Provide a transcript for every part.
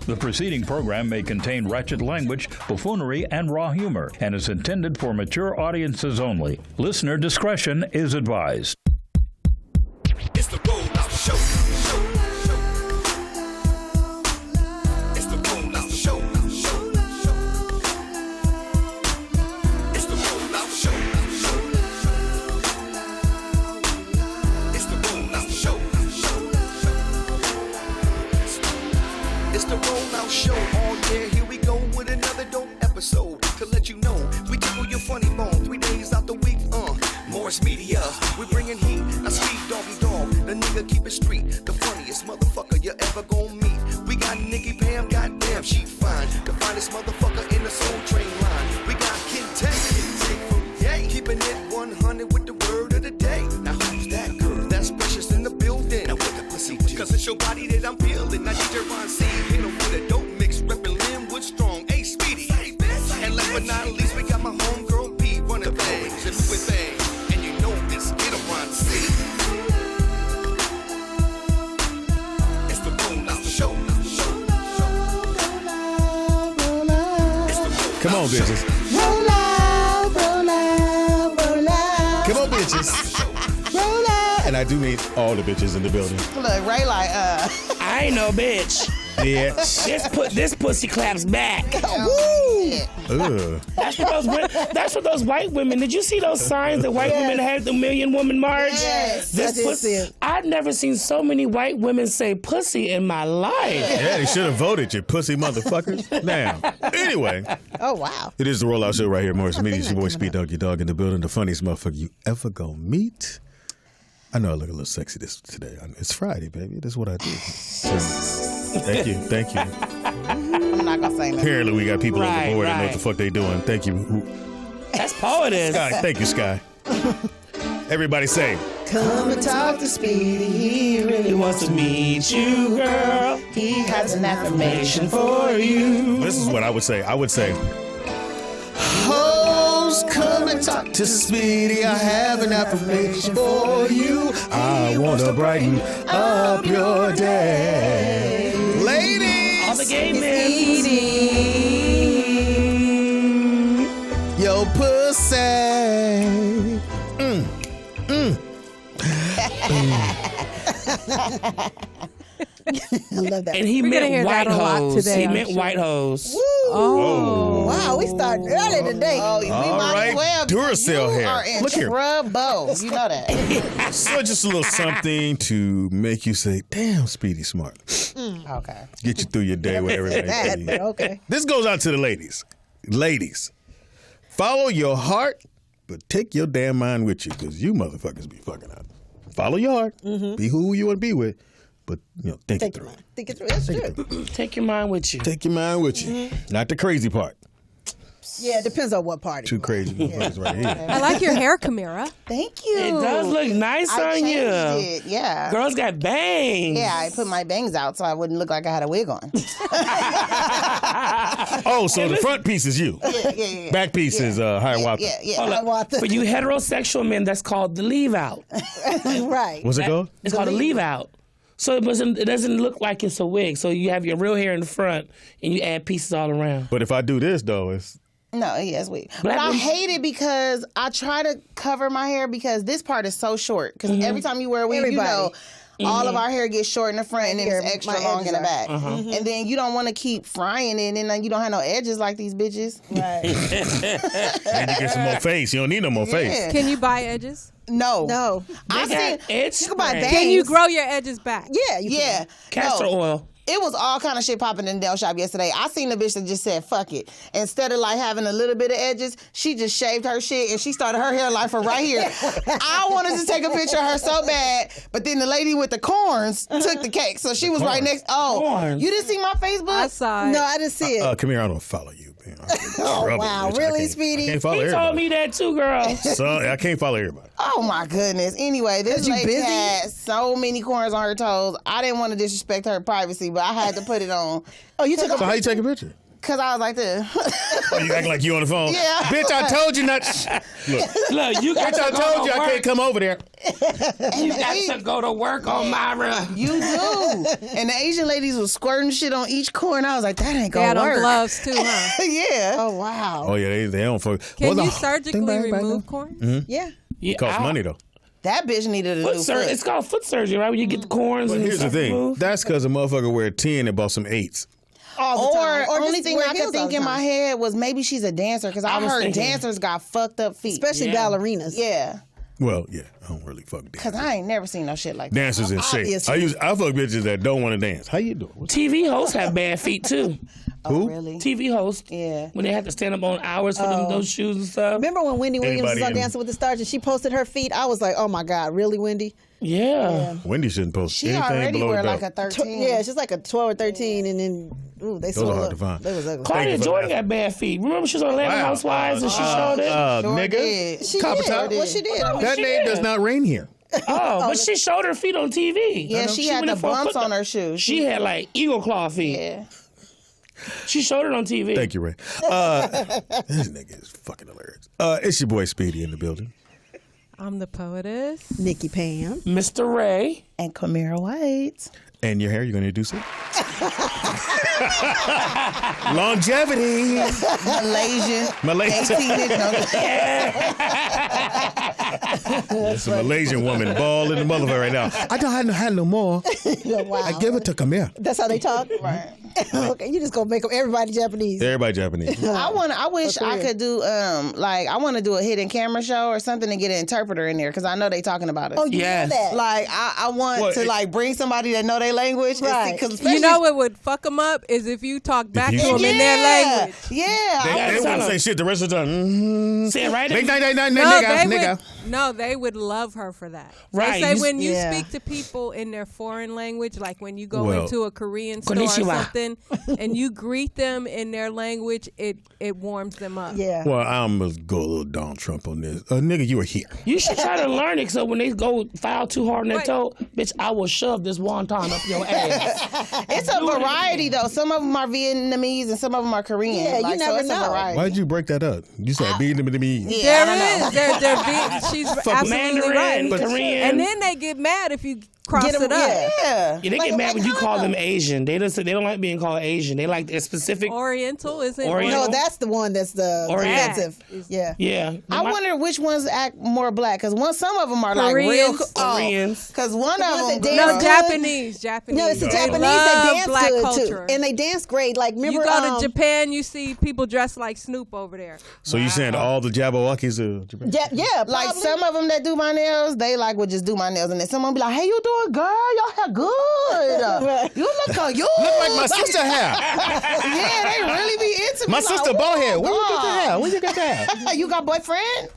The preceding program may contain ratchet language, buffoonery, and raw humor, and is intended for mature audiences only. Listener discretion is advised. It's the Rollout Show. It's the Rollout Show. It's the Rollout Show. It's the Rollout Show. It's the Rollout Show. Oh yeah, here we go with another dope episode. To let you know, we tickle your funny bone 3 days out the week. Morris Media, we bringing heat. Now Steve Doggy Dog, the nigga keep it street. The funniest motherfucker you ever gon' meet. We got Nikki Pam, goddamn she fine. The finest motherfucker in the Soul Train line. We got Kid Tech from Yay, keeping it 100 with the word of the day. Now who's that girl? That's Precious in the building. Now what the pussy do? Cause it's your body that I'm feeling. Now DJ Ron C, hit him with a dope mix, reppin' Linwood Strong. Hey Speedy, and last but not least, we got my homegirl P running things and moving things. It's get around the city. It's the Rollout Show. Come on, bitches. Roll out, roll out, roll out. Come on, bitches. Roll out. And I do mean all the bitches in the building. Look, Ray like, I ain't no bitch. Bitch. This pussy claps back. woo. Ugh. That's what those white women. Did you see those signs that white women had at the Million Woman March? Yes. This pussy. I've never seen so many white women say pussy in my life. Yeah, they should have voted, you pussy motherfuckers. Now, anyway. Oh, wow. It is the Rollout Show right here. Morris Media. It's your boy Speed Doggy Dog in the building. The funniest motherfucker you ever gonna meet. I know I look a little sexy today. It's Friday, baby. That's what I do. Thank you. I'm not gonna say nothing. Apparently, we got people on the board that know what the fuck they doing. Thank you. That's poetess. Sky, thank you, Sky. Everybody say. Come and talk to Speedy. He really He wants to meet you, girl. He has an affirmation for you. This is what I would say. I would say. Hoes, come and talk to Speedy. I have an affirmation for you. I want to brighten up your day. Ladies! All the gay men. Eating Yo, pussy. I love that. And he meant white hoes. He meant white hoes. Oh, wow. We started early today. Oh, we All might right. as well. Duracell You hair. are in Look here. trouble. You know that. So just a little something to make you say, damn, Speedy smart. Okay. Get you through your day with everybody. Okay. This goes out to the ladies. Ladies, follow your heart, but take your damn mind with you, because you motherfuckers be fucking up. Follow your heart. Be who you want to be with, but think it through. Think it through. That's true. Take your mind with you. Take your mind with you. Not the crazy part. Yeah, it depends on what party. Two crazy ones right here. I like your hair, Kamira. Thank you. It does look nice I on you. changed it. Yeah. Girls got bangs. Yeah, I put my bangs out so I wouldn't look like I had a wig on. Oh, so the front piece is you. Yeah. Back piece is Hiawatha. Yeah. Hold up. For you heterosexual men, that's called the leave out. Right. What's it called? It's called a leave out. So it doesn't look like it's a wig. So you have your real hair in the front and you add pieces all around. But if I do this, though, it's... No, yes, wig. But I hate it because I try to cover my hair because this part is so short. Because every time you wear a wig, all of our hair gets short in the front and then it's extra long in the back. And then you don't want to keep frying it and then you don't have no edges like these bitches. Right. And you get some more face. You don't need no more face. Can you buy edges? No. I seen you can buy bangs. Can you grow your edges back? Yeah, you can. Castor oil. It was all kind of shit popping in the nail shop yesterday. I seen the bitch that just said, fuck it. Instead of like having a little bit of edges, she just shaved her shit and she started her hairline from right here. I wanted to take a picture of her so bad, but then the lady with the corns took the cake. So she was right next. Oh, corns. You didn't see my Facebook? I saw it. No, I didn't see it. Come here, I don't follow you. Oh, wow. Really, Speedy? I can't follow He everybody. told me that too, girl. So I can't follow everybody. Oh, my goodness. Anyway, this lady had so many corns on her toes. I didn't want to disrespect her privacy, but I had to put it on. Oh, you took a So how you take a picture? Cause I was like this. Oh, you act like you on the phone. Yeah. Bitch, I told you not. Look, you got Bitch, I to told go you to I work. can't come over there. You got to go to work on Myra. You do. And the Asian ladies was squirting shit on each corner. I was like, that ain't They had gonna on work. gloves too, huh? Yeah. Oh wow. Oh yeah, they don't fuck. Can Well, you the- surgically Ding, bang, bang, remove bang. corns? Yeah. Yeah, It costs money though. That bitch needed a new foot. It's called foot surgery, right? When you get the corns But and here's the stuff thing. removed. That's because a motherfucker wear 10 and bought some 8s. All the time. Or only just thing wear I could heels all think the in my time. head was maybe she's a dancer because I was heard thinking- dancers got fucked up feet. Especially Yeah. ballerinas. Yeah. Well, yeah, I don't really fuck Because dancers. I ain't never seen no shit like that. Dancers in shape. Obviously. I fuck bitches that don't want to dance. How you doing? TV hosts have bad feet too. Who? Really? TV hosts, Yeah. when they have to stand up on hours for them those shoes and stuff. Remember when Wendy Williams Anybody was on in- Dancing with the Stars and she posted her feet? I was like, oh my God, really, Wendy? Yeah. Wendy shouldn't post She anything already below wear the like belt. a 13. Yeah, she's like a 12 or 13, and then they Those are swell hard up. to find. They was ugly. Claudia you for Jordan that. got bad feet. Remember she was on Atlanta Wow. Housewives and she showed it? Sure Nigga. did. She Copper did. top? Well, she did. That she name did. does not reign here. Oh, but she showed her feet on TV. Yeah, she had went the in for a bumps foot- on her shoes. She had like eagle claw feet. Yeah. She showed it on TV. Thank you, Ray. This nigga is fucking hilarious. It's your boy Speedy in the building. I'm the poetess. Nikki Pam. Mr. Ray. And Camira White. And your hair, you gonna do so? Longevity. Malaysian. 18 inch. It's a Malaysian woman ball in the motherfucker right now. I don't have no more. Wow. I give it to Camille. That's how they talk? Right. Okay, you just gonna make them everybody Japanese. Everybody Japanese. I wish I could do I want to do a hidden camera show or something to get an interpreter in there because I know they talking about us. Oh, you Yes. know that. Like I want Well, to like bring somebody that know their language. Right. You know what would fuck them up is if you talk back you- to them in their language. Yeah. They tell wouldn't them. say shit the rest of the time. Mm-hmm. Say it right. No, they would love her for that. Right. They say when you Yeah. speak to people in their foreign language, like when you go Well, into a Korean store or Konnichiwa. something, and you greet them in their language, it warms them up. Yeah. Well, I'm gonna go a little Donald Trump on this. Nigga, you were here. You should try to learn it so when they go foul too hard on their Right. toe, bitch, I will shove this wonton up your ass. It's a variety though. Some of them are Vietnamese and some of them are Korean. Yeah, you Like, so never it's know. a variety. Why'd you break that up? You said beat him to me. Yeah, I don't know. She's absolutely Mandarin, right. Korean. And then they get mad if you cross Get 'em- it up. yeah. Yeah. Yeah, they get mad when you call them Asian. They don't like being called Asian. They like a specific. Oriental isn't Oriental. No, that's the one that's the Oriental. offensive. Yeah. Yeah. I wonder which ones act more black because some of them are like real Koreans. Koreans. Because one of ones them, that No, Good. Japanese. No, it's the They Japanese love that dance black good culture. too, and they dance great. Like remember, You go to Japan, you see people dressed like Snoop over there. So you saying all the Jabberwockies are Japan? Yeah, like probably. some of them that do my nails, they like would just do my nails, and then someone be like, "Hey, you doing, girl? Your hair good. You look good. You Look like my sister hair. Yeah, they really be into me. My like, sister bald head. Where you get the God. hair? Where you get that? You got boyfriend?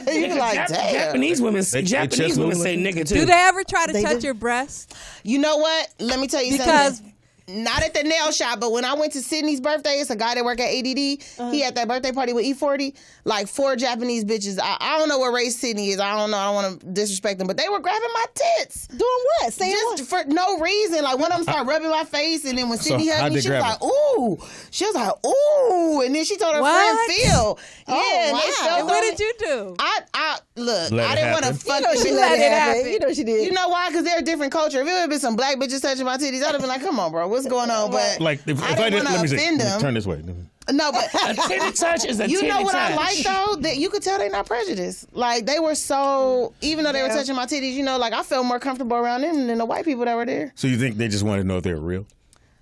You be like, damn. Japanese women They Japanese just women move say like- nigga too. Do they ever try to They touch do. your breast? You know what? Let me tell you Because something. Not at the nail shop, but when I went to Sydney's birthday, it's a guy that work at ADD. He had that birthday party with E40. Like 4 Japanese bitches. I don't know what race Sydney is. I don't know. I don't want to disrespect them, but they were grabbing my tits. doing what? Saying Just what? for no reason. Like one of them started rubbing my face, and then when Sydney how'd hugged me, they she was grab like, "Ooh." She was like, "Ooh," and then she told her friend What? Phil. Yeah, and wow. they felt And what on did it. you do? I look. Let I it didn't want to happen. fuck. You know the she bitch. let it happen. happen. You know she did. You know why? Because they're a different culture. If it would have been some black bitches touching my titties, I'd have been like, "Come on, bro, what's going on?" But Like if I I didn't did, want let me to see. offend Let me them. turn this way. No, but A titty touch is a you titty know what touch. I like though? That you could tell they're not prejudiced. Like they were so, even though they were touching my titties, you know, like I felt more comfortable around them than the white people that were there. So you think they just wanted to know if they were real?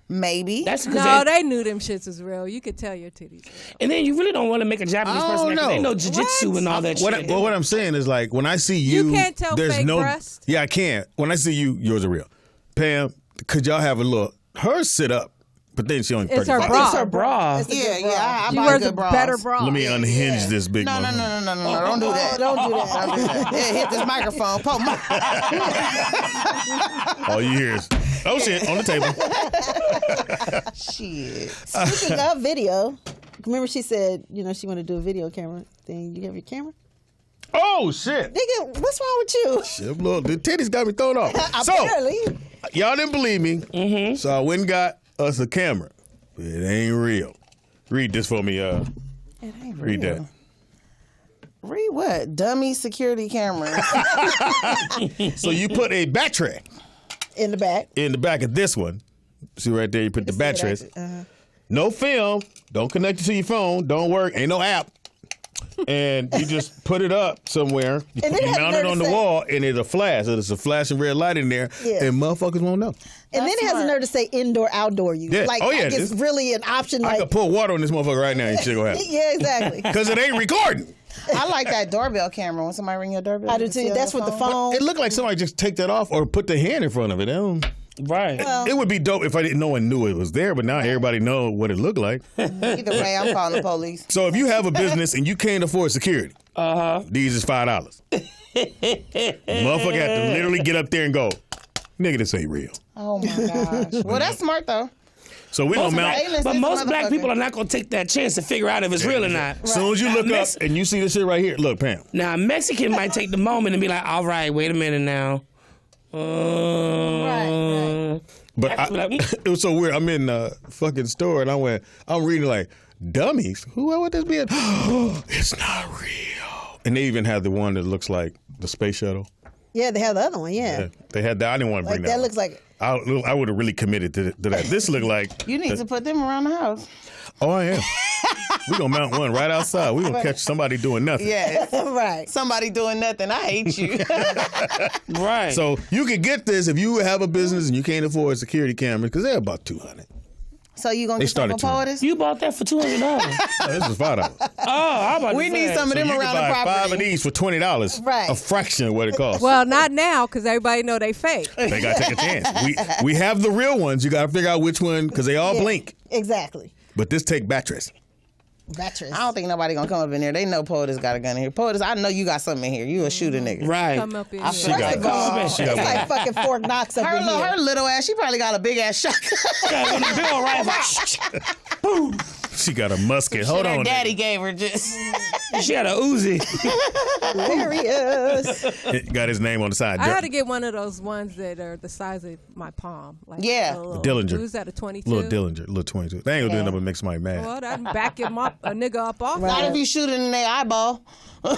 Maybe. That's because No, they knew them shits was real. You could tell your titties. were real. and then you really don't want to make a Japanese I person don't because they know. know jiu-jitsu and all that What, shit. what I'm saying is like when I see you, You can't tell there's fake no. breast? Yeah, I can. When I see you, yours are real. Pam, could y'all have a little? Hers sit up, but then she only. It's her 35. bra. It's her bra. It's a Yeah, good bra. yeah. I She buy wears a good bras. better bra. Let me unhinge this big. No, motherfucker. don't do that. Don't do that. Don't do that. Yeah, hit this microphone. Poke my. All you hear is, oh shit, on the table. Shit. Speaking of video, remember she said, you know, she wanted to do a video camera thing. You have your camera? Oh shit. Nigga, what's wrong with you? Shit, look, the titties got me thrown off. So Apparently. y'all didn't believe me, so I went and got us a camera. It ain't real. Read this for me. It ain't Read real. that. Read what? Dummy security cameras. So you put a battery In the back. in the back of this one. See right there, you put the batteries. No film. Don't connect it to your phone. Don't work. Ain't no app. And you just put it up somewhere. You And then it has mount it nerve on to the say- wall, and it'll flash. There's a flashing red light in there, Yeah. and motherfuckers won't know. And then it has smart. a nerve to say indoor, outdoor use. Yeah. Like, Oh, yeah, like it's this- really an option. I Like, could pour water on this motherfucker right now, and shit gonna happen. yeah, exactly. Because it ain't recording. I like that doorbell camera. When somebody ring your doorbell, I you do can see too. on That's your with the phone. phone. It looked like somebody just take that off or put the hand in front of it. They don't- Right. It would be dope if no one knew it was there, but now everybody know what it looked like. Either way, I'm calling the police. So if you have a business and you can't afford security, these is $5. Motherfucker had to literally get up there and go, nigga, this ain't real. Oh my gosh. Well, that's smart though. So we gonna mount. Aliens But is most black motherfucker. people are not going to take that chance to figure out if it's real or not. As soon as you look up and you see this shit right here, look, Pam. Now, a Mexican might take the moment and be like, all right, wait a minute now. Right. But it was so weird. I'm in the fucking store and I'm reading like, dummies? Who would this be? It's not real. And they even have the one that looks like the space shuttle. Yeah, they have the other one. Yeah. They had that. I didn't want to bring Like, that looks like. I would have really committed to that. This looked like. You need to put them around the house. Oh, I am. We gonna mount one right outside. We gonna catch somebody doing nothing. Yeah. Right. Somebody doing nothing. I hate you. Right. So you can get this if you have a business and you can't afford security cameras because they're about $200. So you gonna They get some started for POTUS? You bought that for $200. Oh, this is $5. I'm about to We need say. some of them You can around the buy property. 5 of these for $20. Right. A fraction of what it costs. Well, not now because everybody know they fake. They gotta take a chance. We have the real ones. You gotta figure out which one because they all Yeah, blink. Exactly. But this take batteries. Batteries. I don't think nobody gonna come up in there. They know POTUS got a gun in here. POTUS, I know you got something in here. You a shooter nigga. Right. Come up in I here. feel got like it. God. It's like fucking Fort Knox up in here. Her little ass, she probably got a big ass shotgun. Yeah, with a bill rifle. She got a musket. Hold Her on. daddy gave her just. She had a Uzi. Hilarious. It got his name on the side. I had to get one of those ones that are the size of my palm. Like Yeah. a little, Dillinger. Who's that, a 22? Little Dillinger, little 22. They ain't gonna do nothing but make somebody mad. Well, that back him up, a nigga up off. Not if you shoot it in their eyeball. Or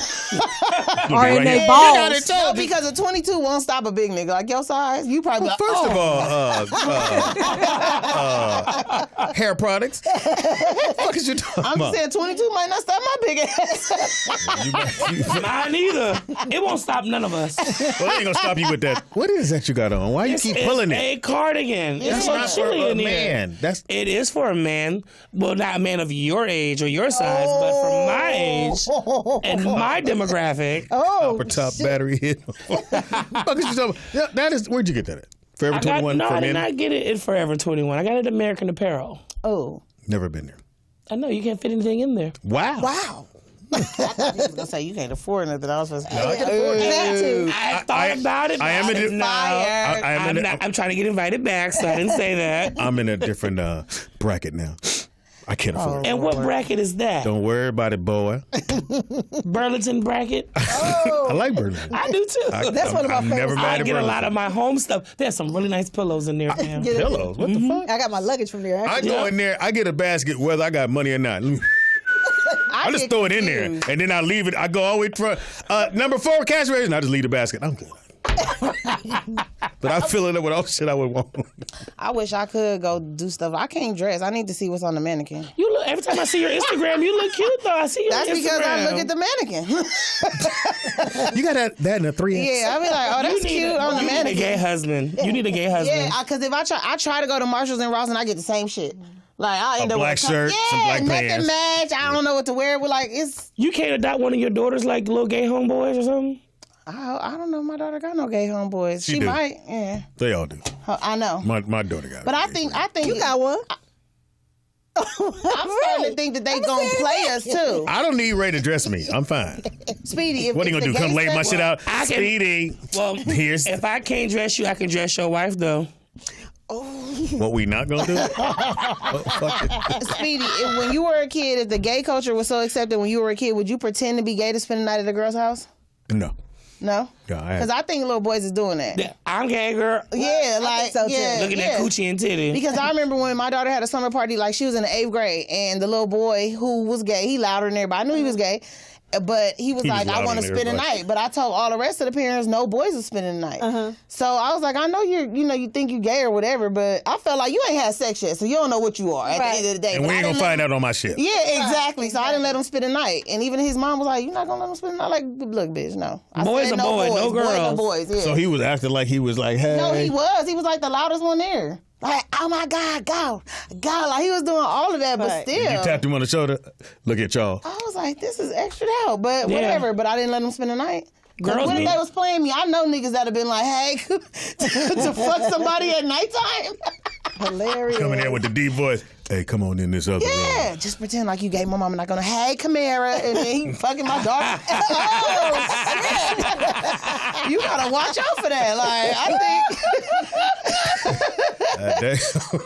Right in here. their balls. No, because a 22 won't stop a big nigga like your size. You probably like, First of all, hair products. What the fuck is you talking I'm about? just saying 22 might not stop my big ass. Mine either. It won't stop none of us. Well, they ain't gonna stop you with that. What is that you got on? Why you keep pulling It's it? a cardigan. It's That's so not for chilly a in here. man. That's It is for a man. Well, not a man of your age or your size, but for my age and my demographic. copper top battery hit. Fuck is you talking about? That is. Where'd you get that at? Forever 21 no, for I men? did not get it at Forever 21. I got it at American Apparel. Oh. Never been there. I know you can't fit anything in there. Wow. Wow. I was gonna say you can't afford nothing. I was supposed to I can afford that too. I thought about it. I am but in no, I- I'm trying to get invited back, so I didn't say that. I'm in a different bracket now. I can't afford it. And what bracket is that? Don't worry about it, boy. Burlington bracket? I like Berlin. I do too. That's one of my I'm never favorites. mad I at get a Burlington. lot of my home stuff. There's some really nice pillows in there, man. Get it. Pillows? What the fuck? I got my luggage from there. I Actually. go in there, I get a basket whether I got money or not. I just get throw it in confused. there, and then I leave it. I go all the way to front. Number 4, cash register, and I just leave the basket. I'm good. But I fill it up with all shit I would want. I wish I could go do stuff. I can't dress. I need to see what's on the mannequin. You look every time I see your Instagram, you look cute though. I see your That's Instagram. because I look at the mannequin. You got that in a 3X? Yeah, I be like, oh, that's cute on the You need a mannequin. gay husband. You need a gay husband. Yeah, because if I try to go to Marshalls and Ross and I get the same shit. Like I end up black with shirt, yeah, some black nothing pants. match. I don't know what to wear. But like it's, You can't adopt one of your daughters like little gay homeboys or something? I don't know. My daughter got no gay homeboys. She do. might. Yeah, They all do. I know. My daughter got it. But I think You got one. I'm starting to think that they gonna play us too. I don't need Ray to dress me. I'm fine. Speedy, if What are you if gonna the do? Come gay lay my sex- shit out? I can- Speedy. Well, Here's if I can't dress you, I can dress your wife though. what we not gonna do. Oh, fuck it. Speedy, when you were a kid, if the gay culture was so accepted when you were a kid, would you pretend to be gay to spend the night at a girl's house? No. No, because I think little boys is doing that. Yeah, I'm gay, girl. Yeah, like so, too. Looking at coochie and titty. Because I remember when my daughter had a summer party, like she was in the 8th grade, and the little boy who was gay, he louder than everybody. I knew he was gay. But he was like, I want to spend a night. But I told all the rest of the parents, no boys are spending the night. So I was like, I know you think you gay or whatever, but I felt like you ain't had sex yet, so you don't know what you are at the end of the day. And we ain't gonna find out on my shit. Yeah, exactly. So I didn't let him spend the night. And even his mom was like, you're not gonna let him spend the night? Like, look, bitch, no. Boys are boys, no girls. Boys are boys, yeah. So he was acting like he was like, hey. No, he was. He was like the loudest one there. Like, oh my God, go. Like, he was doing all of that, but still. You tapped him on the shoulder. Look at y'all. I was like, this is extra out, but whatever. But I didn't let him spend the night. Girls, when they was playing me, I know niggas that have been like, hey, to fuck somebody at nighttime. Hilarious. Coming there with the deep voice. Hey, come on in this other room. Yeah, just pretend like you gay. My mama not gonna, hey, Camara, and then he fucking my daughter. Oh, shit. You gotta watch out for that. Like, I think.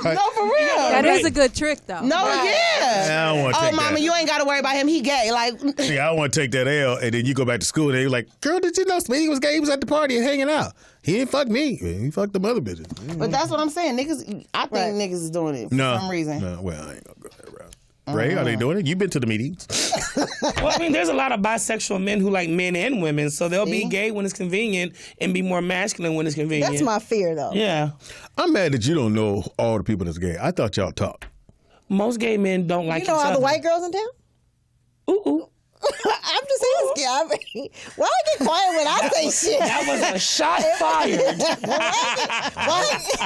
No, for real. That is a good trick, though. No, yeah. I don't want to take mama, that. you ain't gotta worry about him. He gay. Like, See, I want to take that L, and then you go back to school, and you're like, girl, did you know Speedy was gay? He was at the party and hanging out. He didn't fuck me. He fucked the other bitches. But that's what I'm saying. Niggas, I think niggas is doing it for some reason. No, well, I ain't gonna go that route. Ray, are they doing it? You been to the meetings? Well, I mean, there's a lot of bisexual men who like men and women, so they'll be gay when it's convenient and be more masculine when it's convenient. That's my fear, though. Yeah. I'm mad that you don't know all the people that's gay. I thought y'all talked. Most gay men don't like each other. You know all the white girls in town? Ooh. I'm just asking. I mean, why I get quiet when I say shit? That was a shot fired.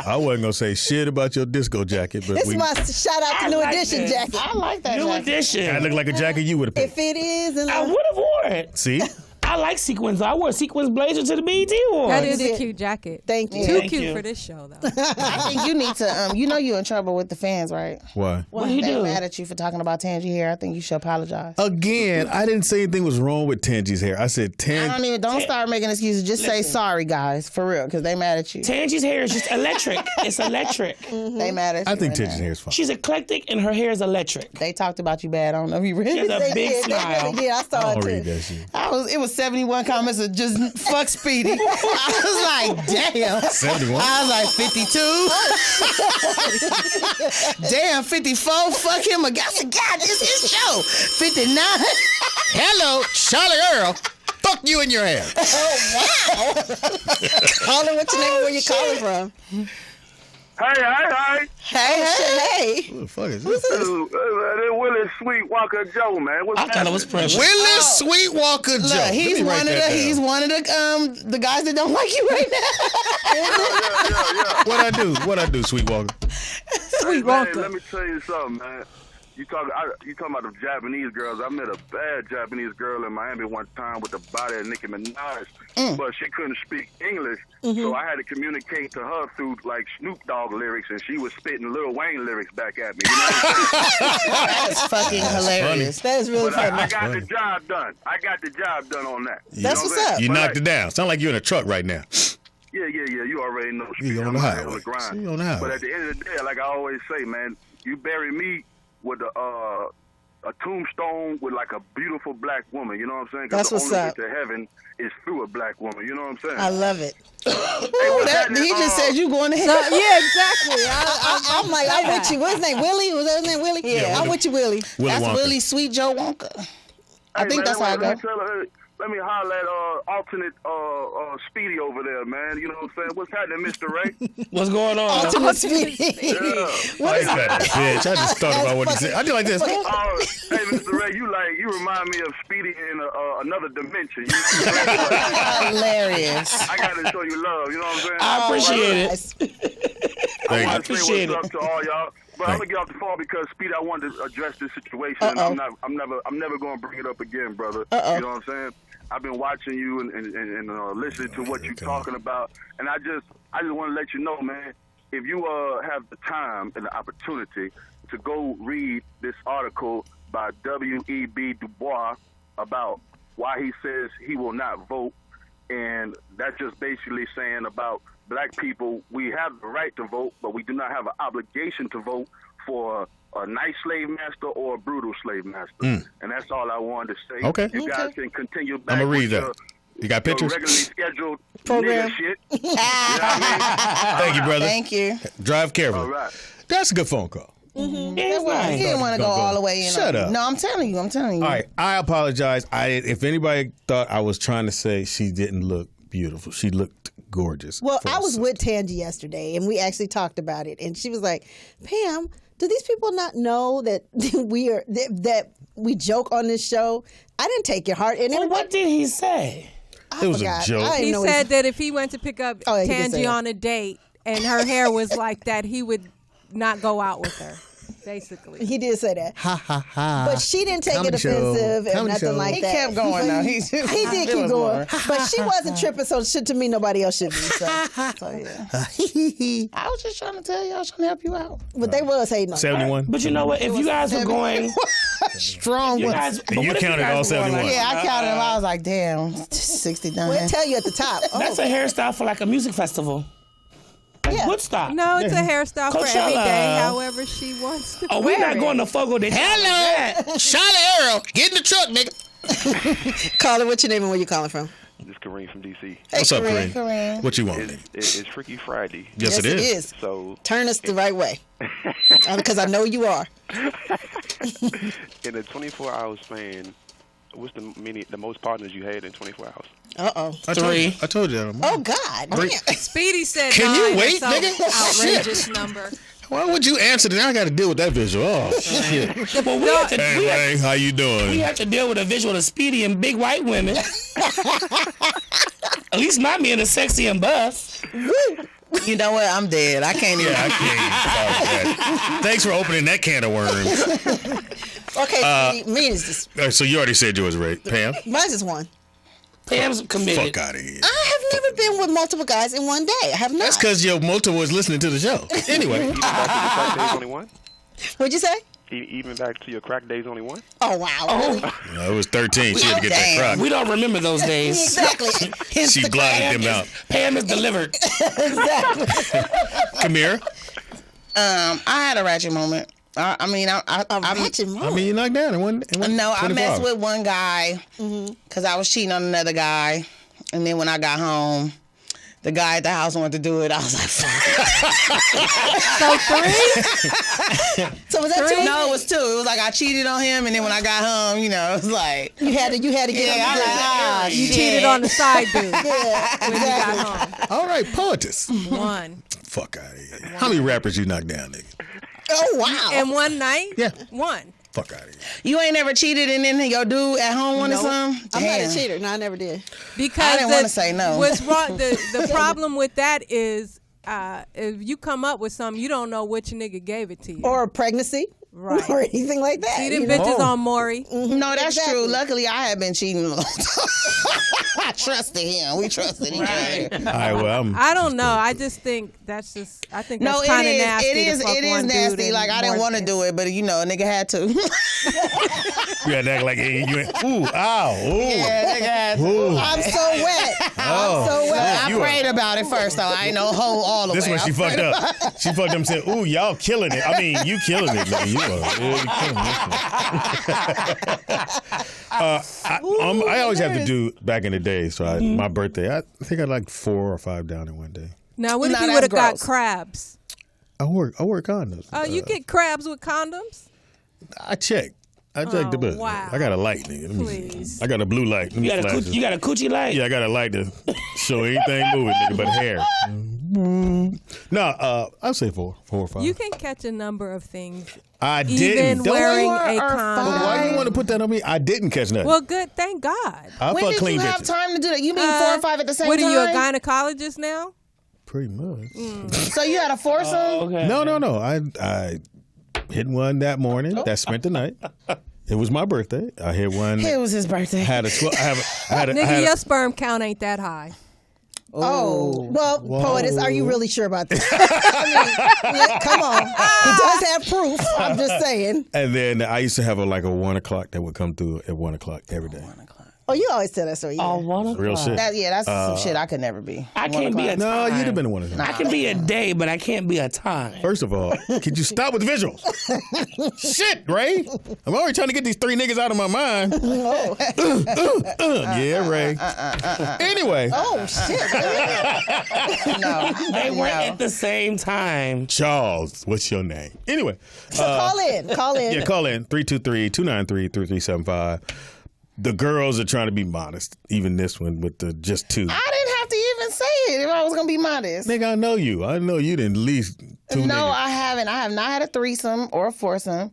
I wasn't going to say shit about your disco jacket, but This is my shout out to New Edition jacket. I like that New jacket. Edition. I look like a jacket you would have picked. If it is, and I would have worn it. See? I like sequins. I wore a sequins blazer to the BET Awards. That is a cute jacket. Thank you. Too Thank cute you. for this show, though. I think you need to, you know you in trouble with the fans, right? Why? What do you They do? mad at you for talking about Tangy hair. I think you should apologize. Again, I didn't say anything was wrong with Tangy's hair. I said Don't start making excuses. Just say sorry, guys, for real, because they mad at you. Tangy's hair is just electric. It's electric. They mad at you. I think right Tangy's now. hair is fine. She's eclectic and her hair is electric. They talked about you bad. I don't know if you read She has it. a big smile. Yeah, I saw I it don't too. read that shit. It was 71 comments of just fuck Speedy. I was like, damn. 71? I was like, 52. Damn, 54. Fuck him. I said, God, this is his show. 59. Hello, Charlie Earl. Fuck you in your hair. Oh, wow. Calling what's your name and where you calling from? Hey. Who the fuck is this? This Willie Sweetwalker Joe, man. What's I thought it was precious. Willie Sweetwalker Joe. Look, he's one of the guys that don't like you right now. What I do, Sweetwalker? Sweetwalker. Hey, let me tell you something, man. You talking about the Japanese girls. I met a bad Japanese girl in Miami one time with the body of Nicki Minaj, but she couldn't speak English, so I had to communicate to her through like Snoop Dogg lyrics, and she was spitting Lil Wayne lyrics back at me. You know what I'm saying? That's fucking hilarious. That is really But funny. I got the job done. I got the job done on that. That's what's up. You But knocked it down. Sound like you're in a truck right now. Yeah. You already know. You on I'm the out highway. on the grind. You on the highway. But at the end of the day, like I always say, man, you bury me with a tombstone with like a beautiful black woman. You know what I'm saying? 'Cause That's the what's only up. way to heaven is through a black woman. You know what I'm saying? I love it. He just said you going to hell. Yeah, exactly. I'm like, I'm with you. What's his name? Willie? Was that his name Willie? Yeah. I'm with you, Willie. That's Wonka. Willie Sweet Joe Wonka. I think man, that's how I go. Let me holler at alternate Speedy over there, man. You know what I'm saying? What's happening, Mr. Ray? What's going on? Ultimate Speedy. Yeah. What is That bitch. I just thought about what he said. I do like this. Hey, Mr. Ray, you remind me of Speedy in another dimension. Hilarious. I got to show you love. You know what I'm saying? I appreciate it. I I want to say appreciate what's it. up to all y'all. But I'm gonna get off the phone because Speedy, I wanted to address this situation. And I'm never gonna bring it up again, brother. You know what I'm saying? I've been watching you and listening to what you're talking about, and I just want to let you know, man. If you have the time and the opportunity to go read this article by W.E.B. Du Bois about why he says he will not vote, and that's just basically saying about black people, we have the right to vote, but we do not have an obligation to vote for a nice slave master or a brutal slave master. And that's all I wanted to say. Okay. You guys can continue back I'ma read with that. You got pictures? Regularly scheduled Program. nigga shit. You know what I Thank you, brother. Thank you. Drive carefully. mean? All right. That's a good phone call. Yeah, it's He nice. didn't want to go all the way in. Shut up. No, I'm telling you. All right, I apologize. If anybody thought I was trying to say she didn't look beautiful, she looked gorgeous. Well, for I was herself. with Tangi yesterday, and we actually talked about it. And she was like, "Pam, do these people not know that that we joke on this show? I didn't take your heart." And Well, what did he say? It was forgot. a joke. I didn't He know said that if he went to pick up Oh, he did say Tangi that. on a date and her hair was like that, he would not go out with her. Basically, he did say that. Ha ha ha. But she didn't take Comedy it show. offensive and Comedy nothing show. like He that. kept going though. He did keep going, but she wasn't tripping. So shit to me, nobody else should be. So yeah. I was just trying to tell you. I was trying to help you out. But they was hating on her. 71. But you know what? If you guys were going, Strong you one. guys, but You what if counted guys all were 71. like- Yeah, I counted them. I was like, damn, 60 down Well, there. it tell you at the top. Oh, That's a hairstyle for like a music festival. Like Yeah. Woodstock. no, it's a hairstyle for every Coachella. day. However, she wants to. Oh, we're wear not it. going to Fogo de Chão. Charlotte Arrow, get in the truck, nigga. Caller, what's your name and where you calling from? This is Kareem from DC. What's up, Kareem? Kareem. What you want, nigga? It's Freaky Friday. Yes, it is. So Turn us the right way, because I know you are. in a 24-hour span, what's the most partners you had in 24 hours? Uh-oh. I told you. Oh, God. Damn. Speedy said, Can you 9. wait, That's nigga? an outrageous number. Why would you answer that? Now I got to deal with that visual. Oh, shit. But we have to, Hey, we have, man, how you we doing? have to deal with a visual of Speedy and big white women. At least not me and the sexy and buff. You know what? I'm dead. I can't even. Yeah, I can't. That. Thanks for opening that can of worms. Okay, me is just, So you already said yours, right, Pam? mine's just one. Pam's committed. Fuck out of here. I have never been with multiple guys in one day. I have not. That's because your multiple was listening to the show. Anyway. Even back to your crack days, only one? What'd you say? Even back to your crack days, only one? Oh, wow. No, it was 13. She had to get that Damn. crock. We don't remember those days. Exactly. Hence She the blotted them out. Pam is delivered. Exactly. Kamira? I had a ratchet moment. I mean, I mean, you knocked down in one. No, I 24 messed hours. with one guy because I was cheating on another guy, and then when I got home, the guy at the house wanted to do it. I was like, fuck. So 3? So was that two? No, it was 2. It was like I cheated on him, and then when I got home, it was like, You had to get yeah, I was like, ah, You shit. cheated on the side dude Yeah, when you got home. All right, poetess. 1. Fuck out of here. How many rappers you knocked down, nigga? Oh, wow. In one night? Yeah. 1. Fuck out of here. You ain't never cheated, and then your dude at home wanted some? I'm not Damn. a cheater. No, I never did. Because I didn't wanna say no. What's wrong? The problem with that is if you come up with something, you don't know which nigga gave it to you. Or pregnancy. Right. Or anything like that. See them you know? bitches on Maury. No, that's Exactly. true. Luckily, I had been cheating a long time. I trusted him. We trusted each other. All right, well, I don't know. I just think I think No, that's kind of it is. nasty. It is. to fuck It is one dude nasty. and Like I didn't more want to than- do it, but a nigga had to. you had to act like hey, you went, ooh, ow, ooh. Yeah, nigga had to. Ooh. I'm so wet. Oh, I'm so wet. I you are- prayed about it first, though. I ain't no hoe all the This way. when she fucked up. She fucked up and said, ooh, y'all killing it. I mean, you killing it. Man. You are really killing it. I always have to do, back in the day, so my birthday, I think I had like 4 or 5 down in one day. Now, what if Nah, you that's would have got gross. crabs? I work condoms. Oh, you get crabs with condoms? I check the business. wow. I got a light, nigga. Let me see. Please. I got a blue light. Let me You got a flash it. you got a coochie light? Yeah, I got a light to show anything moving, nigga, but hair. No, I'll say 4 or 5. You can catch a number of things. I Even didn't. wearing Four a or condom. But why you want to put that on me? I didn't catch nothing. Well, good. Thank God. I When fuck did clean you have bitches. time to do that? You mean 4 or 5 at the same What time? are you, a gynecologist now? Pretty much. So you had a foursome? Okay. No. I hit one that morning. That spent the night. It was my birthday. I hit one. It was his birthday. Had a 12. I had Nigga, your sperm count ain't that high. Oh, well, poetess, are you really sure about that? I mean, come on. He does have proof. I'm just saying. And then I used to have a 1 o'clock that would come through at 1 o'clock every day. Oh, you always tell that story. Yeah. Oh, 1 o'clock. Real shit. That's some shit I could never be. I can't be a time. No, you'd have been one of them. I can be a day, but I can't be a time. First of all, could you stop with the visuals? Shit, Ray. I'm already trying to get these 3 niggas out of my mind. Yeah, Ray. Anyway. Oh, shit. No, They weren't at the same time. Charles, what's your name? Anyway. So call in. Yeah, call in. 323-293-3375. The girls are trying to be modest. Even this one with the just 2. I didn't have to even say it if I was gonna be modest. Nigga, I know you. I know you didn't at least 2 No, niggas. I haven't. I have not had a threesome or a foursome.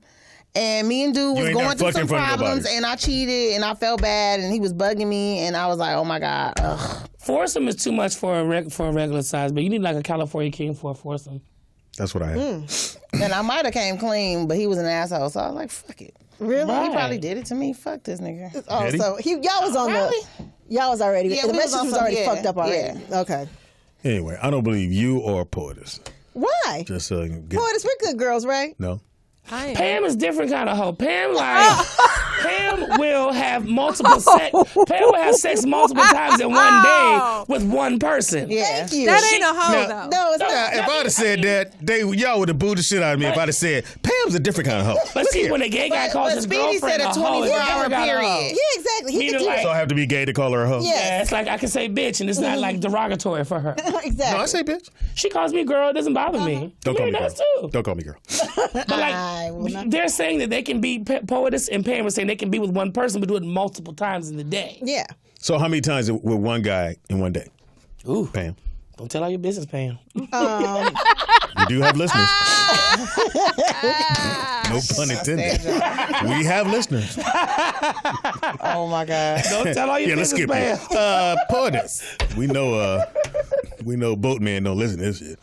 And me and dude was ain't going never through fucked in some front of problems, nobody. and I cheated, and I felt bad, and he was bugging me, and I was like, oh my God. Ugh. Foursome is too much for a regular size, but you need like a California king for a foursome. That's what I had. And I might have came clean, but he was an asshole, so I was like, fuck it. Really? He probably did it to me. Fuck this nigga. Oh, Did he? so y'all was on y'all was already, Yeah, the we was message on was some- already yeah, fucked up already. yeah. Okay. Anyway, I don't believe you or Poetess. Why? Just so you can get... Boy, we're good girls, right? No. Pam is different kind of hoe. Pam Pam will have multiple sex. Pam will have sex multiple times in one day with one person. Yeah. Thank you. That ain't a hoe, though. No, it's Now, not. if I'd have said that, y'all would have booed the shit out of me if I'd have said, Pam's a different kind of hoe. But see, when a gay guy calls his Speedy girlfriend said a a hoe, it's a 24-hour different kind of hoe. period. Yeah, exactly. He Meaning could do like- So I have to be gay to call her a hoe? Yeah. Yeah, it's like I can say bitch, and it's not like derogatory for her. Exactly. No, I say bitch. She calls me girl, it doesn't bother me. Don't call me Mary girl. does too. Don't call me girl. But I will like, not. they're saying that they can be, Poetess and Pam were saying they can be with one person, but do it multiple times in the day. Yeah. So how many times with one guy in one day? Ooh, Pam. don't tell all your business, Pam. We do have listeners. No pun intended. We have listeners. Oh my God. Don't tell all your Yeah, let's business, skip Pam. it. Poetess. We know Boatman don't listen to this shit.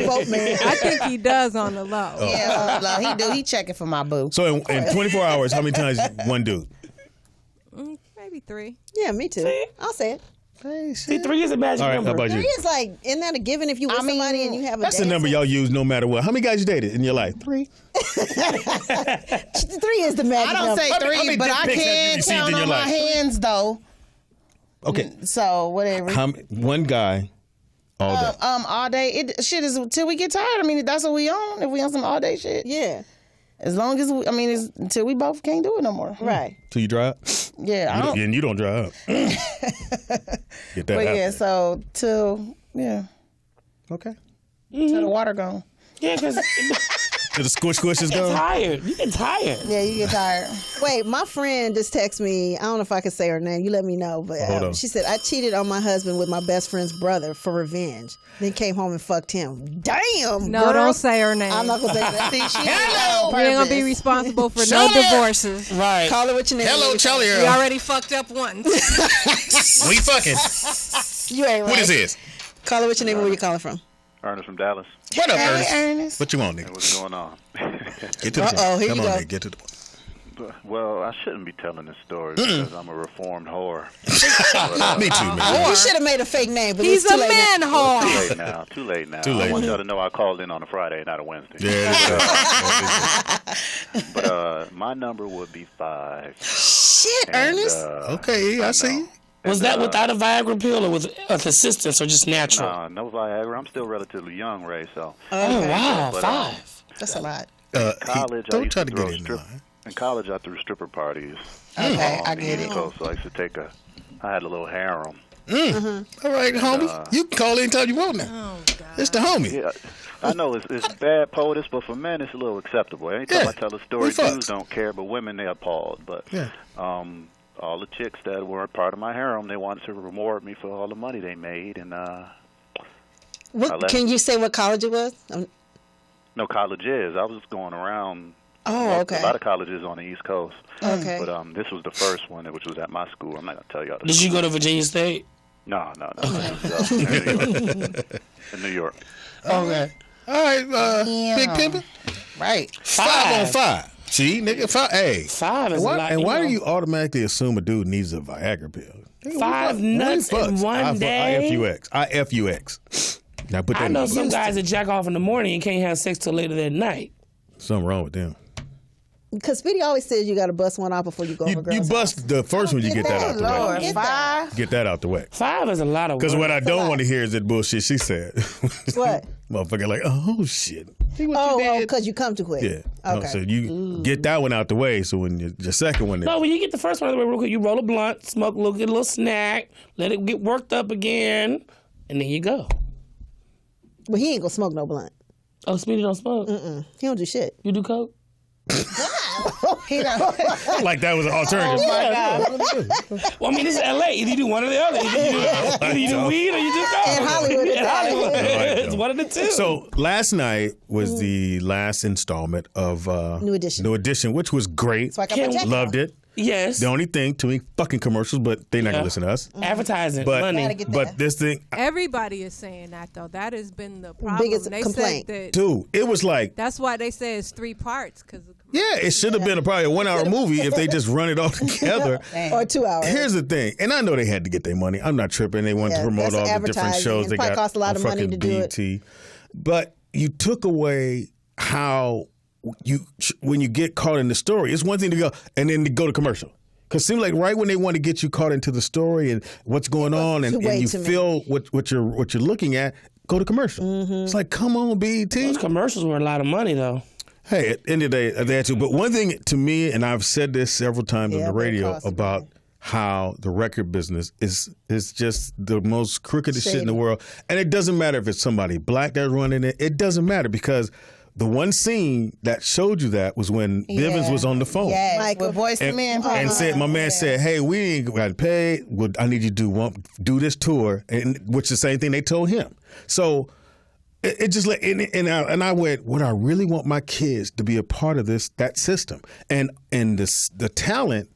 Both men. I think he does on the low. Yeah, he do. He checking for my boo. So in 24 hours, how many times one dude? Maybe 3. Yeah, me too. I'll say it. See, 3 is a magic All right, number. how about you? It's like, isn't that a given if you with somebody and you have a That's the number y'all use no matter what. How many guys you dated in your life? 3. 3 is the magic I don't number. say How many 3, but dick I pics have you can received count in your on my life? hands though. Okay. So whatever. One guy all day. All day. It shit is till we get tired. I mean, that's what we on. If we on some all day shit, Yeah. as long as it's until we both can't do it no more. Right. Till you dry up? Yeah. I don't, And you don't dry up. Get that but out yeah. there. So till Okay. till the water gone. Yeah, because Till the squish is you get gone? tired. You get tired. Yeah, you get tired. Wait, my friend just texted me. I don't know if I can say her name. You let me know. But Hold on. she said, I cheated on my husband with my best friend's brother for revenge. Then came home and fucked him. Damn, No, girl. don't say her name. I'm not going to say that. See, she hello. We ain't gonna be responsible for no divorces. Right. Call her what your name Hello, is. Charlie We Earl. already fucked up once. We fucking. You ain't right. What is this? Call her what your name and where you calling from. Ernest from Dallas. What up, Hey, Ernest? Ernest. What you want, nigga? What's going on? Get to the point. here Come you on, go. nigga. Get to the point. Well, I shouldn't be telling this story because I'm a reformed whore. Me too, man. You should have made a fake name, but He's it's a too late now. man whore. Too late now. Too late now. Too late I want now. y'all to know I called in on a Friday, not a Wednesday. Yeah, But my number would be 5. Shit, And, Ernest. okay, I see. Was that without a Viagra pill or with assistance or just natural? No Viagra. I'm still relatively young, Ray. So Oh, wow. But, 5. That's a lot. college, I Don't used try to throw get in line. In college, I threw stripper parties. Okay, I on the get East it. Coast, so I used to take I had a little harem. All right, homie. You can call anytime you want now. It's the homie. Yeah, I know it's bad POTUS, but for men it's a little acceptable. Anytime Yeah, I tell a we story, fucks. dudes don't care, but women, they're appalled. But Yeah. all the chicks that weren't part of my harem, they wanted to reward me for all the money they made. And What, can you say what college it was? no, college is. I was going around. Oh, okay. A lot of colleges on the East Coast. Okay. But this was the first one, which was at my school. I'm not going to tell y'all the Did you go to Virginia State? No. This was, in New York. Okay. All right, Big Pimpin'. Right. 5 on 5. See, nigga, 5. Hey. 5 is a lot. And why know. do you automatically assume a dude needs a Viagra pill? Nigga, 5 nuts in one day? IFUX. Now put that I in know the some book. guys that jack off in the morning and can't have sex till later that night. Something wrong with them. Because Speedy always says you got to bust one out before you go over girls' You bust the first one, you get that out the way. Lord, 5. Get that out the way. 5 is a lot of work. Because what I don't want to hear is that bullshit she said. What? Motherfucker like, oh, shit. See what you did? Because you come too quick. Yeah. Okay. No, so you get that one out the way, so when your second one... No, when you get the first one out of the way real quick, you roll a blunt, smoke, get a little snack, let it get worked up again, and then you go. But he ain't going to smoke no blunt. Oh, Speedy don't smoke? Mm-mm. He don't do shit. You do coke? He don't. Like that was an alternative. Well, I mean, this is L.A. Either you do one or the other. Either you do weed or you do coke. In Hollywood. It's one of the two. So last night was the last installment of New Edition. New Edition, which was great. So I got my jacket Loved it. Yes. The only thing, too many fucking commercials, but they're not going to listen to us. Advertising, But, money. but this thing, Everybody is saying that though. That has been the problem. Biggest They complaint. said that. dude, it was like, That's why they say it's 3 parts. yeah, it should have been probably a 1 hour movie if they just run it all together. Or 2 hours. Here's the thing, and I know they had to get their money. I'm not tripping. They wanted to promote that's all the different advertising, shows and they probably got cost a lot on of money fucking to do it. BET. But you took away how when you get caught in the story, it's one thing to go and then to go to commercial. Because it seems like right when they want to get you caught into the story and what's going on, and you feel what you're looking at, go to commercial. Mm-hmm. It's like, come on, BET. Those commercials were a lot of money, though. Hey, at the end of the day, they had to. But one thing to me, and I've said this several times on the radio about how the record business is just the most crookedest shit in the world. And it doesn't matter if it's somebody black that's running it. It doesn't matter because the one scene that showed you that was when Bivens was on the phone. Yes, with Boyz II Men. And said, my man said, hey, we ain't got paid. Well, I need you to do this tour, and which is the same thing they told him. So it just like, and I went, would I really want my kids to be a part of that system? And the talent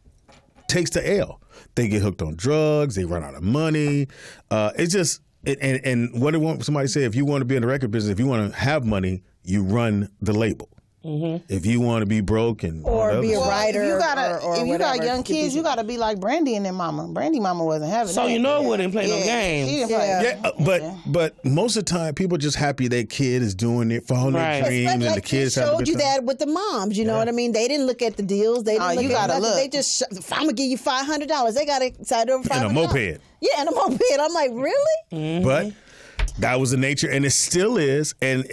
takes the L. They get hooked on drugs. They run out of money. It's just, and what somebody say, if you want to be in the record business, if you want to have money, you run the label. Mm-hmm. If you want to be broke or be a writer, if you got young kids, you gotta be like Brandy and their mama. Brandy mama wasn't having. So that. you know, wouldn't play no games. She didn't play. But most of the time, people just happy their kid is doing it, following their dreams, and the kids have a good showed you time. that with the moms. You know what I mean? They didn't look at the deals. They didn't look at nothing. Look. They just, if I'm gonna give you $500, they got excited over $500. And a moped. Yeah, and a moped. I'm like, really? Mm-hmm. But that was the nature, and it still is. And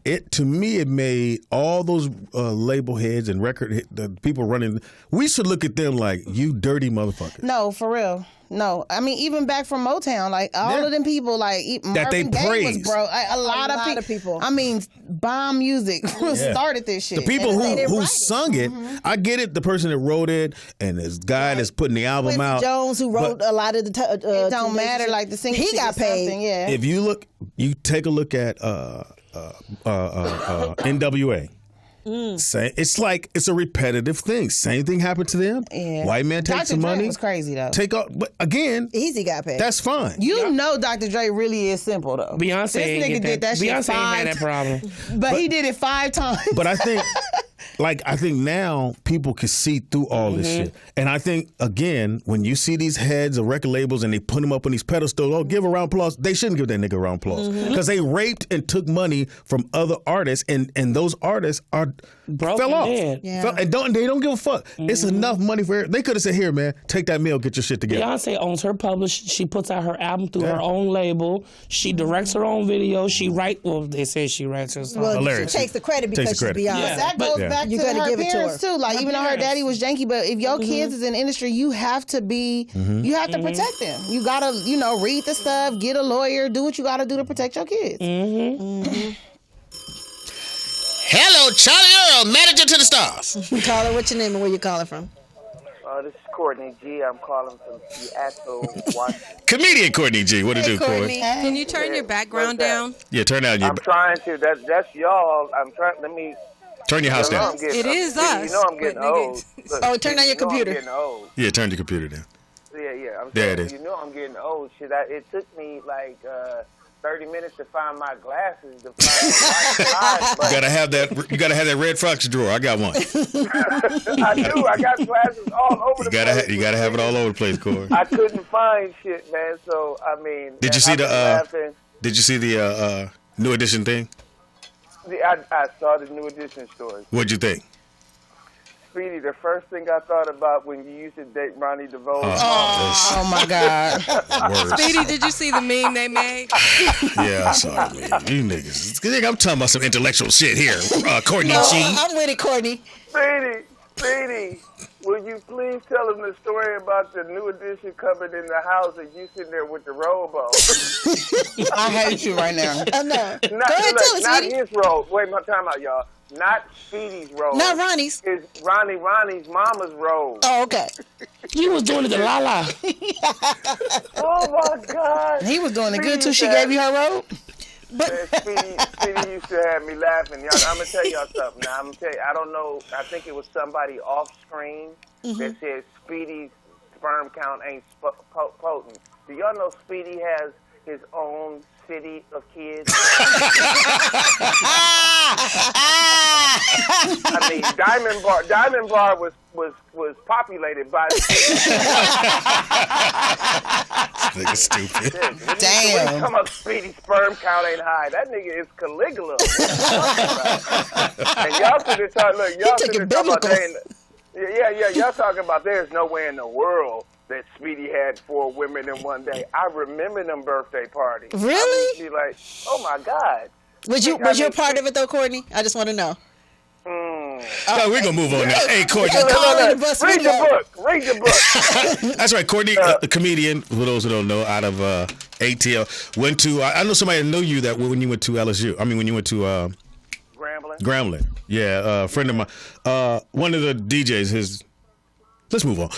it, to me, it made all those label heads and the people running. We should look at them like, you dirty motherfuckers. No, for real. No, I mean even back from Motown, like all of them people, like that they Marvin Gaye praised. was broke. A lot of people. I mean, bomb music started this shit. The people who sung it, I get it. The person that wrote it and this guy that's putting the album out, Jones, who wrote a lot of the. It don't matter. Like the singer, he got paid. Yeah. If you take a look at NWA. It's like it's a repetitive thing. Same thing happened to them. Yeah. White man takes some money. Was crazy though. But again, Easy got paid. That's fine. You know, Dr. Dre really is simple though. Beyonce this nigga did that shit Beyonce ain't had that problem. But he did it 5 times. But I think now people can see through all this shit. And I think, again, when you see these heads of record labels and they put them up on these pedestals, give a round of applause. They shouldn't give that nigga a round of applause. Because they raped and took money from other artists, and those artists fell off. Yeah. And they don't give a fuck. It's enough money for it. They could have said, here, man, take that meal, get your shit together. Beyonce owns her published. She puts out her album through her own label. She directs her own videos. They say she writes her songs. Well, she takes the credit because she's Beyonce. Yeah. That goes back to her parents too. Like even though her daddy was janky, but if your kids is in the industry, you have to be, you have to protect them. You gotta, read the stuff, get a lawyer, do what you gotta do to protect your kids. Hello, Charlie Earl, manager to the stars. Caller, what's your name and where you calling from? This is Courtney G. I'm calling from Seattle, Washington. Comedian Courtney G. What to do, Courtney? Can you turn your background down? Yeah, turn down your. I'm trying to. That's y'all. I'm trying. Let me. Turn your house down. It is us. You know I'm getting old. Look, turn down your computer. I'm getting old. Yeah, turn your computer down. Yeah. There it is. You know I'm getting old. Shit, it took me like 30 minutes to find my glasses. To find You gotta have that. You gotta have that red Fox drawer. I got one. I do. I got glasses all over the place. You gotta have it all over the place, Corey. I couldn't find shit, man. So I mean. Did you see the New Edition thing? I saw the New Edition story. What'd you think? Speedy, the first thing I thought about when you used to date Ronnie DeVoe. Oh my God. Speedy, did you see the meme they made? Yeah, I saw it, man. You niggas. I'm talking about some intellectual shit here. Courtney G. I'm with it, Courtney. Speedy, will you please tell him the story about the new edition coming in the house and you sitting there with the robe on? I hate you right now. I know. Go Not, ahead, tell us, not Speedy. his robe. Wait, my time out, y'all. Not Speedy's robe. Not Ronnie's. It's Ronnie's mama's robe. Oh, okay. You was doing it to Lala. Oh my God. He was doing it good too. She gave you her robe? Man, Speedy used to have me laughing. Y'all, I'm gonna tell y'all something. Now, I'm gonna tell you. I don't know. I think it was somebody off screen that said Speedy's sperm count ain't potent. Do y'all know Speedy has his own city of kids? I mean, Diamond Bar was populated by. Nigga stupid. Damn. Come up, Speedy sperm count ain't high. That nigga is Caligula. And y'all should have talked. Look, y'all should have talked about. Yeah. Y'all talking about there's nowhere in the world that Speedy had 4 women in one day. I remember them birthday parties. Really? Be like, oh my God. Was you a part of it though, Courtney? I just want to know. Oh, we're going to move on now. Hey, Courtney. Read the book. That's right. Courtney, a comedian, for those who don't know, out of ATL. Went to, I know somebody that knew you that when you went to LSU. I mean, when you went to Grambling. Yeah, a friend of mine. One of the DJs, let's move on.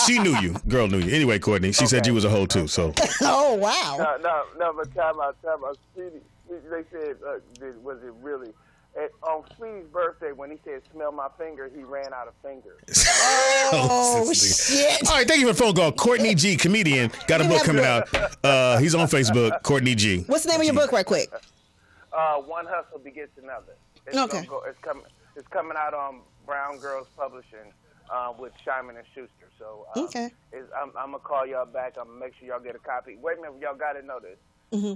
She knew you. Girl knew you. Anyway, Courtney, she said you was a hoe too. So. Oh wow. No. But time out. Speedy. They said, was it really? On Speedy's birthday, when he said "smell my finger," he ran out of fingers. Oh shit! All right, thank you for the phone call. Courtney G, comedian, got a book coming out. He's on Facebook. Courtney G. What's the name of your book, right quick? One Hustle Begets Another. Okay. It's coming out on Brown Girls Publishing with Shyman and Schuster. So okay. I'm gonna call y'all back. I'm gonna make sure y'all get a copy. Wait a minute, y'all gotta know this.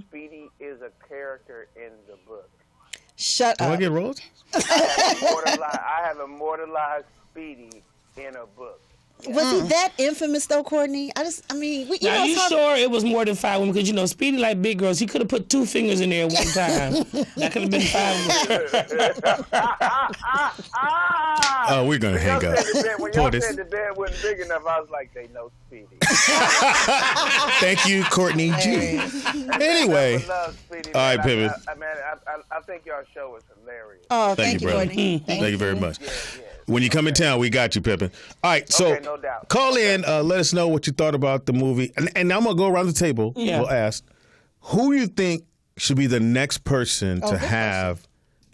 Speedy is a character in the book. Shut up. Do I get rolled? I have immortalized Speedy in a book. Was he that infamous though, Courtney? Now, you sure it was more than 5 women? Because Speedy like big girls. He could have put 2 fingers in there at one time. That could have been 5 women. We're gonna hang up. When y'all said the bed wasn't big enough, I was like, they know Speedy. Thank you, Courtney G. Anyway, all right, Pippin. I think y'all show was hilarious. Oh, thank you, brother. Courtney. Thank you very much. When you come in town, we got you, Pippin. All right, so no doubt. Call in, let us know what you thought about the movie. And I'm going to go around the table. Yeah. We'll ask, who you think should be the next person to have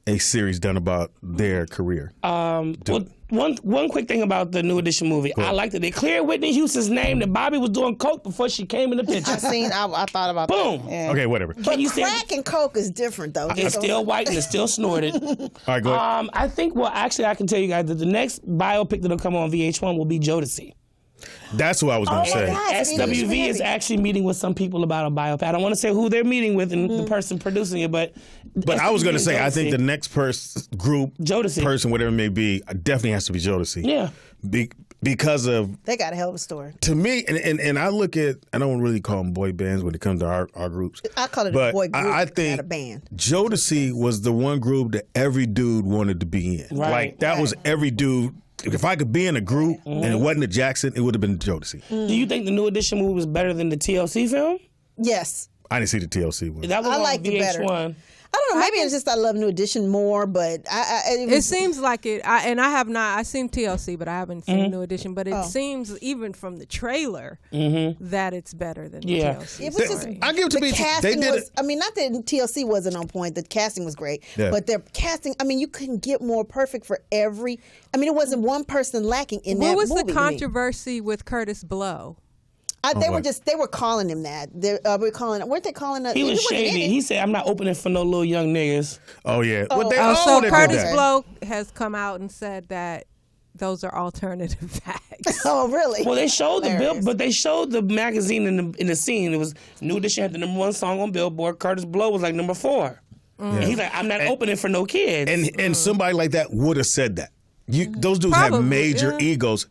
a series done about their career? One quick thing about the New Edition movie. I like that they cleared Whitney Houston's name that Bobby was doing coke before she came in the picture. I thought about Boom. that. Yeah. Okay, whatever. But crack and coke is different though. It's still white and it's still snorted. All right, go ahead. I think, actually, I can tell you guys that the next biopic that'll come on VH1 will be Jodeci. That's what I was going to say. God. SWV is actually meeting with some people about a biopic. I don't want to say who they're meeting with and the person producing it, but I was going to say, I think the next group, Jodeci. person, whatever it may be, definitely has to be Jodeci. Yeah. Because of... They got a hell of a story. To me, and I look at... I don't really call them boy bands when it comes to our groups. I call it but a boy group, I think not a band. Jodeci was the one group that every dude wanted to be in. Right. Like, that was every dude... If I could be in a group and it wasn't a Jackson, it would have been Jodeci. Do you think the New Edition movie was better than the TLC film? Yes. I didn't see the TLC one. That was I on liked it better. VH1. I don't know. Maybe it's just I love New Edition more, but it seems like it. And I have not. I've seen TLC, but I haven't seen New Edition. But it seems even from the trailer that it's better than the TLC. It was just, I give it to the me. casting was. I mean, not that TLC wasn't on point. The casting was great, but their casting. I mean, you couldn't get more perfect for every. I mean, it wasn't one person lacking in that movie. What was the controversy with Curtis Blow? They were calling him that. Weren't they calling that? He was shady. He said, "I'm not opening for no little young niggas." Oh yeah. So Curtis Blow has come out and said that those are alternative facts. Oh really? Well, they showed the bill, but they showed the magazine in the scene. It was New Edition had the #1 song on Billboard. Curtis Blow was like #4. And he's like, "I'm not opening for no kids." And somebody like that would have said that. Those dudes have major egos.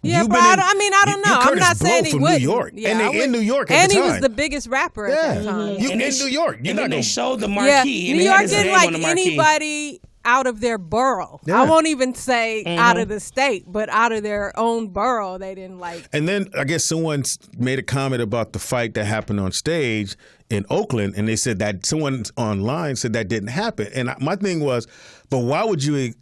Yeah, but I don't know. I'm not saying he from wouldn't. New York, Yeah, and they in New York at and the time. he was the biggest rapper at that time. You in New York? And then they showed the marquee. Yeah, and New they had York his didn't name like on the marquee. anybody out of their borough. Yeah. I won't even say out of the state, but out of their own borough, they didn't like. And then I guess someone made a comment about the fight that happened on stage in Oakland, and they said that someone online said that didn't happen. And my thing was, but why would you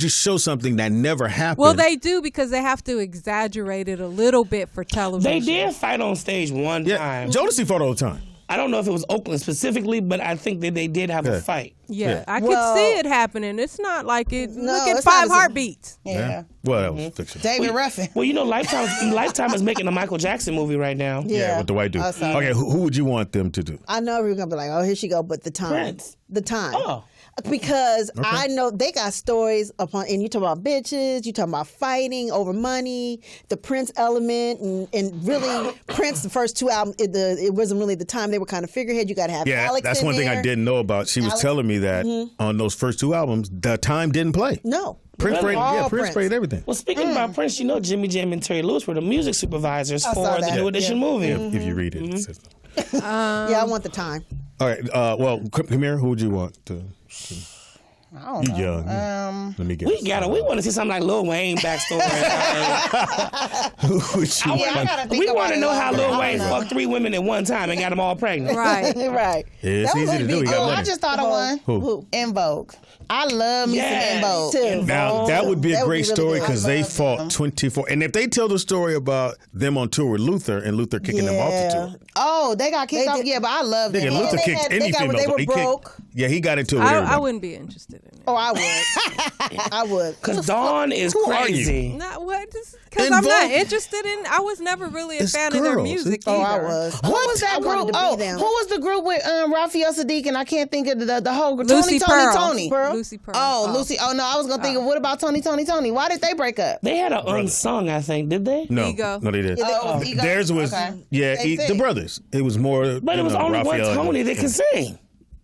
show something that never happened? Well, they do because they have to exaggerate it a little bit for television. They did fight on stage one time. Jodeci fought all the time. I don't know if it was Oakland specifically, but I think that they did have a fight. Yeah, I could see it happening. It's not like it. No, look at it's 5 not Heartbeats. Yeah. Well, that was fiction. David Ruffin. Well, Lifetime is making a Michael Jackson movie right now. Yeah, with the white dude. Okay, who would you want them to do? I know we were gonna be like, oh, here she go, but the time, Prince. the time. Oh. Because I know they got stories upon, and you talking about bitches, you talking about fighting over money, the Prince element, and really Prince, the first 2 albums, it wasn't really the time. They were kind of figurehead. You got to have Alex that's in one thing there. I didn't know about. She was telling me that on those first 2 albums, the time didn't play. No. Prince played everything. Well, speaking about Prince, Jimmy Jam and Terry Lewis were the music supervisors for the New Edition movie. If you read it. Yeah, I want the time. All right. Well, Kamir, who would you want to? I don't know. Young. Let me guess. We want to see something like Lil Wayne backstory. Who would you want? We want to know how Lil Wayne fucked 3 women at one time and got them all pregnant. Right. Yeah, it's easy to do. He got money. I just thought of one. Who? In Vogue. I love me some In Vogue. Too. Now, that would be a great story because they love fought them. 24. And if they tell the story about them on tour with Luther and Luther kicking them off the tour. Oh, they got kicked off. Yeah, but I love them. Nigga, Luther kicked any female. They were He broke. Yeah, he got into it with I everybody. wouldn't be interested in it. Oh, I would. I would. Because Dawn is crazy. Not what? Because I'm not interested in. I was never really a fan of their music either. Oh, I was. Who was that group? Oh, who was the group with Raphael Sadiq? And I can't think of the whole group. Lucy Pearl. Tony. Lucy Pearl. Oh, Lucy. Oh no, I was gonna think of what about Tony? Why did they break up? They had an unsung, I think, did they? No, Ego. no, they did. Oh, Ego? Theirs was, the brothers. It was more. But it was only one Tony that can sing.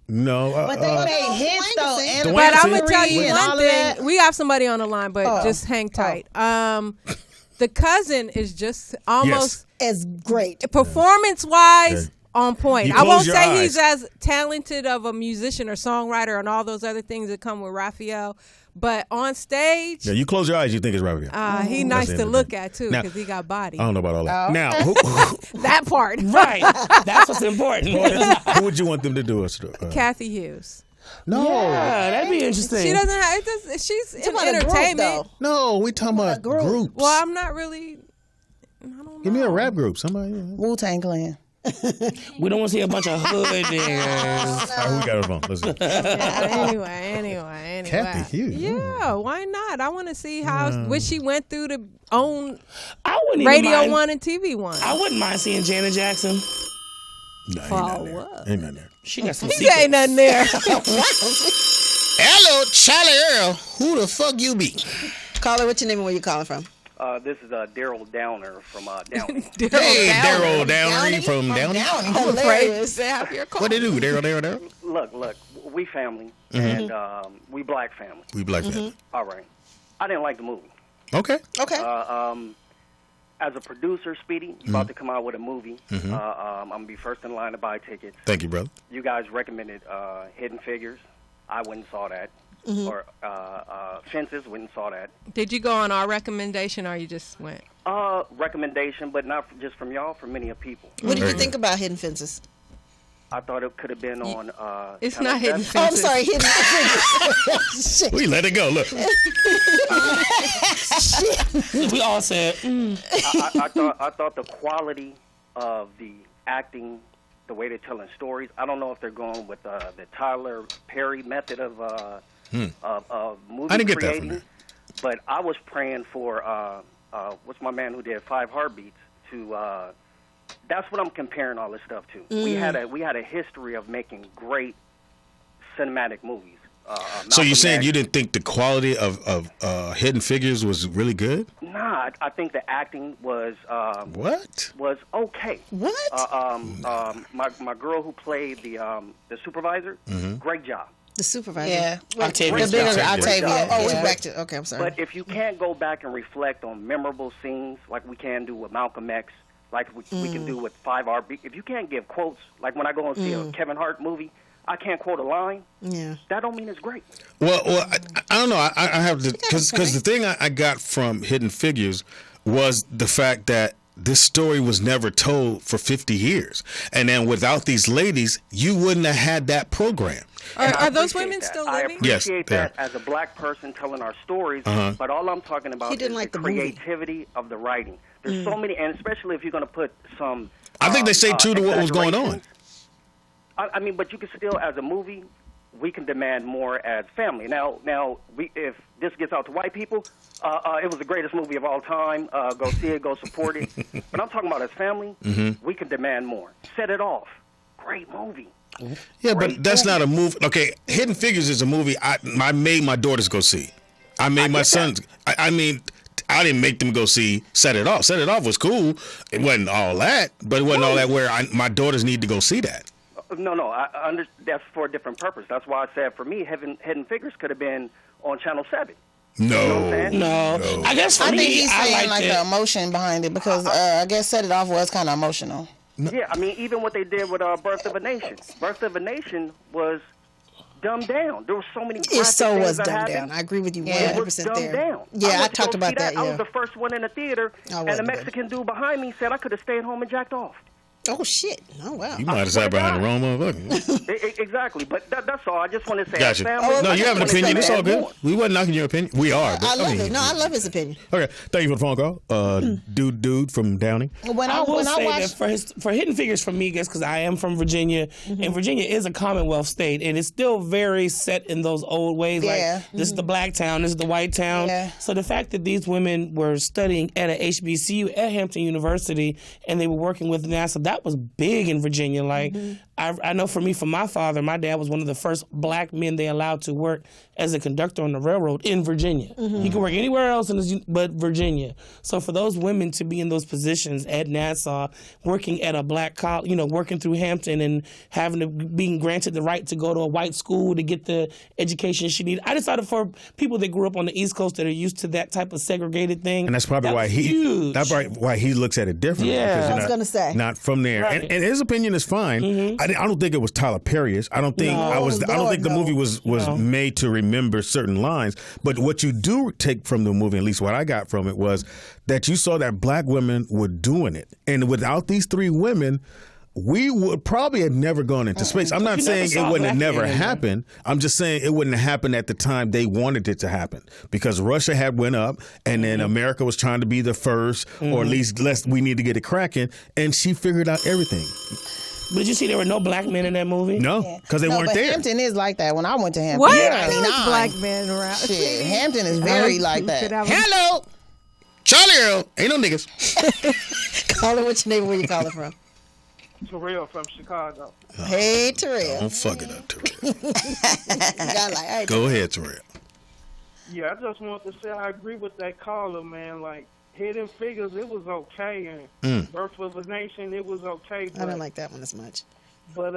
No, but they made hits though. And But I'm gonna tell you one thing. that. We have somebody on the line, but just hang tight. The cousin is just almost as great performance-wise. On point. You I won't close your say he's eyes. as talented of a musician or songwriter and all those other things that come with Raphael, but on stage, Yeah, you close your eyes, you think it's Raphael. he nice to look at too because he got body. I don't know about all that. Oh. Now, That part, Right. That's what's important. who would you want them to do us? Kathy Hughes. No, Yeah, that'd be interesting. She doesn't have. She's in entertainment. no, we talking about groups. Well, I'm not really. I don't know. Give me a rap group, somebody. Wu-Tang Clan. We don't want to see a bunch of hood niggas. Who we got on the phone? Listen. Anyway. Kathy Hughes. Yeah, why not? I want to see how what she went through to own I wouldn't Radio even mind, 1 and TV 1. I wouldn't mind seeing Janet Jackson. No, For ain't nothing there. what? Ain't nothing there. She got some He secrets. ain't nothing there. Hello, Charlie Earl. Who the fuck you be? Caller, what's your name and where you calling from? This is Daryl Downer from Downey. Hey, Daryl Downey from Downey. Hilarious. What they do, Daryl? Look, we family, and we black family. We black family. All right. I didn't like the movie. Okay. As a producer, Speedy, about to come out with a movie. I'm going to be first in line to buy tickets. Thank you, brother. You guys recommended Hidden Figures. I went and saw that. Or Fences, went and saw that. Did you go on our recommendation or you just went? Recommendation, but not just from y'all, from many of people. What did you think about Hidden Fences? I thought it could have been on... It's not Hidden Oh, I'm Fences. sorry, Hidden Fences. Shit. We let it go. Look. We all said, I thought the quality of the acting, the way they're telling stories. I don't know if they're going with the Tyler Perry method of movie I didn't get that creating, from there. but I was praying for what's my man who did 5 Heartbeats to. That's what I'm comparing all this stuff to. We had a history of making great cinematic movies. So you're saying Malcolm you X. didn't think the quality of Hidden Figures was really good? Nah, I think the acting was What? was okay. What? My girl who played the supervisor, great job. The supervisor. Yeah. Octavia. The bigger Octavia. Octavia. Oh, yeah. we're back to. Okay, I'm sorry. But if you can't go back and reflect on memorable scenes like we can do with Malcolm X, like we can do with 5RB, if you can't give quotes, like when I go and see a Kevin Hart movie, I can't quote a line. Yeah. That don't mean it's great. Well, I don't know. I have to, because the thing I got from Hidden Figures was the fact that this story was never told for 50 years. And then without these ladies, you wouldn't have had that program. Are those women still living? I appreciate that as a black person telling our stories, but all I'm talking about is like the the movie. creativity of the writing. There's so many, and especially if you're going to put some... I think they stayed true to what was going on. I mean, but you can still, as a movie, we can demand more as family. Now, if this gets out to white people, it was the greatest movie of all time. Go see it, go support it. But I'm talking about as family, we can demand more. Set It Off. Great movie. Yeah, but that's not a movie. Okay, Hidden Figures is a movie I made my daughters go see. I made my sons. I mean, I didn't make them go see Set It Off. Set It Off was cool. It wasn't all that, but it wasn't all that where my daughters need to go see that. No, that's for a different purpose. That's why I said for me, Hidden Figures could have been on Channel 7. No. I guess for I me, think he's saying like it. the emotion behind it because I guess Set It Off was kind of emotional. Yeah, I mean, even what they did with Birth of a Nation. Birth of a Nation was dumbed down. There were so many graphic It so things was that dumbed happened. down. I agree with you 100% It was dumbed there. down. Yeah, I talked about that. I was the first one in the theater, and a wasn't Mexican dude behind me said I could have stayed home and jacked off. Oh, shit. Oh, wow. You might have sat behind the wrong motherfucker. Exactly, but that's all. I just want to say, Gotcha. family, No, you have an opinion. It's all good. More. We wasn't knocking your opinion. We are. But, I love it. No, I love his opinion. Okay, thank you for the phone call. Dude from Downey. When I I will say watched, that for Hidden Figures for me, because I am from Virginia, and Virginia is a Commonwealth state, and it's still very set in those old ways. Yeah. Like this is the black town, this is the white town. Yeah. So the fact that these women were studying at a HBCU at Hampton University, and they were working with NASA, that was big in Virginia. Like I know for me, for my father, my dad was one of the first black men they allowed to work as a conductor on the railroad in Virginia. He could work anywhere else but Virginia. So for those women to be in those positions at Nassau, working at a black college, working through Hampton and being granted the right to go to a white school to get the education she needed. I decided for people that grew up on the East Coast that are used to that type of segregated thing. And that's probably why he looks at it differently. Yeah. Because I was going to say. not from there. Right. And his opinion is fine. I don't think it was Tyler Perry's. I don't think I don't think the movie was made to remember certain lines. But what you do take from the movie, at least what I got from it, was that you saw that black women were doing it. And without these three women, we would probably have never gone into space. I'm not saying it wouldn't have never happened. I'm just saying it wouldn't have happened at the time they wanted it to happen, because Russia had went up, and then America was trying to be the first, or at least we need to get it cracking, and she figured out everything. But did you see there were no black men in that movie? No, because they weren't but there. Hampton is like that. When I went to Hampton, What? yeah, There was black men around. Shit, Hampton is very like that. Hello, Charlie Earl. Ain't no niggas. Call it what's your name, where you calling from? Terrell from Chicago. Hey, Terrell. Don't fuck it up, Terrell. Right, Go ahead, Terrell. Yeah, I just wanted to say I agree with that caller, man. Like, Hidden Figures, it was okay, and Birth of a Nation, it was okay. I didn't like that one as much. But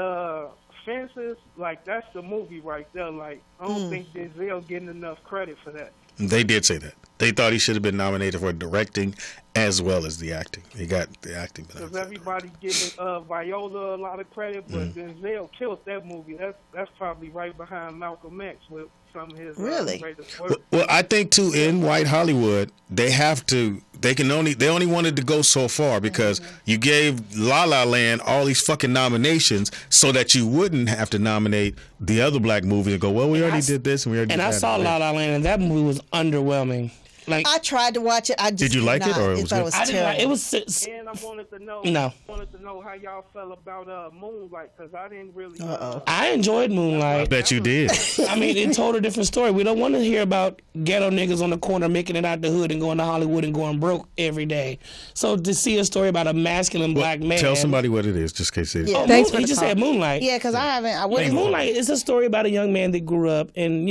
Fences, like, that's the movie right there. Like, I don't think Denzel getting enough credit for that. They did say that. They thought he should have been nominated for directing as well as the acting. He got the acting. Because everybody giving Viola a lot of credit, but Denzel killed that movie. That's probably right behind Malcolm X with some of his greatest work. Well, I think too, in white Hollywood, they only wanted to go so far, because you gave La La Land all these fucking nominations so that you wouldn't have to nominate the other black movies and go, well, we already did this and we already did that. And I saw La La Land, and that movie was underwhelming. Like, I tried to watch it. I just did you like it, or it was thought it was I didn't like terrible. it. Was And I wanted to know. No. I wanted to know how y'all felt about Moonlight, because I didn't really. I enjoyed Moonlight. I bet you did. I mean, it told a different story. We don't want to hear about ghetto niggas on the corner making it out the hood and going to Hollywood and going broke every day. So to see a story about a masculine black man. Tell somebody what it is, just in case it is. Yeah. Thanks for he just said Moonlight. Yeah, because I wouldn't. Moonlight is a story about a young man that grew up in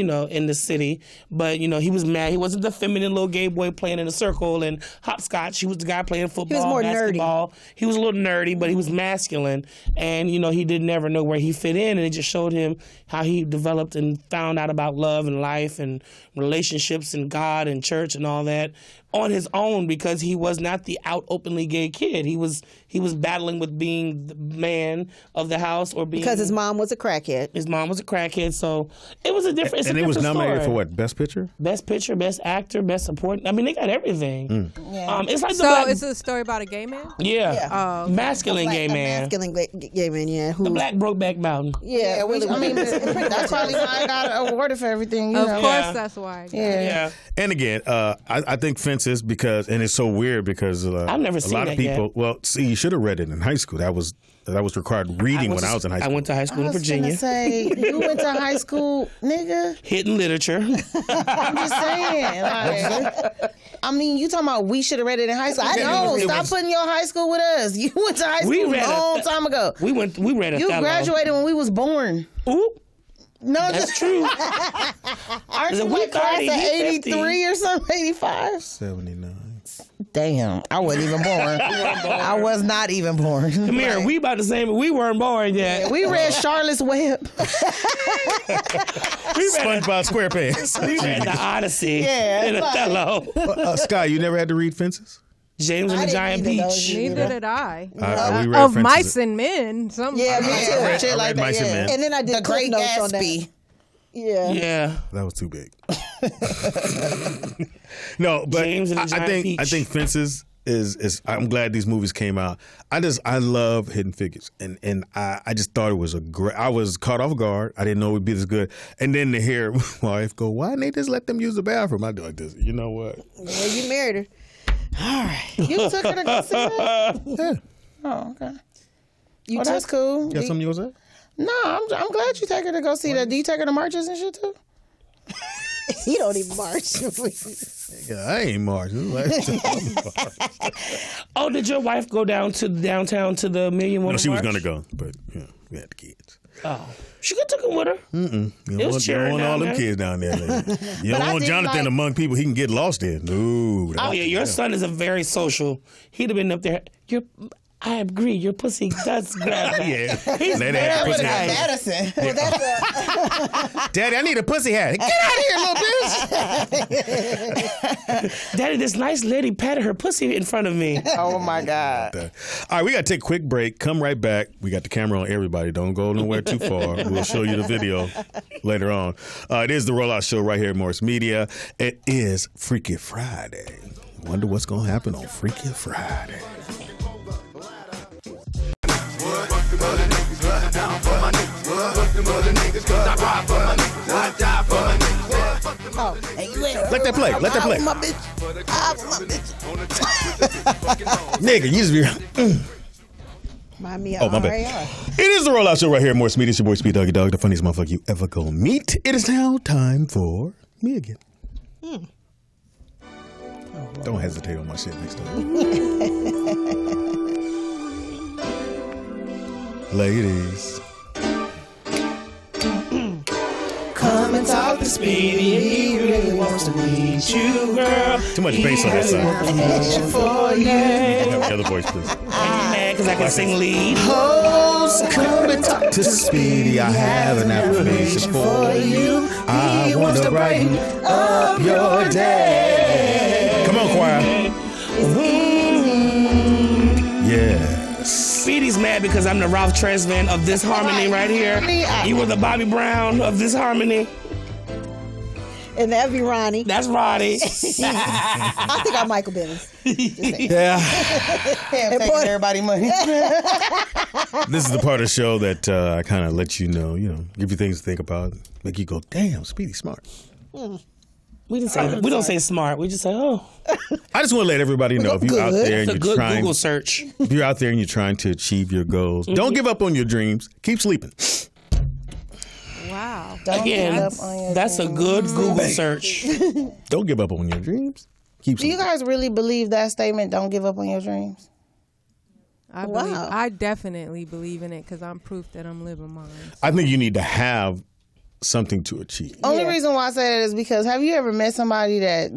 the city, but he was mad. He wasn't the feminine little little gay boy playing in a circle and hopscotch. He was the guy playing football, He was more basketball. nerdy. He was a little nerdy, but he was masculine. And, you know, he didn't ever know where he fit in. And it just showed him how he developed and found out about love and life and relationships and God and church and all that on his own, because he was not the out openly gay kid. He was battling with being the man of the house or being... Because his mom was a crackhead. His mom was a crackhead, so it was a different... And it was nominated for what? Best Picture? Best Picture, Best Actor, Best Support. I mean, they got everything. Yeah. It's like So it's a story about a gay man? Yeah. Masculine gay man. Masculine gay man, yeah. The Black Brokeback Mountain. Yeah, really. I mean, that's probably why I got awarded for everything. Of course, that's why. Yeah. And again, I think Fences, because, and it's so weird because I've never seen a lot of that people. yet. Well, see, you should have read it in high school. That was required reading when I was in high school. I went to high school in Virginia. I was gonna say, you went to high school, nigga. Hidden literature. I'm just saying. Like, I mean, you talking about we should have read it in high school. No, stop putting your high school with us. You went to high school a long time ago. We read it. You graduated when we was born. Oop. No, that's true. Aren't you like class of 83 or something? 85? 79. Damn, I wasn't even born. I was not even born. Come here, we about the same, but we weren't born yet. Yeah, we read Charlotte's Web. SpongeBob SquarePants. We read the Odyssey. Yeah, and Othello. Sky, you never had to read Fences? James and the Giant Peach. Neither did I. We read Of Fences. Mice and Men. Something. Yeah, me too. I read Mice and Men. And then I did The Great notes on that. Gatsby. Yeah. Yeah. That was too big. No, but James and the Giant Peach. I think Fences is. I'm glad these movies came out. I love Hidden Figures, and I just thought it was a great. I was caught off guard. I didn't know it would be this good, and then to hear my wife go, "Why didn't they just let them use the bathroom?" I do like this. You know what? Well, you married her. All right. You took her to go see that? Yeah. Oh, okay. That's cool. You got something you want to say? No, I'm glad you take her to go see that. Do you take her to marches and shit too? He don't even march. Yeah, I ain't marching. Oh, did your wife go downtown to the Million Woman No, she was March? gonna go, but we had the kids. Oh, she could took him with her. You It don't was want cheering all down them there. kids down there. You don't I want did Jonathan like- among people he can get lost in. No. Oh yeah, your son is a very social. He'd have been up there. I agree. Your pussy does grab that. Yeah. He's Let very that pussy nice. Madison. Well, that's Daddy, I need a pussy hat. Get out of here, little bitch. Daddy, this nice lady patted her pussy in front of me. Oh my God. All right, we got to take a quick break. Come right back. We got the camera on everybody. Don't go nowhere too far. We'll show you the video later on. It is the Rollout Show right here at Morris Media. It is Freaky Friday. Wonder what's going to happen on Freaky Friday. Let that play. Let that play. Nigga, you just be. Mommy, Oh, my bad. It is the Rollout Show right here at Morris Media. It's your boy Speed Doggy Dog, the funniest motherfucker you ever gonna meet. It is now time for me again. Don't hesitate on my shit next time. Ladies. Come and talk to Speedy. He really wants to meet you, girl. Too much bass on that side. For you. Have the other voice, please. Are you mad because I can sing lead? Hoes, come and talk to Speedy. I have an affirmation for you. I want to brighten up your day. Come on, choir. Yes. Speedy's mad because I'm the Ralph Tresvant of this harmony right here. You were the Bobby Brown of this harmony. And that'd be Ronnie. That's Roddy. I think I'm Michael Bennett. Yeah. Can't take everybody money. This is the part of the show that I kind of let you know, give you things to think about, make you go, damn, Speedy smart. We didn't say we don't say smart. We just say, oh. I just want to let everybody know if you're out there and It's a you're good trying, Google search. if you're out there and you're trying to achieve your goals, don't give up on your dreams. Keep sleeping. Wow. Again, that's a good Google search. Don't give up on your dreams. Keep Do you sleeping. guys really believe that statement? Don't give up on your dreams. I definitely believe in it because I'm proof that I'm living mine. I think you need to have something to achieve. Only reason why I say that is because have you ever met somebody that,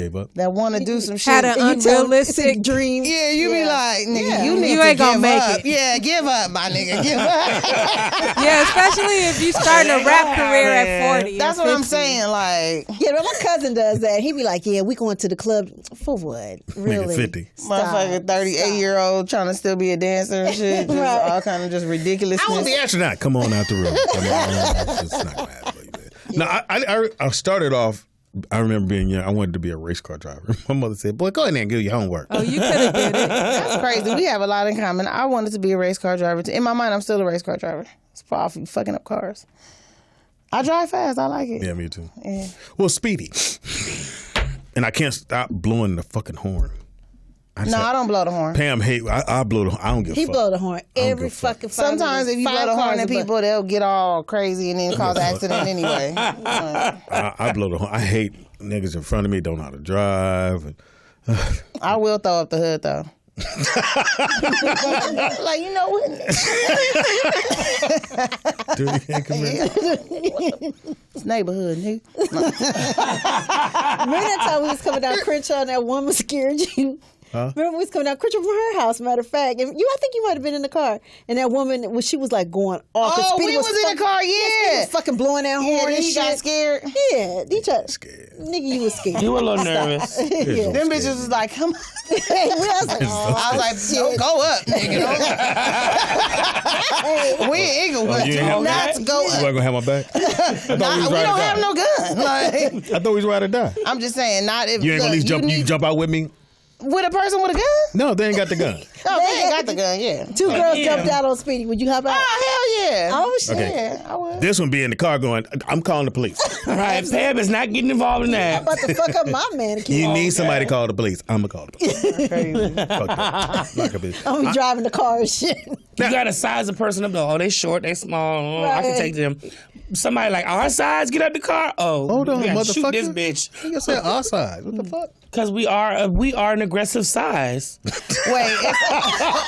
Gave up. That want to do some shit. Had an unrealistic dream. Yeah, you be like, nigga, you need You to ain't gonna give make up. it. Yeah, give up, my nigga, give up. Yeah, especially if you starting a rap career at 40. That's or what I'm 50. saying. Like, Yeah, but my cousin does that. He be like, yeah, we going to the club. For what? Really? Nigga 50. motherfucking 38-year-old trying to still be a dancer and shit. Just Right. all kind of just ridiculousness. I want the astronaut. Come on out the room. Come on. It's not gonna happen like that. No, I started off. I remember being young. I wanted to be a race car driver. My mother said, "Boy, go in there and do your homework." Oh, you could have did it. That's crazy. We have a lot in common. I wanted to be a race car driver. In my mind, I'm still a race car driver. It's probably fucking up cars. I drive fast. I like it. Yeah, me too. Yeah. Well, Speedy, and I can't stop blowing the fucking horn. I don't blow the horn. Pam hate. I blow the horn. I don't give a He fuck. blow the horn every fucking 5 Sometimes minutes. if you blow 5 the horn cars at a butt. people, they'll get all crazy and then cause an accident anyway. I blow the horn. I hate niggas in front of me don't know how to drive. And, I will throw up the hood though. Like, you know what? dude, you can't come in. It's neighborhood, nigga. Remember that time we was coming down Crenshaw and that woman scared you? Huh? Remember we was coming down Crenshaw from her house, matter of fact. And I think you might have been in the car. And that woman, she was like going off. Oh, we was in the car, Speedy yeah. was fucking blowing that horn Yeah, and he shit. got scared. Yeah, he tried. Scared. Nigga, you was scared. You were a little nervous. Yeah. Them bitches was like, come on. I was like, I was like, don't go up, nigga. We in Inglewood. you Do ain't not have- go You up. wasn't gonna have my back. I thought Nah, we don't have no gun. Like, I thought we was ride or die. I'm just saying, not if You ain't gonna at least jump. You jump out with me? with a person with a gun. No, they ain't got the gun. Oh, they ain't got the gun. Yeah. 2 girls jumped out on Speedy. Would you hop out? Oh hell yeah. Oh shit. Okay. Yeah, I would. This one be in the car going, I'm calling the police. Right, Pam is not getting involved in I'm that. about to fuck up my mannequin. You need somebody to call the police. I'm gonna call the police. Fuck that. Like a bitch. I'm gonna be driving the car and shit. You gotta size a person up. Oh, they short, they small. Oh, I can Right. take them. Somebody like our size, get out the car. Oh, Hold on, we gotta shoot motherfucker. this bitch. You said our side. What the fuck? Because we are an aggressive size. Wait.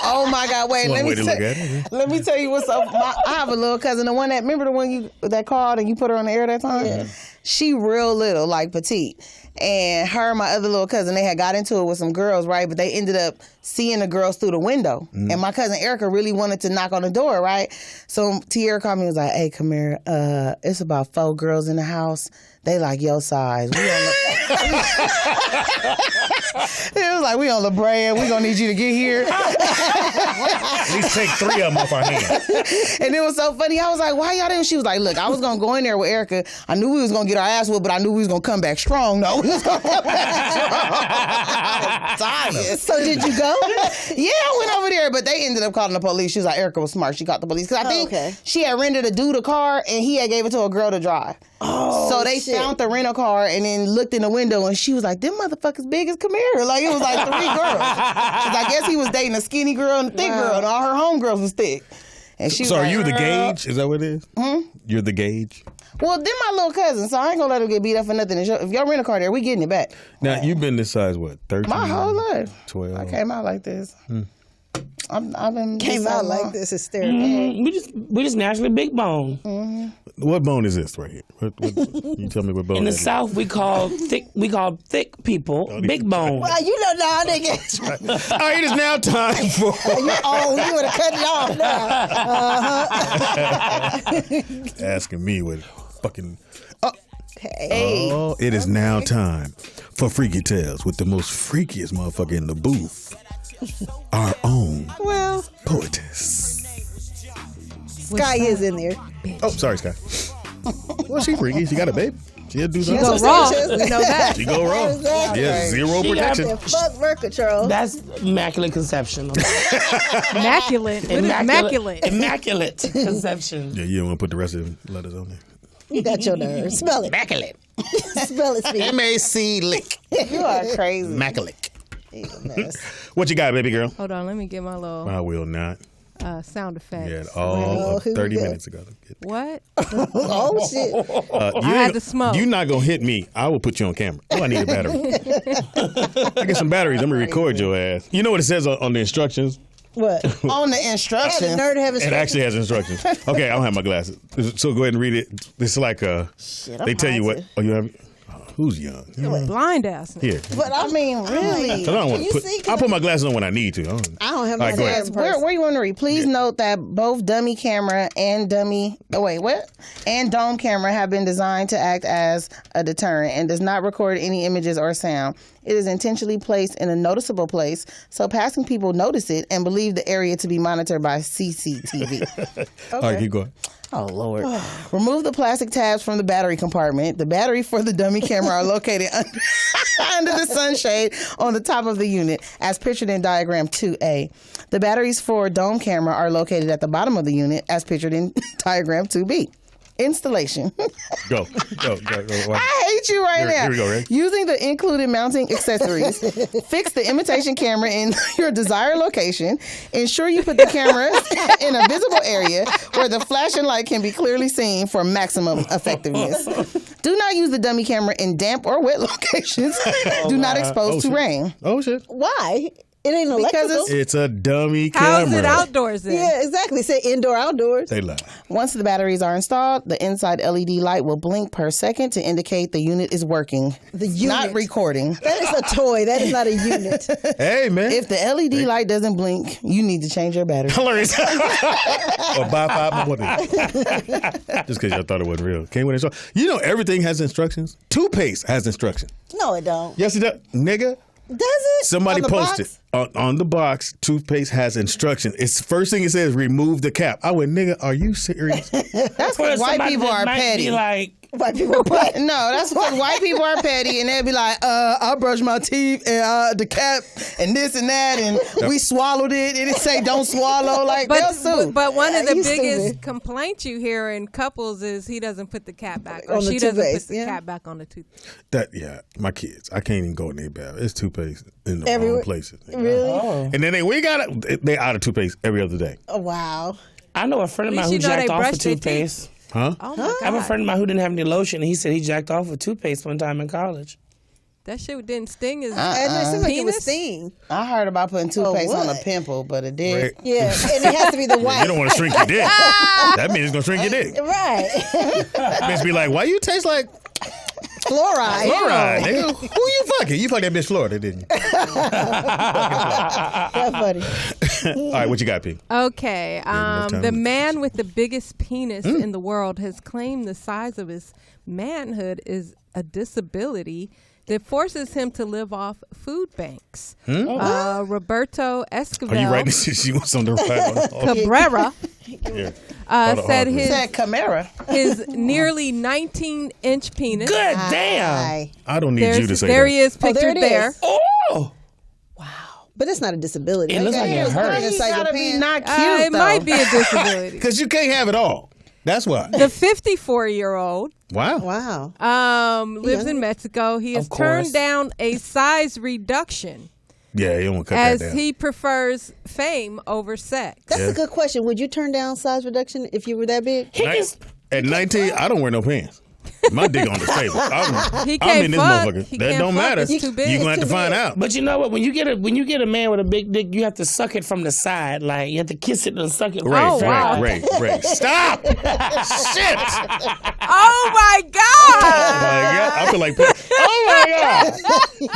Oh my God. Wait. One Let way me to look at it. let me tell you what's up. I have a little cousin. The one that remember the one that called and you put her on the air that time. Yeah. She real little, like petite. And her and my other little cousin, they had got into it with some girls, right? But they ended up seeing the girls through the window. And my cousin Erica really wanted to knock on the door, right? So Tierra called me and was like, hey, Kamira, it's about 4 girls in the house. They like your size. We on it was like, we on La Brea. We gonna need you to get here. At least take 3 of them off our hands. And it was so funny. I was like, why y'all didn't? She was like, look, I was going to go in there with Erica. I knew we was going to get our ass whooped, but I knew we was going to come back strong, though. We was going to come back strong. So did you go? Yeah, I went over there, but they ended up calling the police. She was like, Erica was smart. She called the police. Because I think she had rented a dude a car, and he had gave it to a girl to drive. Oh, so they found the rental car and then looked in the window, and she was like, them motherfuckers big as Kamira. Like, it was like 3 girls. Because I guess he was dating a skinny girl and a thick girl, and all her homegirls was thick. And she So was are like, you the gauge? Is that what it is? You're the gauge? Well, they're my little cousin, so I ain't gonna let them get beat up for nothing. If y'all rent a car there, we getting it back. Now, you've been this size, what, 13? My whole life. 12? I came out like this. I've been Came out like this hysterical. We just naturally big bone. What bone is this right here? What, you tell me what bone In the that is. South, we call thick people big bone. Well, you know now, nigga. All right, it is now time for... You would have cut it off now. Asking me what fucking... Hey. Oh, it is now time for Freaky Tales with the most freakiest motherfucker in the booth. Our own poetess. Sky is in there. Oh, sorry, Sky. Well, she freaky. She got a baby. She'll do She something. go raw. We know that. She go raw. Exactly. Yeah, zero protection. And fuck birth control. That's immaculate conception. Immaculate. What is immaculate? Immaculate conception. Yeah, you don't want to put the rest of the letters on there. You got your nerves. Smell it. Immaculate. Smell it, Speedy. M-A-C lick. You are crazy. Immaculate. What you got, baby girl? Hold on, let me get my little I will not. sound effects. Yeah, all of 30 minutes ago. What? Oh, shit. I had to smoke. You're not going to hit me. I will put you on camera. Oh, I need a battery. I get some batteries. I'm going to record your ass. You know what it says on the instructions? What? On the I had the instructions. nerve to have It actually has instructions. Okay, I don't have my glasses. So go ahead and read it. It's like, they tell you what. Oh, you have it? Who's young? Blind ass. Here. But I mean, really. I'll put my glasses on when I need to. I don't have my glasses. Where you want to read? Please note that both dummy camera and dome camera have been designed to act as a deterrent and does not record any images or sound. It is intentionally placed in a noticeable place so passing people notice it and believe the area to be monitored by CCTV. Okay. All right, keep going. Oh, Lord. Remove the plastic tabs from the battery compartment. The battery for the dummy camera are located under the sunshade on the top of the unit, as pictured in diagram 2A. The batteries for dome camera are located at the bottom of the unit, as pictured in diagram 2B. Installation. Go. I hate you right now. Here we go, Ray. Using the included mounting accessories, fix the imitation camera in your desired location. Ensure you put the camera in a visible area where the flashing light can be clearly seen for maximum effectiveness. Do not use the dummy camera in damp or wet locations. Do not expose to rain. Oh, shit. Why? It ain't electrical. It's a dummy camera. How's it outdoors then? Yeah, exactly. Say indoor, outdoors. They lie. Once the batteries are installed, the inside LED light will blink per second to indicate the unit is working. The unit. Not recording. That is a toy. That is not a unit. Hey, man. If the LED light doesn't blink, you need to change your battery. Hilarious. Or buy 5 more. Just because y'all thought it wasn't real. Came with instructions. You know everything has instructions? Toothpaste has instructions. No, it don't. Yes, it does. Nigga. Does it? Somebody posted box? on the box, toothpaste has instructions. It's first thing it says, remove the cap. I went, nigga, are you serious? That's because white people are petty. White people are petty. No, that's because white people are petty, and they'll be like, I brushed my teeth and the cap and this and that, and we swallowed it, and it say don't swallow. Like, they'll sue. But one of the biggest complaints you hear in couples is he doesn't put the cap back, or she doesn't put the cap back on the toothpaste. My kids, I can't even go in their bath. It's toothpaste in the Everywhere. wrong places. Really? Oh. And then they out of toothpaste every other day. Oh, wow. I know a friend of mine who jacked off with toothpaste. Huh? Oh my God. I have a friend of mine who didn't have any lotion, and he said he jacked off with toothpaste one time in college. That shit didn't sting his It seemed like it was sting. I heard about putting toothpaste on a pimple, but it did. Right. Yeah, and it has to be the white. You don't want to shrink your dick. That means it's going to shrink your dick. Right. That means be like, why you taste like fluoride? Fluoride, nigga. Who you fucking? You fucked that bitch Florida, didn't you? That's funny. All right, what you got, P? Okay. The man with the biggest penis in the world has claimed the size of his manhood is a disability that forces him to live off food banks. Roberto Esquivel. Are you writing this? You want something to write on? Cabrera said his nearly 19-inch penis. Good damn. I don't need you to say there that. He is pictured there. Oh. But it's not a disability. It looks like it hurts. It's gotta be not cute. It might be a disability. Because you can't have it all. That's why. The 54-year-old. Wow. Lives in Mexico. He has turned down a size reduction. Yeah, you don't want to cut that down. As he prefers fame over sex. That's a good question. Would you turn down size reduction if you were that big? At 19, I don't wear no pants. My dick on the table. I'm in this motherfucker. That don't matter. You're gonna have to find out. But you know what? When you get a man with a big dick, you have to suck it from the side. Like you have to kiss it and suck it. Right. Stop! Shit! Oh my God! Oh my God! I feel like. Oh my God!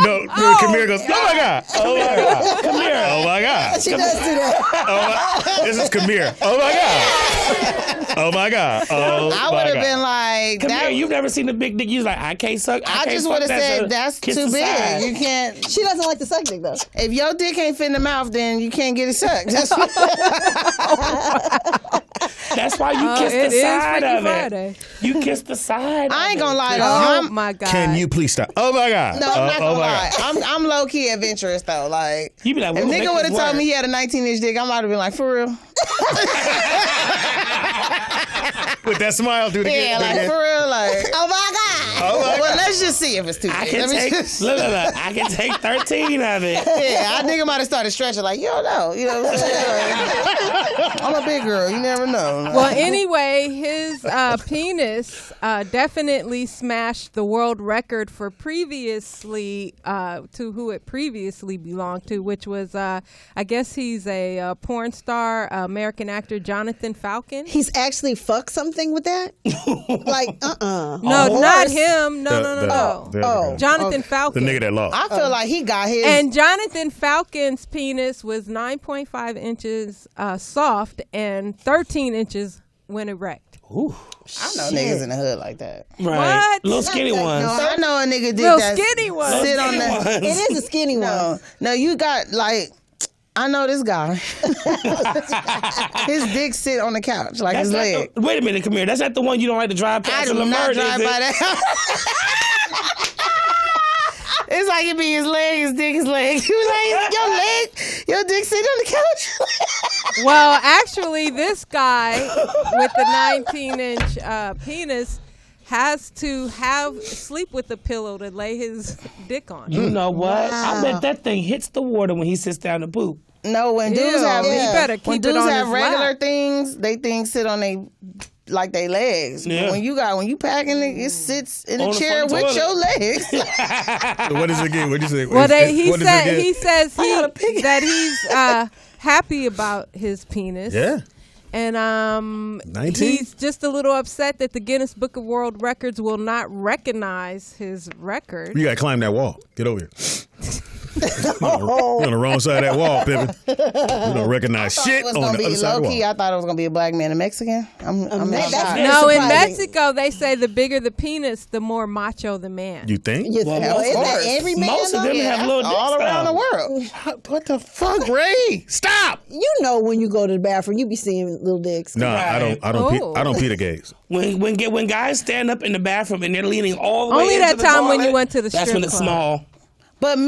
No, Camille goes. Oh my God! Oh my God! Camille! Oh my God! She does do that. This is Camille. Oh my God! Oh my God! Oh I would have been like, Camille, you've never seen a big dick. You was like, I can't suck. I just would have said that's too big. You can't. She doesn't like to suck dick though. If your dick ain't fit in the mouth, then you can't get it sucked. That's why you kiss the side of it. You kiss the side. I ain't gonna lie though. Oh my God! Can you please stop? Oh my God! No, I'm not gonna lie. I'm low key adventurous though. Like, you be like, if nigga would have told me he had a 19-inch dick, I might have been like, for real. With that smile, do it again. Yeah, like for real, like. Oh my God! Oh my well, God. let's just see if it's too big. I can I can take 13 of it. Yeah, I nigga might have started stretching like, you don't know. You know what I'm saying? Like, I'm a big girl. You never know. Well, anyway, his penis definitely smashed the world record for previously to who it previously belonged to, which was I guess he's a porn star, American actor Jonathan Falcon. He's actually fucked something with that? Like, No, not him. No. Jonathan Falcon. The nigga that lost. I feel like he got his. And Jonathan Falcon's penis was 9.5 inches soft and 13 inches when erect. Ooh. I know niggas in the hood like that. Right. What? Little skinny ones. No, I know a nigga did Little that. skinny ones. Sit on the. It is a skinny one. No, you got like. I know this guy. His dick sit on the couch like his leg. Wait a minute, come here. That's not the one you don't like to drive past. I do not drive by that. It's like it be his leg, his dick, his leg. You like your leg, your dick sitting on the couch. Well, actually, this guy with the 19-inch penis has to sleep with a pillow to lay his dick on. You know what? I bet that thing hits the water when he sits down to poop. No, when dudes have when dudes it have on regular lap. things, they things sit on they like they legs. Yeah. But when you packing it sits in On a the chair front with toilet. your legs. What is it again? What did you say? Well, he What is it again? says that he's happy about his penis. Yeah. And 19? he's just a little upset that the Guinness Book of World Records will not recognize his record. You gotta climb that wall. Get over here. You're on the wrong side of that wall, Pippin. You don't recognize shit It was on gonna the be other side of the low key. wall. I thought it was gonna be a black man, a Mexican. I'm not that's shocked. No, in surprising. Mexico, they say the bigger the penis, the more macho the man. You think? Yes, Well, well, of is that course. every man? Most of though? them have little dicks all around though. the world. What the fuck, Ray? Stop! You know when you go to the bathroom, you be seeing little dicks. No, I don't pee the gays. When guys stand up in the bathroom and they're leaning all the way Only into that the time when toilet, you went to the that's strip when it's club. small. But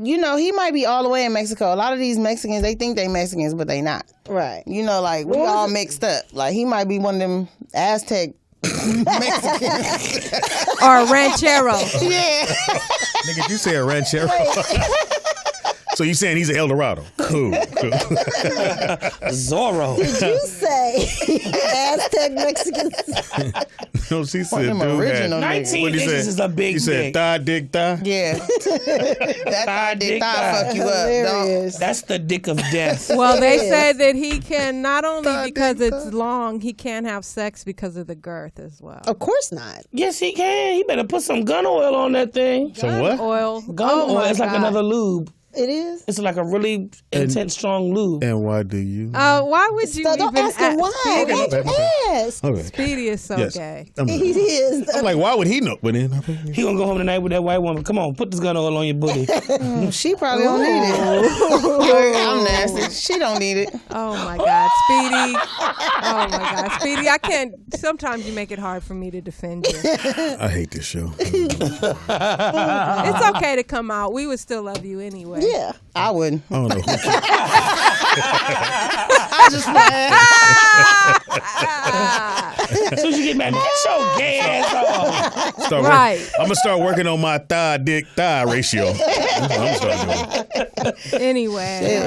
you know, he might be all the way in Mexico. A lot of these Mexicans, they think they Mexicans, but they not. Right. You know, like we all mixed up. Like he might be one of them Aztec Mexicans. Or a ranchero. Yeah. Nigga, you say a ranchero. So you saying he's an El Dorado? Cool. Zorro. Did you say Aztec Mexicans? No, she said them dude original had, niggas. 19 what'd he inches say? is a big He said dick. thigh, dick, thigh. Yeah. That thigh dick thigh fuck you up. Don't. Hilarious. That's the dick of death. Well, they say that he can, not only because it's long, he can't have sex because of the girth as well. Of course not. Yes, he can. He better put some gun oil on that thing. Some what? Oil. Gun Oh oil. my It's like God. another lube. It is. It's like a really intense, strong lube. And why do you? Why would you So don't even ask him why. Speedy, Why'd you ask? Okay. Speedy is so Yes. gay. I'm like, why would he know? But then, He gonna go home tonight with that white woman. Come on, put this gun oil on your booty. She probably don't need it. I'm nasty. She don't need it. Oh my God, Speedy. Oh my God, Speedy. I can't. Sometimes you make it hard for me to defend you. I hate this show. It's okay to come out. We would still love you anyway. Yeah. I wouldn't. I don't know who. I just As soon as you get back, get your gay ass off. Right. I'm gonna start working on my thigh ratio. I'm gonna start doing. Anyway,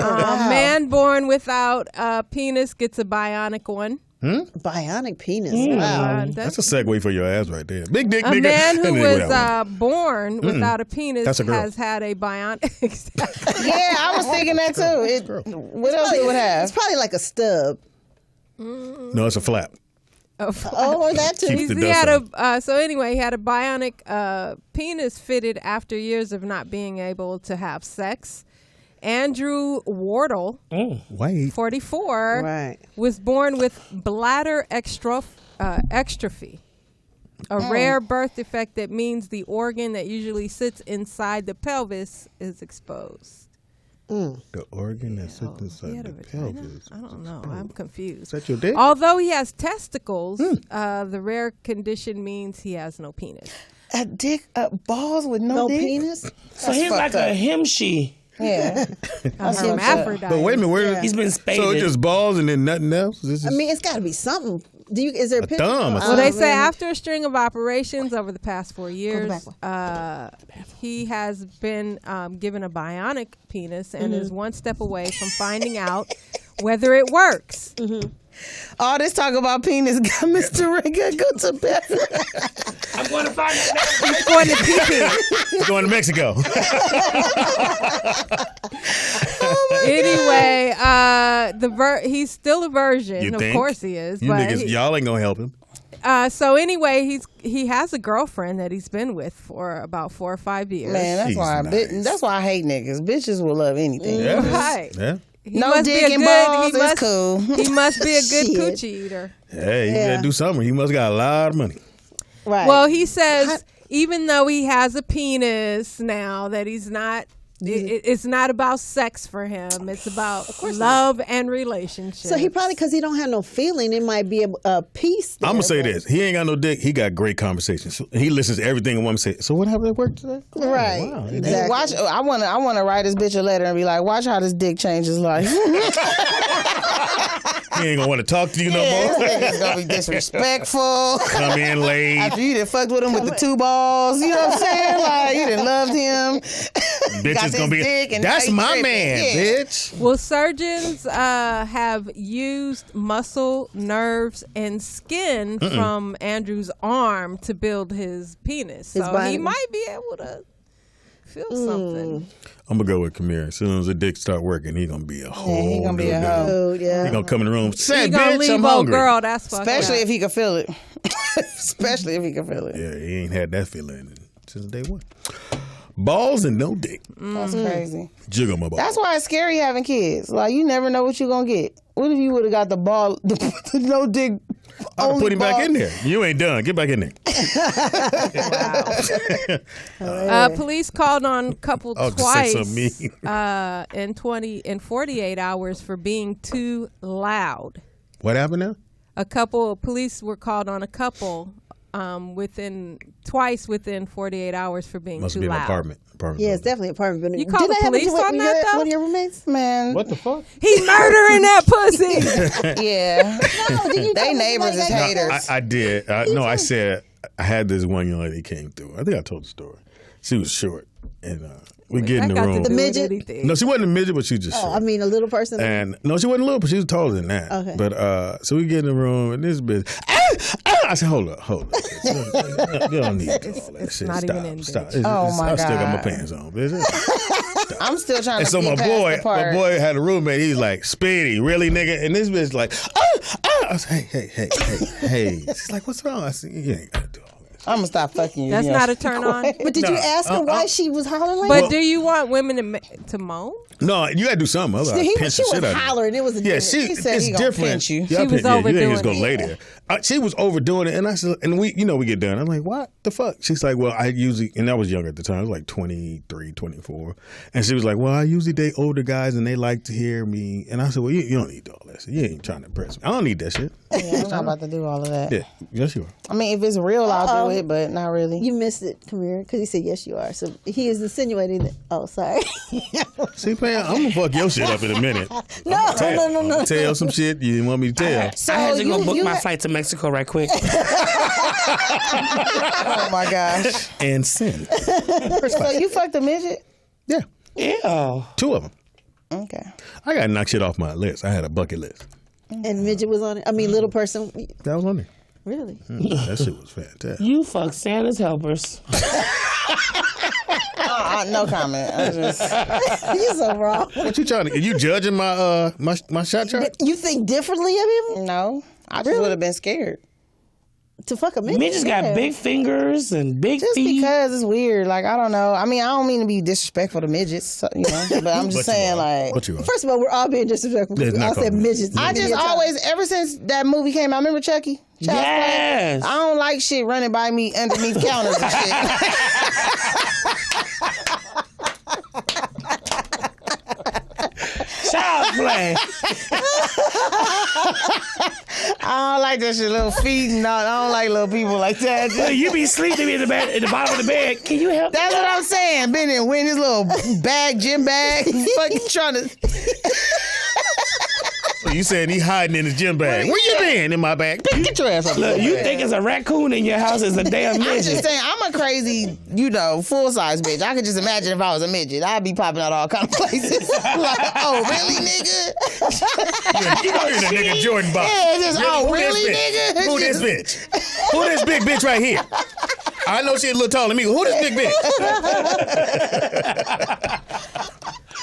man born without a penis gets a bionic one. Bionic penis. Wow. That's a segue for your ass right there. Big dick, A nigga. man who Anyway, was born without a penis That's a girl. has had a bionic. Exactly. Yeah, I was thinking that too. What else it would have? It's probably like a stub. No, it's a flap. Oh, or that too. Keeps the He dust had out. so anyway, he had a bionic penis fitted after years of not being able to have sex. Andrew Wardle, White. 44, Right. was born with bladder extrophy, a rare birth defect that means the organ that usually sits inside the pelvis is exposed. The organ that sits He inside had a the vagina? pelvis. I don't know. I'm confused. Is that your dick? Although he has testicles, the rare condition means he has no penis. A dick, balls with no dick? penis? So he's like a him-she. Yeah. A hermaphrodite. But wait a minute, where? He's been spaded. So it's just balls and then nothing else? Is I mean, it's got to be something. Is there a picture? thumb or Well, they something. say after a string of operations over the past 4 years, back he has been given a bionic penis and is one step away from finding out whether it works. All this talk about penis got Mr. Ray got to go to bed. I'm going to find it now. He's going to pee-pee. He's going to Mexico. Anyway, he's still a virgin. You Of think? course he is. You but niggas, y'all ain't gonna help him. So anyway, he has a girlfriend that he's been with for about 4 or 5 years. Man, that's why I hate niggas. Bitches will love anything. Yeah. Right. Yeah. No dick and balls is cool. He must be a good coochie eater. Hey, he gotta do something. He must got a lot of money. Right. Well, he says even though he has a penis now, that he's not. It's not about sex for him. It's about love and relationships. So he probably, because he don't have no feeling, it might be a piece there. I'm going to say this. He ain't got no dick. He got great conversations. So he listens to everything a woman say. So what happened at work today? Right. Wow. Exactly. Watch. I want to write this bitch a letter and be like, watch how this dick changes life. He ain't going to want to talk to you no more. He's going to be disrespectful. Come in late. After you done fucked with him with the 2 balls. You know what I'm saying? Like, you done loved him. Bitch is going to be, that's my man, bitch. Well, surgeons have used muscle, nerves, and skin from Andrew's arm to build his penis. So he might be able to feel something. I'm going to go with Kamir. As soon as the dick start working, he going to be a whole he gonna be a hoe. Yeah. He going to come in the room. Say, He gonna bitch, leave I'm old hungry. girl. That's fucked Especially up. if he can feel it. Especially if he can feel it. Yeah, he ain't had that feeling since day one. Balls and no dick. That's crazy. Jiggle my balls. That's why it's scary having kids. Like, you never know what you're going to get. What if you would have got the ball, the no dick? I'll put him back in there. You ain't done. Get back in there. Police called on couple I'll just twice say something mean. in 48 hours for being too loud. What happened now? Police were called on a couple twice within 48 hours for being Must too be an loud. apartment. Yeah, it's definitely an apartment building. You called the police on that, though? One of your roommates? Man. What the fuck? He murdering that pussy. Yeah. No, did you They neighbors is haters. I did. I said I had this one young lady came through. I think I told the story. She was short, and we get in the room. The midget? No, she wasn't a midget, but she was just short. I mean, a little person. And no, she wasn't little, but she was taller than that. Okay. But so we get in the room, and this bitch. I said, hold up. You don't need to do all that shit. not Stop. even in, Stop. bitch. I still got my pants on, bitch. I'm still trying And to so get my past the part. boy had a roommate. He was like, Speedy, really, nigga? And this bitch like, I was like, hey. She's like, what's wrong? I said, you ain't got to do all that. I'm going to stop fucking you. That's You know. not a turn on. But did you ask her why she was hollering like But that? do you want women to moan? No, you got to do something. Otherwise, She pinch the was shit out of you. hollering. It was a Yeah, different. said it's he gonna different. pinch you. Yeah, She was you ain't overdoing just gonna it. lay there. She was overdoing it, and I said, and we get done. I'm like, what the fuck? She's like, well, I usually, and I was young at the time. I was like 23, 24, and she was like, well, I usually date older guys, and they like to hear me. And I said, well, you don't need all that shit. You ain't trying to impress me. I don't need that shit. Yeah, I'm not about to do all of that. Yeah, yes you are. I mean, if it's real, I'll do it, but not really. You missed it, Kamir, because he said, yes, you are. So he is insinuating that. Oh, sorry. See, man, I'm gonna fuck your shit up in a minute. No. I'm gonna tell some shit you didn't want me to tell. So I had to go book you my flight to Mexico right quick. Oh my gosh. And sin. So you fucked a midget? Yeah, Yeah. 2 of them. Okay. I gotta knock shit off my list. I had a bucket list. And midget was on it. I mean, little person. That was on there. Really? That shit was fantastic. You fuck Santa's helpers. No comment. I just... You're so wrong. What you trying to? Are you judging my my shot chart? You think differently of him? No. I just would have been scared. To fuck a midget? Midgets got big fingers and big Just feet. because it's weird. Like, I don't know. I mean, I don't mean to be disrespectful to midgets, so, you know, but I'm just saying, like... What you are? First of all, we're all being disrespectful. It's We not all said called midgets. I just always, ever since that movie came out, remember Chucky? Child's Play? Yes. I don't like shit running by me underneath counters and shit. Child's Play. I don't like that shit, little feet and all. I don't like little people like that. Look, you be sleeping in the bed, at the bottom of the bed. Can you help? That's what I'm saying. Been there winning his little bag, gym bag, fucking trying to... You saying he hiding in his gym bag? Where you been? In my bag? Get your ass up. Look, you think it's a raccoon in your house? It's a damn I'm midget. just saying, I'm a crazy, full-size bitch. I could just imagine if I was a midget. I'd be popping out all kind of places. Like, oh, really, nigga? You know you're the nigga Jordan box. Yeah, just, oh, Who really, this bitch? nigga? Who this bitch? Who this big bitch right here? I know she's a little taller than me. Who this big bitch?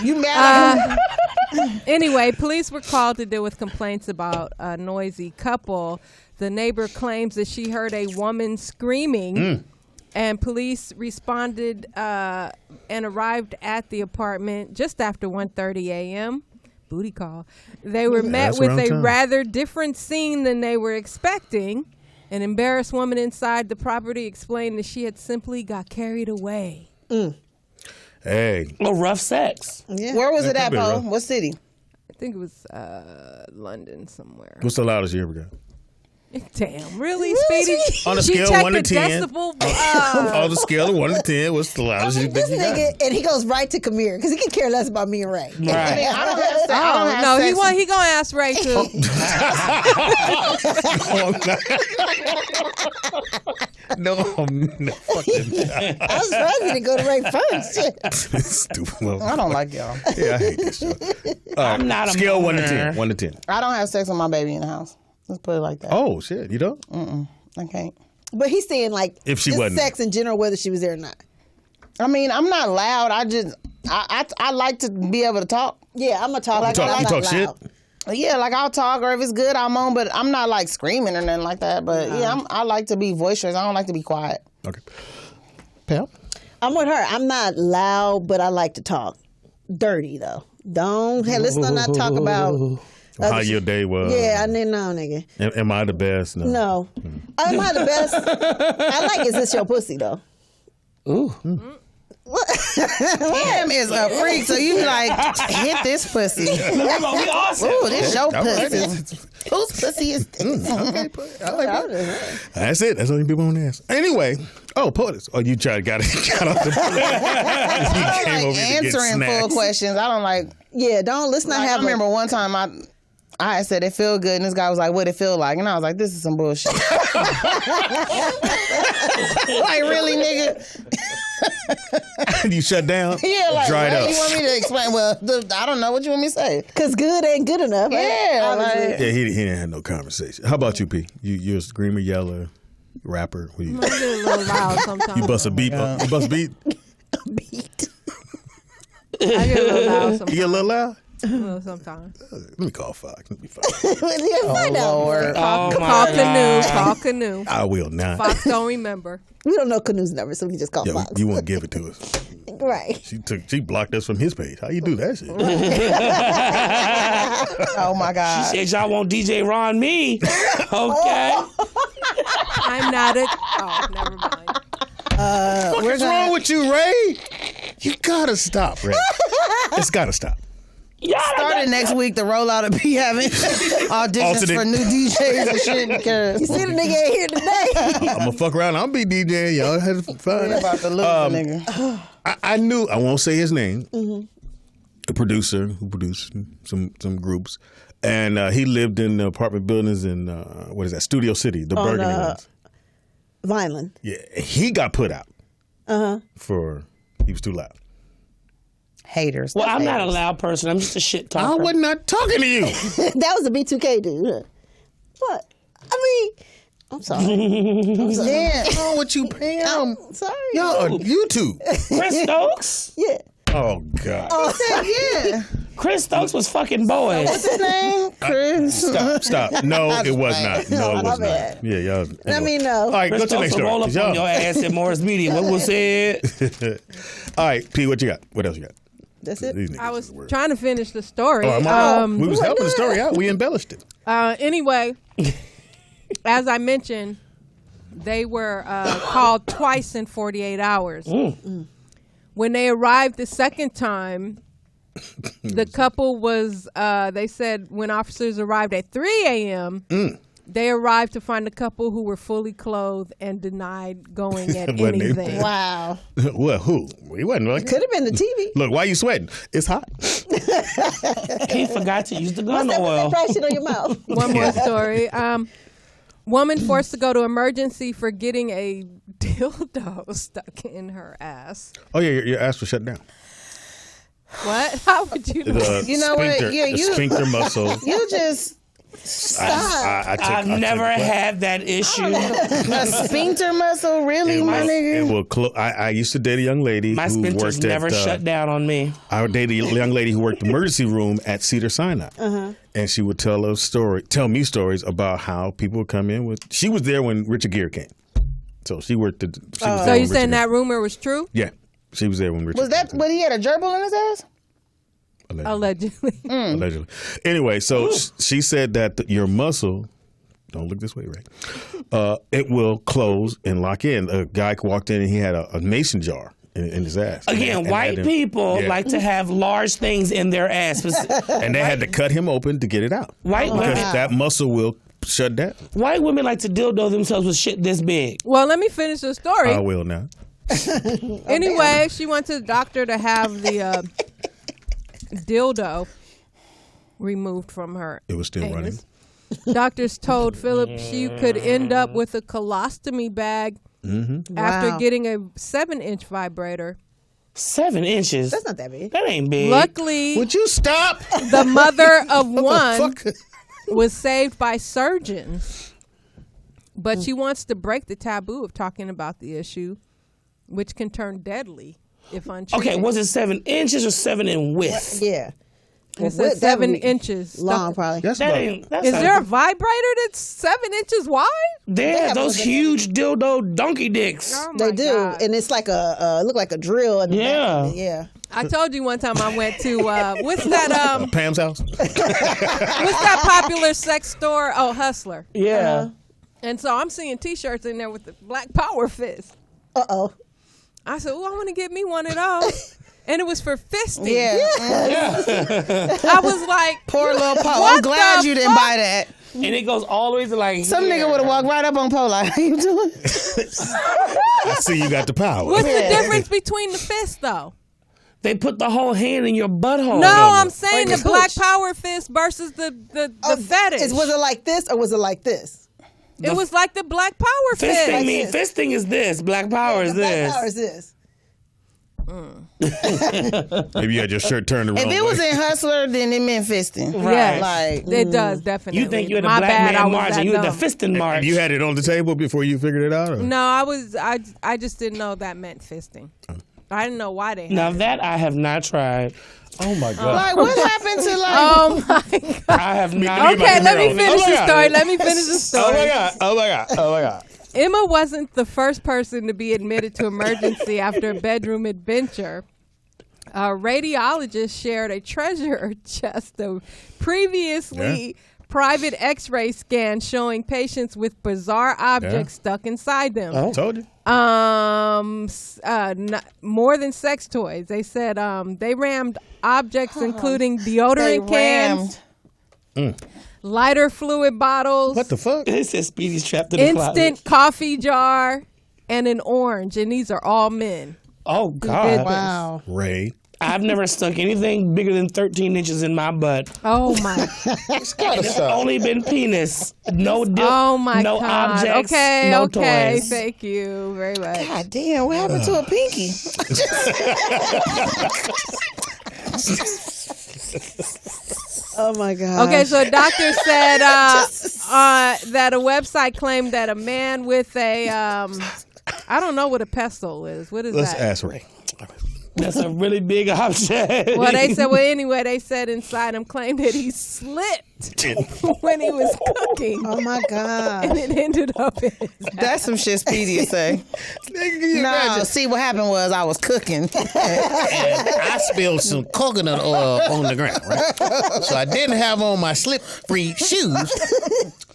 You mad? Anyway, police were called to deal with complaints about a noisy couple. The neighbor claims that she heard a woman screaming, and police responded and arrived at the apartment just after 1:30 a.m. Booty call. They were met with a rather different scene than they were expecting. An embarrassed woman inside the property explained that she had simply got carried away. Hey. Well, rough sex. Yeah. Where was it at, Poe? What city? I think it was London somewhere. What's the loudest you ever got? Damn, really, Speedy? On a scale of 1 to 10. Decibel, on the scale of 1 to 10, what's the loudest you think you got? And he goes right to Kamir because he can care less about me and Ray. Right. I don't have sex. He gonna ask Ray too. No, I'm fucking. I was surprised he didn't go to Ray first. Stupid. I don't like y'all. Yeah, I hate this show. I'm not a scale 1 to moaner. 10. 1 to 10. I don't have sex with my baby in the house. Let's put it like that. Oh shit, you don't? I can't. But he's saying like If she just wasn't. sex in general, whether she was there or not. I mean, I'm not loud. I like to be able to talk. Yeah, I'm gonna talk. You talk shit? Yeah, like I'll talk, or if it's good, I'm on. But I'm not like screaming or nothing like that. But yeah, I like to be boisterous. I don't like to be quiet. Okay. Pam? I'm with her. I'm not loud, but I like to talk. Dirty though. Let's not talk about How your day was. Yeah, I didn't know, nigga. Am I the best? No. Am I the best? I like is this your pussy though? Ooh. Pam is a freak, so you like hit this pussy. We awesome. Ooh, this your All right. pussy. Whose pussy is this? Okay, I like that. That's it. That's all you people want to ask. Anyway, POTUS. Oh, you got off the I don't like answering full questions. I don't like. Yeah, let's not have. I remember one time I had said it feel good, and this guy was like, "What it feel like?" And I was like, "This is some bullshit." Like, really, nigga? You shut down? Yeah, like, dried what up. you want me to explain? Well, I don't know what you want me to say. Because good ain't good enough. Yeah, right? Yeah, he didn't have no conversation. How about you, P? You're a screamer, yeller, rapper. What do you? I get a little loud sometimes. You bust a beat. You bust a beat. Beat. I get a little loud sometimes. You get a little loud. Well, sometimes. Let me call Fox. Let me find. Find out. Lord. Call Canoe. I will not. Fox don't remember. We don't know Canoe's number, so we just call Yo, Fox. you won't give it to us. Right. She blocked us from his page. How you do that shit? Oh my God. She said y'all want DJ Ron me. Okay. I'm not a. Oh, never mind. What's wrong with you, Ray? You gotta stop, Ray. It's gotta stop. Starting next week, the rollout of P having auditions for new DJs and shit. Because You see the nigga ain't here today. I'm gonna fuck around. I'll be DJing. Y'all had fun. we're about to lose the nigga. I knew. I won't say his name. A producer who produced some groups, and he lived in the apartment buildings in what is that? Studio City, the Burgundy ones. Vineland. Yeah, he got put out. For he was too loud. Haters. Well, I'm not a haters. loud person. I'm just a shit I talker. was not talking to you. That was a B2K dude. What? I mean, I'm sorry. Yeah. What's wrong with you, Pam? Sorry. Y'all on YouTube. Chris Stokes? Yeah. Oh God. Yeah. Chris Stokes was fucking boys. What's his name? Chris. Stop. No, it was not. No, it was bad. not. Yeah, y'all. Let me know. All right, Chris go to the next Stokes will roll story. up on your ass at Morris Media. What was said? All right, P, what you got? What else you got? That's it. These niggas I is was the worst. trying to finish the story. Oh, we was helping the story out. We embellished it. Anyway, as I mentioned, they were called twice in 48 hours. When they arrived the second time, the couple was, they said when officers arrived at 3 a.m., they arrived to find a couple who were fully clothed and denied going at Wasn't they? anything. Wow. Well, who? He wasn't like Could have been the TV. Look, why you sweating? It's hot. He forgot to use the gun oil. That shit on your mouth. One more story. Woman forced to go to emergency for getting a dildo stuck in her ass. Oh yeah, your ass was shut down. What? How would you know? The You know what? sphincter, Yeah, the sphincter muscle. You just I've never had that issue. A sphincter muscle, really, my nigga? It will I used to date a young lady. My who sphincters worked never at, shut down on me. I dated a young lady who worked the emergency room at Cedars-Sinai. And she would tell me stories about how people would come in with. She was there when Richard Gere came. So she worked at. So you saying that rumor was true? Yeah. She was there when Richard Was that when he had a gerbil in his ass? Allegedly. Allegedly. Anyway, so she said that your muscle, don't look this way, Ray, it will close and lock in. A guy walked in and he had a mason jar in his ass. Again, white people like to have large things in their ass. And they had to cut him open to get it out. White women. Because that muscle will shut down. White women like to dildo themselves with shit this big. Well, let me finish the story. I will now. Anyway, she went to the doctor to have the dildo removed from her. It was still anus. running. Doctors told Philip she could end up with a colostomy bag after getting a 7-inch vibrator. 7 inches? That's not that big. That ain't big. Luckily, would you stop? The mother of one was saved by surgeons, but she wants to break the taboo of talking about the issue, which can turn deadly if untreated. Okay, was it 7 inches or 7 in width? Yeah. It says 7 inches long, probably. Is there a vibrator that's 7 inches wide? They have those huge dildo donkey dicks. Oh They my do, God. and it's like look like a drill. In the back of it. Yeah. I told you one time I went to what's that Pam's house. what's that popular sex store? Oh, Hustler. Yeah. And so I'm seeing T-shirts in there with the Black Power fist. I said, "Oh, I want to get me one of those." And it was for fisting. Yeah. I was like, poor little Paul. I'm glad you didn't buy that. And it goes all the way to like some nigga would have walked right up on Paul like, how you doing? I see you got the power. What's the difference between the fist, though? They put the whole hand in your butthole. No, I'm saying the Black Power fist versus the fetish. Was it like this or was it like this? It was like the Black Power fist. Fisting is this. Black Power is this. Black Power is this. Maybe you had your shirt turned around. If it was in Hustler, then it meant fisting. Right. Like, it does, definitely. You think you're the My black bad, I man was march that and you were the dumb. fisting march. You had it on the table before you figured it out? Or? No, I just didn't know that meant fisting. I didn't know why they had Now it. that I have not tried. Oh my God. Like, what happened to like? Oh my God. I have not. Okay, let me finish the story. Let me finish the story. Oh my God. Oh my God. Oh my God. Emma wasn't the first person to be admitted to emergency after a bedroom adventure. A radiologist shared a treasure chest of previously private x-ray scans showing patients with bizarre objects stuck inside them. I told you. More than sex toys. They said they rammed objects including deodorant cans, lighter fluid bottles. What the fuck? It says Speedy's trapped in the closet. Instant coffee jar, and an orange. And these are all men. Oh God! Wow. Ray. I've never stuck anything bigger than 13 inches in my butt. Oh my! It's only been penis. No Oh my no God! objects. Okay, no okay. toys. Thank you very much. God damn, what happened to a pinky? Oh my God. Okay, so a doctor said that a website claimed that a man with a I don't know what a pestle is. What is Let's that? ask Ray. That's a really big object. Well, they said. Well, anyway, they said inside him claimed that he slipped when he was cooking. Oh my God. And it ended up in his That's some shit Speedy would say. No, see what happened was I was cooking. And I spilled some coconut oil on the ground, right? So I didn't have on my slip-free shoes.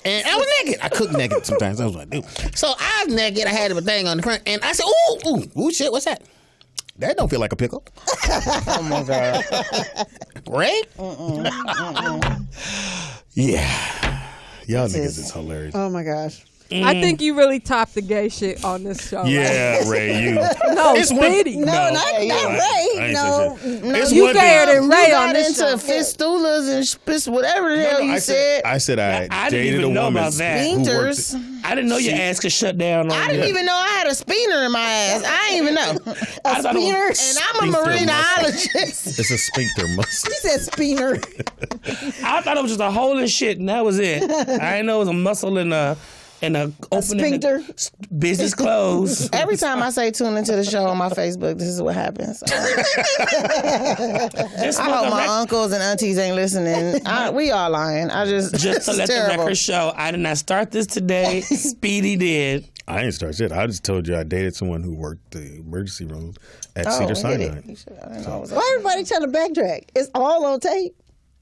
And I was naked. I cook naked sometimes. That's what I do. So I was naked. I had a thing on the front. And I said, ooh, shit, what's that? That don't feel like a pickle. Oh my God. Right? Yeah. Y'all niggas is hilarious. Oh my gosh. I think you really topped the gay shit on this show. Yeah, right? Ray, you. No, It's one- Speedy. No, not I Ray. ain't No. say shit. It's You one gayer thing- than Ray You on got this into show. fistulas and whatever the hell you said. I said I I didn't dated even a know woman about that. who worked Sphincters. I didn't know your ass could shut down. On I didn't you. even know I had a speener in my ass. I didn't even know. I thought it was- And I'm a Sphincter marinologist. It's a sphincter muscle. He said speener. I thought it was just a hole in shit, and that was it. I didn't know it was a muscle in a opening sphincter. business closed. Every time I say tune into the show on my Facebook, this is what happens. Just I hope my uncles and aunties ain't listening. We all lying. Just to it's let terrible. the record show, I did not start this today. Speedy did. I didn't start shit. I just told you I dated someone who worked the emergency room at Cedar hit Sinai. it. You should- I didn't know it was Why everybody trying to backtrack? It's all on tape.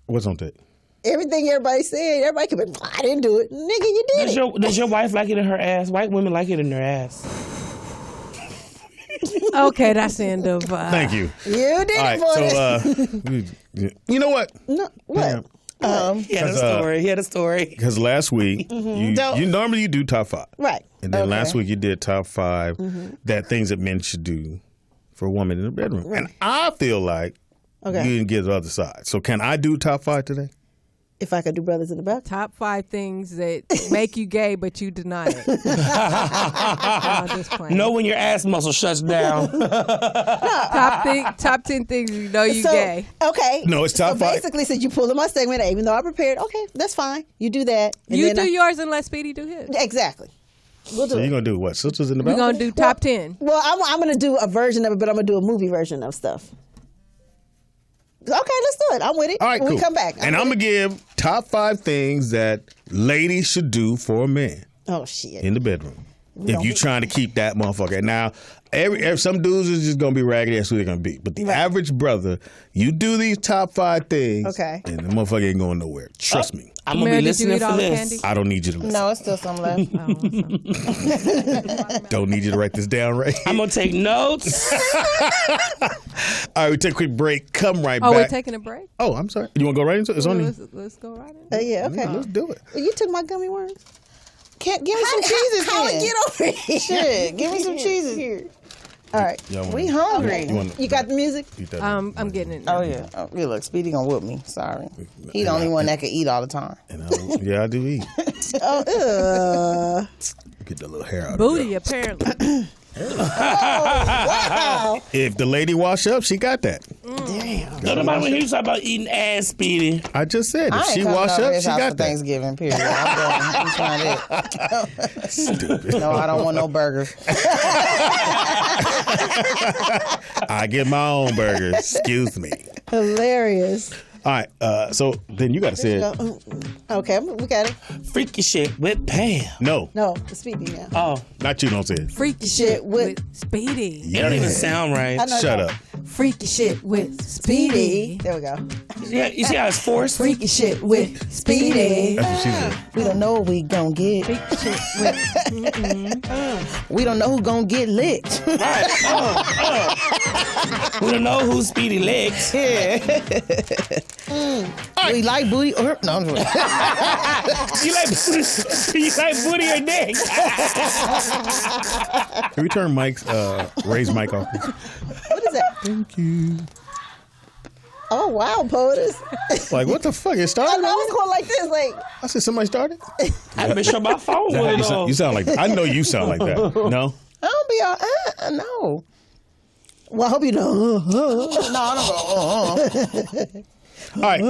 What's on tape? Everything everybody said, everybody could be, I didn't do it. Nigga, you did it. Does your wife like it in her ass? White women like it in their ass. Okay, that's the end of. Thank you. You did All it, right, boy. so you know what? No, what? He had a story. He had a story. Because last week you normally you do top 5, Right. and then last week you did top 5 that things that men should do for a woman in the bedroom, and I feel like you didn't get the other side. So can I do top 5 today? If I could do brothers in the bathroom. Top 5 things that make you gay, but you deny it. No, I'm just playing. Know when your ass muscle shuts down. Top 10 things you know you gay. Okay. No, it's top 5. Basically, since you pulled in my segment, even though I prepared, okay, that's fine. You do that. And You then do yours and let Speedy do his. Exactly. We'll do So it. you're gonna do what? Sisters in the We're bathroom? going to do top 10. Well, I'm going to do a version of it, but I'm going to do a movie version of stuff. Okay, let's do it. I'm with it. All right, when cool. we come back. And I'm gonna give top 5 things that ladies should do for a man Oh, shit. in the bedroom. If you trying to keep that motherfucker. Now, every some dudes is just gonna be raggedy. That's who they're gonna be. But the average brother, you do these top 5 things, Okay. and the motherfucker ain't going nowhere. Trust me. I'm gonna Mary, be did you listening eat for all the this. candy? I don't need you to listen. No, it's still some left. Don't need you to write this down, right? I'm gonna take notes. All right, we take a quick break. Come right Oh, back. we're taking a break? Oh, I'm sorry. You want to go right into it? It's on you. Let's go right in. Yeah, okay. Let's do it. You took my gummy worms? Give me some cheeses How then. I get over here? Shit, give me some cheeses. Here. All right. Y'all wanna- We hungry. You got the music? eat that? I'm getting it. Oh yeah. Oh, yeah, look, Speedy gonna whoop me. Sorry. He the only one that can eat all the time. And I do eat. Oh, Get the little hair out Booty, apparently. wow. If the lady wash up, she got that. Damn. Nobody want to hear you talk about eating ass, Speedy. I just said, if I ain't she coming wash over up, his she house got for that. Thanksgiving, period. I'm done. I'm trying it. Stupid. No, I don't want no burgers. I get my own burgers. Excuse me. Hilarious. All right, so then you got to say it. Okay, we got it. Freaky shit with Pam. No, No, it's Speedy now. Oh, not you, don't say it. Freaky Shit shit with- with Speedy. it don't even sound right. I know Shut that. up. Freaky shit with Speedy. There we go. You see how it's forced? Freaky shit with Speedy. That's what she said. We don't know what we gonna get. Freaky shit with. We don't know who gonna get licked. Right. We don't know who Speedy licks. Yeah. We like booty or no. I'm just- You like booty or dick? Can we turn Mike's, Ray's mic off? What is that? Thank you. Oh, wow, POTUS. Like, what the fuck? It I started? was going like this, like. I said, somebody started? I've been sure my phone No, with it you sound like that. I know you sound like that. No? I don't be all. No. Well, I hope you know. No, I don't go. All right.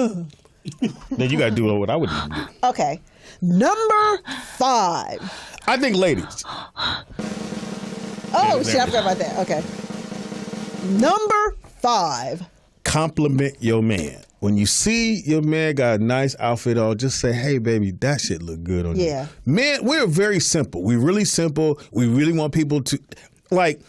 Then you got to do what I would do. Okay. Number 5. I think ladies. Oh, shit, I forgot about that. Okay. Number 5. Compliment your man. When you see your man got a nice outfit on, just say, hey, baby, that shit look good on Yeah. you. Men, we're very simple. We're really simple. We really want people to, like,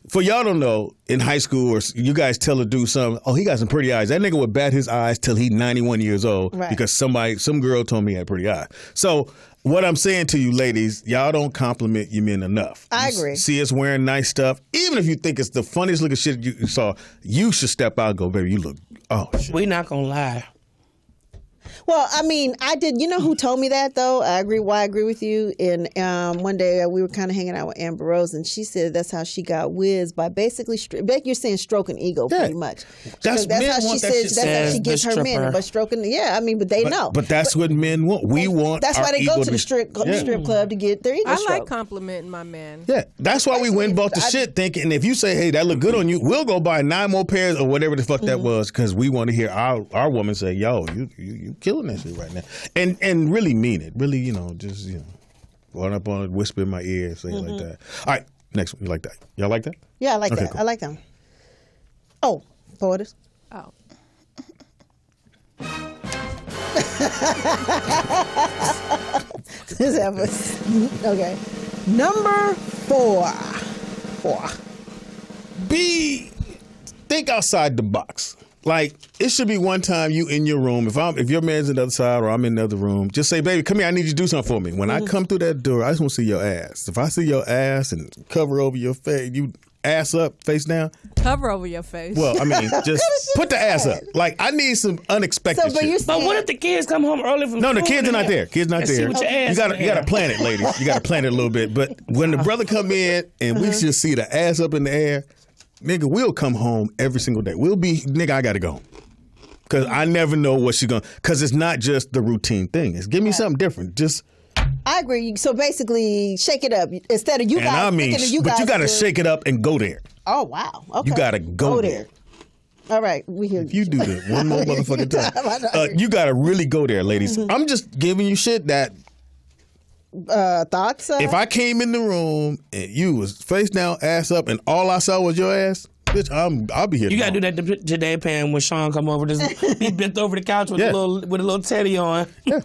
for y'all don't know, in high school, or you guys tell a dude something, oh, he got some pretty eyes. That nigga would bat his eyes till he 91 years old Right. because some girl told me he had pretty eyes. So what I'm saying to you ladies, y'all don't compliment your men enough. I You agree. See us wearing nice stuff. Even if you think it's the funniest looking shit you saw, you should step out and go, baby, you look, oh, shit. We not gonna lie. Well, I mean, I did. You know who told me that though? I agree. Why I agree with you. And one day we were kind of hanging out with Amber Rose, and she said that's how she got whizzed by basically. You're saying stroking ego, pretty much. That's how she says. That's how she gets her men. But stroking, yeah. I mean, but they know. But that's what men want. We want. That's why they go to the strip club to get their ego I stroked. like complimenting my man. Yeah, that's why we went and bought the shit, thinking if you say, "Hey, that look good on you," we'll go buy 9 more pairs or whatever the fuck that was, because we want to hear our woman say, "Yo, you killing that shit right now," and really mean it. Really, just run up on it, whisper in my ear, say it like that. All right, next one. You like that? Y'all like that? Yeah, I like Okay, that. cool. I like that one. Oh, Portis. Oh. This episode. Okay. Number 4. Think outside the box. Like, it should be one time you in your room. If your man's in the other side or I'm in the other room, just say, baby, come here, I need you to do something for me. When I come through that door, I just want to see your ass. If I see your ass and cover over your face, you ass up, face down. Cover over your face. Well, I mean, just put the ass up. Like, I need some unexpected shit. But what if the kids come home early from No, school? the kids are not there. Kids not See there. what your ass You gotta plan it, ladies. You gotta plan it a little bit. But when the brother come in and we should see the ass up in the air, nigga, we'll come home every single day. We'll be, nigga, I gotta go. Because I never know what she's going to, because it's not just the routine thing. It's give me something different. Just. I agree. So basically, shake it up. Instead of you guys. And I mean, but you got to shake it up and go there. Oh, wow. Okay. You got to go there. All right. We hear If you do that one more motherfucking time, you got to really go there, ladies. I'm just giving you shit that. Thoughts? If I came in the room and you was face down, ass up, and all I saw was your ass, bitch, I'll be here. You gotta do that today, Pam. When Sean come over, just be bent over the couch with a little teddy on. Yeah.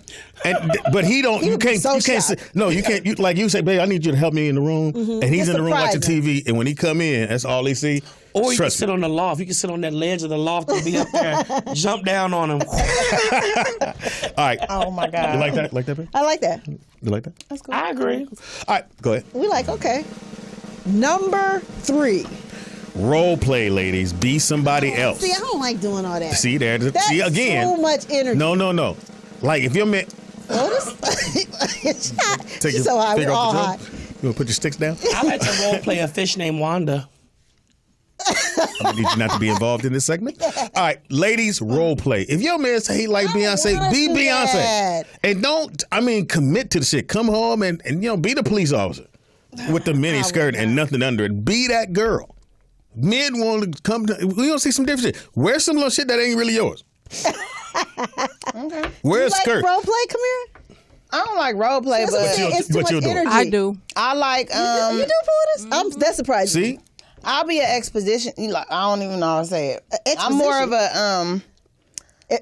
But he don't. You can't. You can't. Say, no, you can't. You, like you say, babe, I need you to help me in the room, and he's in the room watching TV. And when he come in, that's all he see. Or you can sit on the loft. You can sit on that ledge of the loft and be up there, jump down on him. All right. Oh my God. You like that? Like that, babe? I like that. You like that? That's cool. I agree. All right, go ahead. We like, okay. Number 3. Role play, ladies. Be somebody else. See, I don't like doing all that. See there. That's see again. so much energy. No. Like if you're meant. Take your so high. We're all high. You want to put your sticks down? I like to role play a fish named Wanda. I need you not to be involved in this segment. All right, ladies, role play. If your man say he like Beyonce, be Beyonce. That. And don't, commit to the shit. Come home and be the police officer with the mini skirt and nothing under it. Be that girl. Men want to come to, we don't see some different shit. Wear some little shit that ain't really yours. Okay. Wear a like skirt. Role play, come here. I don't like role play, but it's too much energy. I do. I like You do, Portis? That's surprising. See? I'll be an exposition. Like, I don't even know how to say it. I'm more of a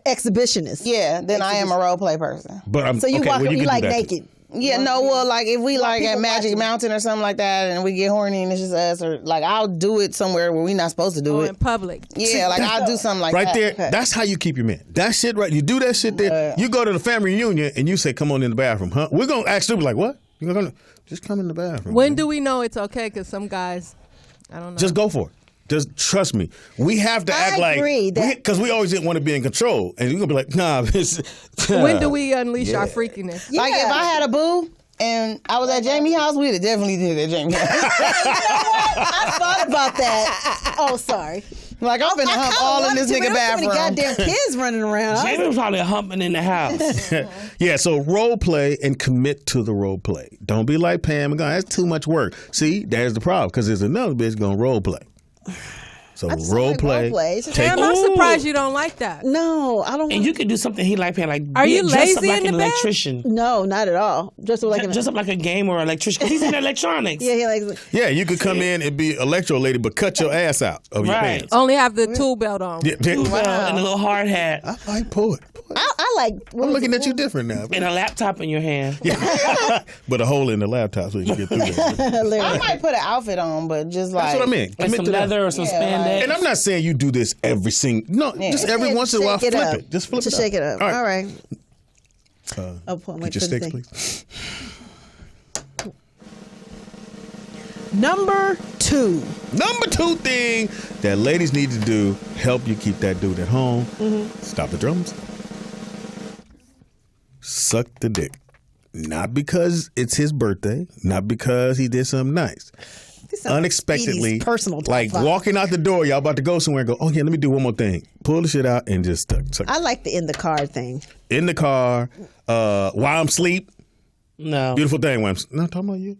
exhibitionist. Yeah, than I am a role play person. But so you walk well, you like do that naked. too. Yeah, no, well, like if we like at people Magic watching. Mountain or something like that, and we get horny and it's just us, or like I'll do it somewhere where we're not supposed to do Oh, it in public. Yeah, like I'll do something like right that. there, that's how you keep your man. That shit right. You do that shit there. You go to the family reunion and you say, "Come on in the bathroom, huh?" We're gonna actually be like, "What? You're gonna just come in the bathroom?" When man. do we know it's okay? Because some guys, I don't know. Just go for it. Just trust me. We have to act agree like because we always didn't want to be in control, and you're gonna be like, "Nah." When do we unleash our freakiness? Like if I had a boo and I was at Jamie's house, we'd have definitely did it at Jamie's house. I thought about that. Oh, sorry. Like I'm finna hump all in this nigga bathroom. Goddamn kids running around. Jamie was probably humping in the house. Yeah, so role play and commit to the role play. Don't be like Pam and go, "That's too much work." See, there's the problem because there's another bitch gonna role play. So role play. Damn, I'm surprised you don't like that. No, I don't. And you could do something he like, Pam. Like, Are you dress lazy up like in an the bed? electrician. No, not at all. Dress up like a gamer or electrician. 'Cause he's in electronics. Yeah, he likes. Yeah, you could come in and be electro lady, but cut your ass out of your Right. pants. Only have the tool belt on. Yeah, And a little hard hat. I like poet. I like. I'm looking at you different now. And a laptop in your hand. Yeah. But a hole in the laptop so you can get through there. I might put an outfit on, but just like That's what I mean. Like Commit some to that. leather or some spandex. And I'm not saying you do this every single. No, just every once in a while, flip it. Just flip it up. Shake it up. All right. Get your sticks, please. Number 2. Number 2 thing that ladies need to do help you keep that dude at home. Stop the drums. suck the dick. Not because it's his birthday, not because he did something nice. Unexpectedly, personal like walking out the door, y'all about to go somewhere and go, oh yeah, let me do one more thing. Pull the shit out and just suck. I like the in the car thing. In the car, while I'm asleep. No. Beautiful thing. When I'm not talking about you.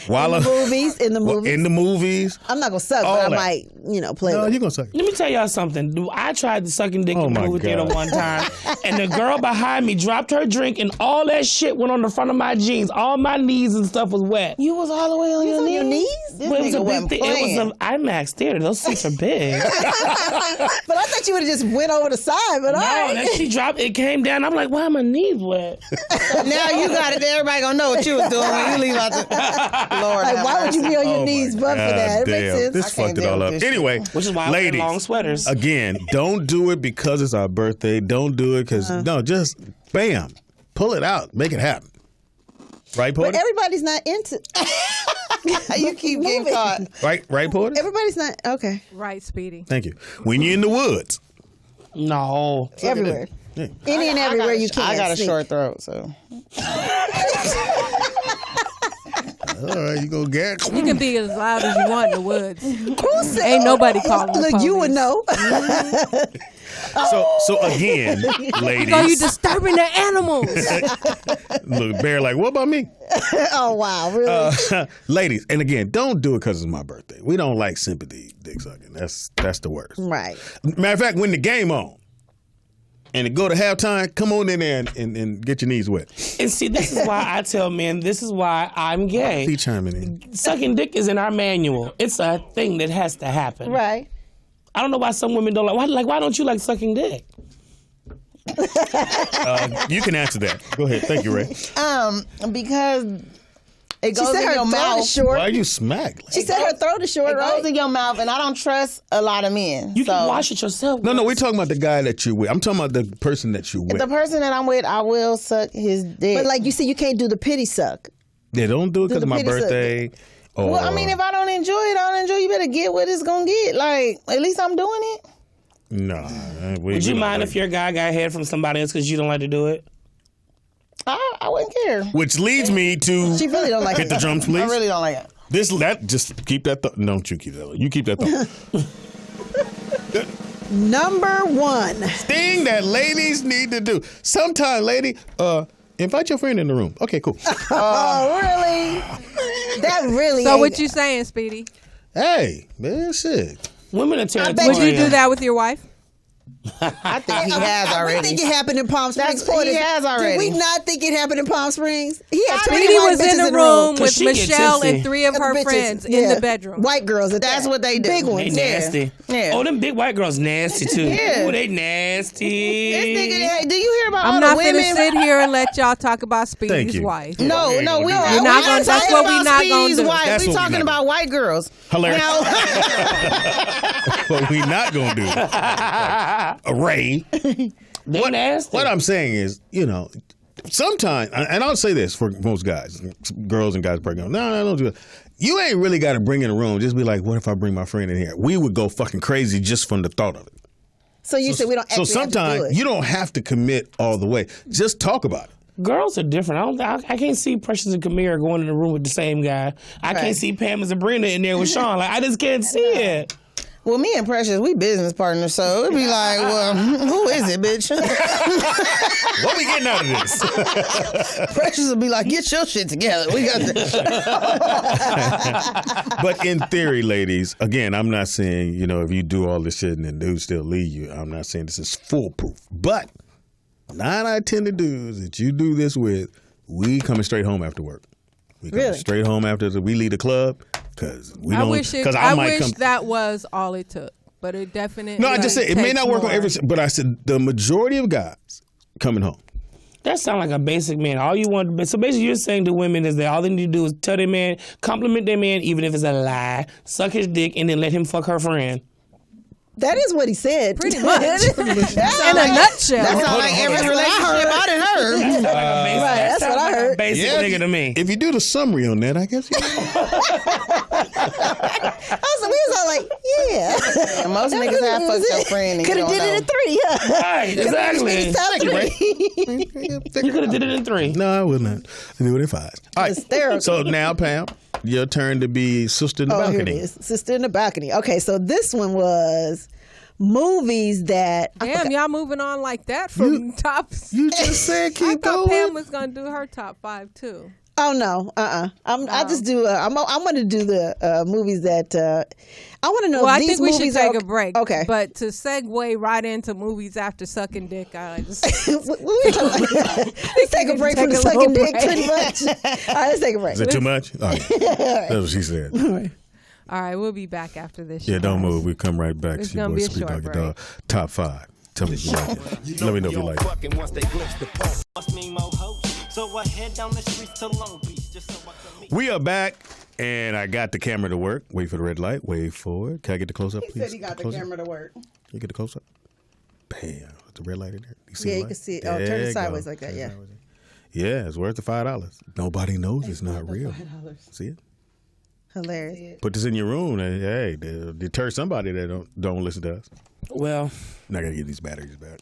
While in the movies. I'm not gonna suck, but I might, play. No, with you're gonna suck. Let me tell y'all something. I tried sucking dick in the movie theater one time, and the girl behind me dropped her drink, and all that shit went on the front of my jeans. All my knees and stuff was wet. You was all the way on your knees? It was a big thing. It was an IMAX theater. Those seats are big. But I thought you would have just went over the side. But no, that she dropped. It came down. I'm like, why are my knees wet? Now you got it. Everybody gonna know what you was doing when you leave out the. Lord, like, why would you be on your knees but for that? It makes sense. This fucked it all up. Anyway, which is why ladies, I wear long sweaters. Again, don't do it because it's our birthday. Don't do it because no, just bam, pull it out, make it happen. Right, Porter? But everybody's not into. You keep getting caught. Right, Porter? Everybody's not okay. Right, Speedy. Thank you. When you're in the woods. No. Everywhere. Yeah. Any and everywhere you can. I got a short throat, so. All right, you go get. You can be as loud as you want in the woods. Ain't nobody calling. Look, you would know. So again, ladies. So you disturbing the animals. Look, Bear, like, what about me? Oh wow, really? Ladies, and again, don't do it because it's my birthday. We don't like sympathy dick sucking. That's the worst. Right. Matter of fact, when the game on. And to go to halftime, come on in there and get your knees wet. And see, this is why I tell men, this is why I'm gay. He chiming in. Sucking dick is in our manual. It's a thing that has to happen. Right. I don't know why some women don't like. Why don't you like sucking dick? You can answer that. Go ahead. Thank you, Ray. Because it goes in your mouth. Why are you smacked? She said her throat is short, It right? goes in your mouth, and I don't trust a lot of men. You can wash it yourself. No, we're talking about the guy that you're with. I'm talking about the person that you're with. The person that I'm with, I will suck his dick. But like you see, you can't do the pity suck. Yeah, don't do it because of my pity suck. birthday. Well, I mean, if I don't enjoy it, I don't enjoy it. You better get what it's going to get. Like, at least I'm doing it. No. Would you mind if your guy got head from somebody else because you don't like to do it? I wouldn't care. Which leads me to She really don't like hit it. the drums, please. I really don't like it. Just keep that thought. Don't you keep that. You keep that thought. Number one thing that ladies need to do. Sometime, lady, invite your friend in the room. Okay, cool. Oh, really? That really. So what you saying, Speedy? Hey, man, shit. Women are territorial. Would you do that with your wife? I think he has already. We think it happened in Palm Springs. He has already. Did we not think it happened in Palm Springs? He had Speedy was in the room with she get Michelle tipsy. and three of her Bitches. friends in the bedroom. White girls. That's what they do. Big They ones. nasty. Yeah. Oh, them big white girls nasty too. Yeah. Ooh, they nasty. This nigga, do you hear about all I'm the not women? gonna sit here and let y'all talk about Thank Speedy's you. wife. No, we You're not we gonna- that's talking what we about not Speedy's gonna do. wife. That's We what we talking not about white girls. Hilarious. Now, What we not gonna do, Ray. They nasty. What I'm saying is, sometimes, and I'll say this for most guys, girls and guys pregnant. No, don't do it. You ain't really got to bring in a room. Just be like, what if I bring my friend in here? We would go fucking crazy just from the thought of it. So you said we don't. So actually have to do sometimes it. you don't have to commit all the way. Just talk about it. Girls are different. I can't see Precious and Kamira going in the room with the same guy. I can't see Pam and Sabrina in there with Sean. Like, I just can't see it. well, me and Precious, we business partners, so it'd be like, well, who is it, bitch? What we getting out of this? Precious would be like, get your shit together. We got this. But in theory, ladies, again, I'm not saying, if you do all this shit and then dudes still leave you, I'm not saying this is foolproof. But 9 out of 10 of the dudes that you do this with, we coming straight home after work. We coming straight home after we leave the club because we don't. Because I wish that was all it took, but it definitely. No, I just said it may not work on more. every. But I said the majority of guys coming home. That sounds like a basic man. All you want, so basically, you're saying to women is that all they need to do is tell their man, compliment their man, even if it's a lie, suck his dick, and then let him fuck her friend. That is what he said. Pretty much. In a nutshell. That's all like every relationship I done heard. That's what I heard. Basic nigga to me. If you do the summary on that, I guess you We was all like, yeah. And most niggas have fucked your friend and Could have did it in 3, yeah. Right, exactly. You could have did it in 3. No, I would not. I do it in 5. All right. Hysterical. So now, Pam, your turn to be sister in the balcony. Here it is. Sister in the balcony. Okay, so this one was movies that. Damn, y'all moving on like that from tops. You just said keep I thought going. Pam was gonna do her top 5 too. Oh no, I just do. I'm going to do the movies that I want to know. Well, I these think we should movies take are, a break. Okay, but to segue right into movies after sucking dick, I just let's take a break from the sucking dick. Pretty much. All right, let's take a break. Is it too much? All right. That's what she said. All right, we'll be back after this. Yeah, don't move. We come right back. It's gonna be a short break. Top 5. Tell me if you like it. Let me know if you like it. We are back, and I got the camera to work. Wait for the red light. Wait for it. Can I get the close up, please? He said he got the camera to work. You get the close up. Bam. The red light in there. You see Yeah, the you light? can see it. Oh, turn it sideways like that. Yeah. Yeah, it's worth the $5. Nobody knows it's not real. See it? Hilarious. Put this in your room, and hey, deter somebody that don't listen to us. Well, I'm not gonna get these batteries back.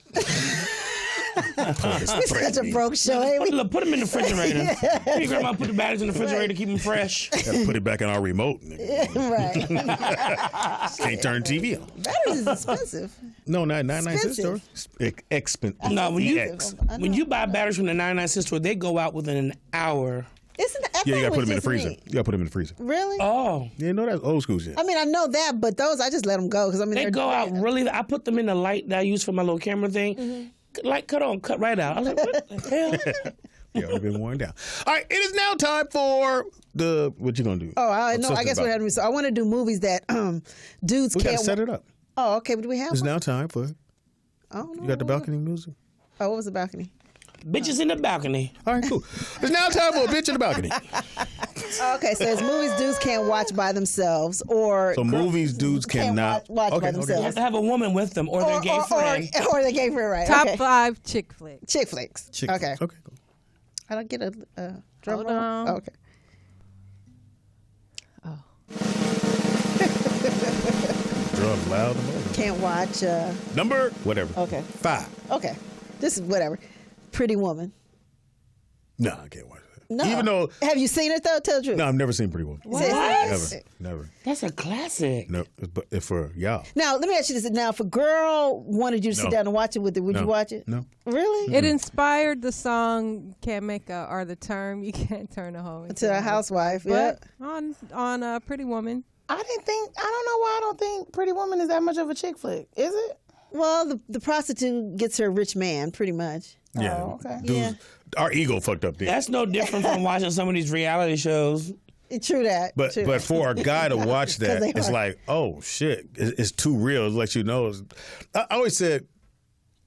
We're such a broke show, ain't we? Look, put them in the refrigerator. Hey, Grandma, put the batteries in the refrigerator to keep them fresh. Gotta put it back in our remote. Right. Can't turn TV on. Batteries is expensive. No, not 99 cent store. Expensive. No, when you buy batteries from the 99 cent store, they go out within an hour. Yeah, you gotta put them in the freezer. You gotta put them in the freezer. Really? Oh. Yeah, no, that's old school shit. I mean, I know that, but those I just let them go because I mean They go out really. I put them in the light that I use for my little camera thing. Mm-hmm. Light cut right out. I was like, what the hell? Yeah, we've been worn down. All right, it is now time for the what you gonna do? Oh, I know. I guess what happened. So I want to do movies that dudes we can't. gotta set it up. Oh, okay. But do we have? It's one? now time for. Oh, no, you got the balcony music? Oh, what was the balcony? Bitches in the balcony. All right, cool. It's now time for a bitch in the balcony. Okay, so it's movies dudes can't watch by themselves, or so movies dudes cannot watch by themselves. You have to have a woman with them, or their gay friend, or their gay friend. Right? Top 5 chick flicks. Chick flicks. Okay. Okay. Cool. I don't get a drum roll. on. Okay. Drums loud. Can't watch. Number whatever. Okay. 5. Okay. This is whatever. Pretty Woman. No, I can't watch that. No. Even though. Have you seen it though? Tell the truth. No, I've never seen Pretty Woman. What? Never. That's a classic. No, but for y'all. Now let me ask you this. Now, if a girl wanted you to sit down and watch it with her, would you watch it? No. Really? It inspired the song "Can't Make a" or the term "You Can't Turn a Hoe To a Housewife. Yeah. But on Pretty Woman. I don't know why I don't think Pretty Woman is that much of a chick flick. Is it? Well, the prostitute gets her rich man, pretty much. Yeah. Oh, okay. Dudes, our ego fucked up there. That's no different from watching some of these reality shows. True that. But true. but for a guy to watch that, they it's are. like, oh shit, it's too real. It lets you know. I always said,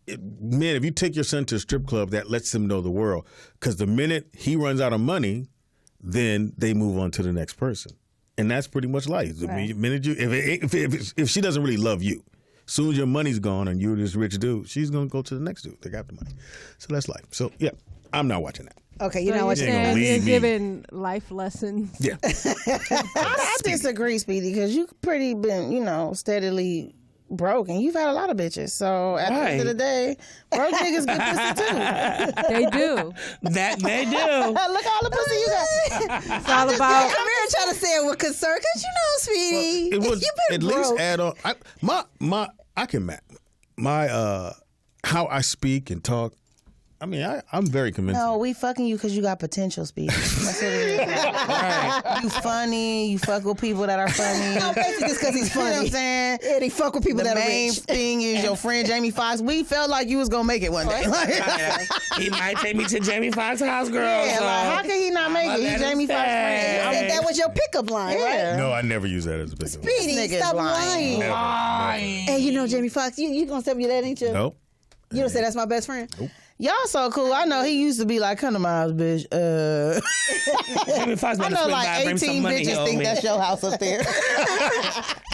man, if you take your son to a strip club, that lets him know the world. Because the minute he runs out of money, then they move on to the next person, and that's pretty much life. The minute you, if she doesn't really love you, as soon as your money's gone and you're this rich dude, she's gonna go to the next dude. They got the money, so that's life. So yeah, I'm not watching that. Okay, you know what you're giving life lessons. Yeah. I disagree, Speedy, because you pretty been, steadily broke, and you've had a lot of bitches. So at the end of the day, broke niggas get pussy too. They do. That they do. Look all the pussy you got. It's all about. I'm here trying to say it with concern, because Speedy, It was you've been at broke. least add on. I can match my how I speak and talk. I mean, I'm very convincing. No, we fucking you because you got potential, Speedy. That's what it is. Right. You funny. You fuck with people that are funny. No, basically just because he's funny. You know what I'm saying? Yeah, he fuck with people that are rich. The main thing is your friend Jamie Foxx. We felt like you was gonna make it one day. He might take me to Jamie Foxx's house, girl. Yeah, so like, how can he not make it? He's Jamie Foxx's friend. That was your pickup line, right? No, I never use that as a pickup. Speedy, stop lying. Never. Hey, you know Jamie Foxx, you gonna tell me that, ain't you? Nope. You don't say that's my best friend? Nope. Y'all so cool. I know he used to be like, come to my house, bitch. Jamie Foxx I better know swing like by, bring some 18 money bitches on think me. that's your house up there.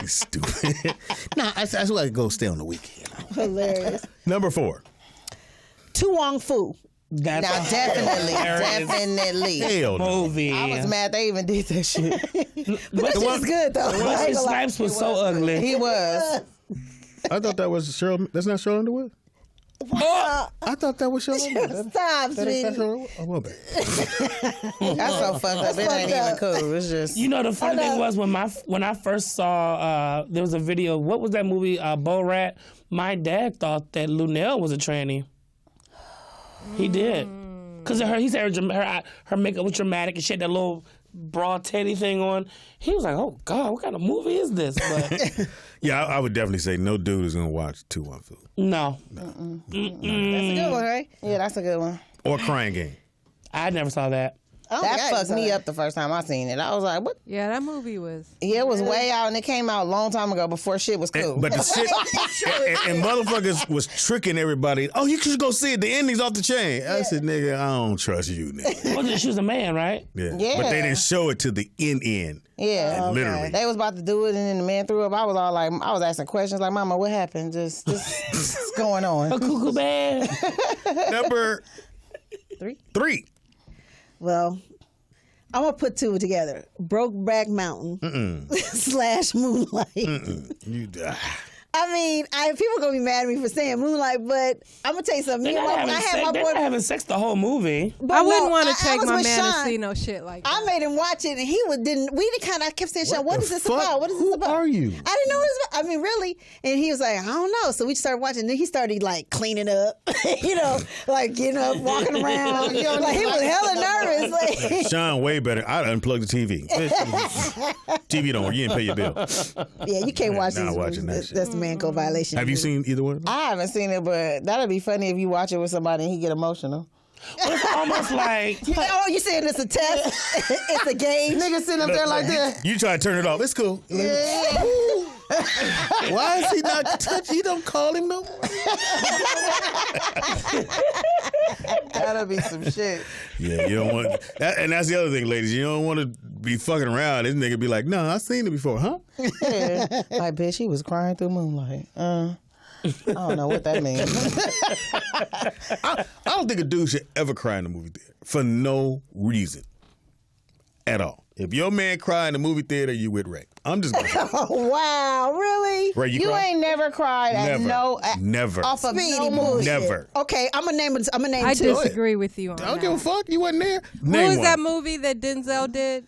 You stupid. No, that's why I go stay on the weekend. Hilarious. Number 4. Tu Wong Fu. That's Now, definitely. Hell no. movie. I was mad they even did that shit. But this is good though. Wesley Snipes was so ugly. He was. I thought that was Cheryl. That's not Cheryl Underwood. I thought that was Cheryl Underwood. Stop, sweetie. That's well, babe. That's so fucked up. It ain't even cool. It's just. You know, the funny thing was when I first saw there was a video. What was that movie? Bo Rat. My dad thought that Lunel was a tranny. He did, cause he said her makeup was dramatic and she had that little broad teddy thing on. He was like, "Oh God, what kind of movie is this?" But yeah, I would definitely say no dude is gonna watch 2 Wong Fu. No. That's a good one, right? Yeah, that's a good one. Or Crying Game. I never saw that. That fucked me up the first time I seen it. I was like, what? Yeah, that movie was. Yeah, it was way out and it came out a long time ago before shit was cool. But the shit, and motherfuckers was tricking everybody. Oh, you should go see it. The ending's off the chain. I said, nigga, I don't trust you, nigga. She was a man, right? Yeah. But they didn't show it to the end. Yeah, literally. They was about to do it, and then the man threw up. I was all like, I was asking questions like, "Mama, what happened? Just what's going on?" A cuckoo bag. Number 3. Well, I'm gonna put 2 together. Brokeback Mountain / Moonlight. I mean, people gonna be mad at me for saying Moonlight, but I'm gonna tell you something. They're not having sex the whole movie. But I wouldn't want to I take was my with man to Sean. see no shit like that. I made him watch it, and he didn't. I kept saying, "Sean, what is this fuck? about? What is this about?" Who are you? I didn't know what it was about. I mean, really. And he was like, "I don't know." So we started watching. Then he started like cleaning up, like getting up, walking around. Like he was hella nervous. Like Sean, way better. I'd unplug the TV. TV don't work. You didn't pay your bill. yeah, you can't watch Not these watching movies. that That's the man code violation. Have you seen either one? I haven't seen it, but that'd be funny if you watch it with somebody and he get emotional. It's almost like Oh, you saying it's a test? It's a game. Niggas sitting up there like that. You try to turn it off. It's cool. Why is he not touching? You don't call him no more. That'd be some shit. Yeah, you don't want that, and that's the other thing, ladies. You don't want to be fucking around. This nigga be like, "No, I seen it before, huh?" Yeah. Like, bitch, he was crying through moonlight. I don't know what that means. I don't think a dude should ever cry in the movie theater for no reason at all. If your man cry in the movie theater, you with Ray. I'm just gonna say. Oh, wow, really? Ray, You cry? ain't never cried at Never. off of Speedy no bullshit. Never. Okay, I'm gonna name 2. I disagree with you on I don't that. give a fuck. You wasn't there. What Name was one. that movie that Denzel did?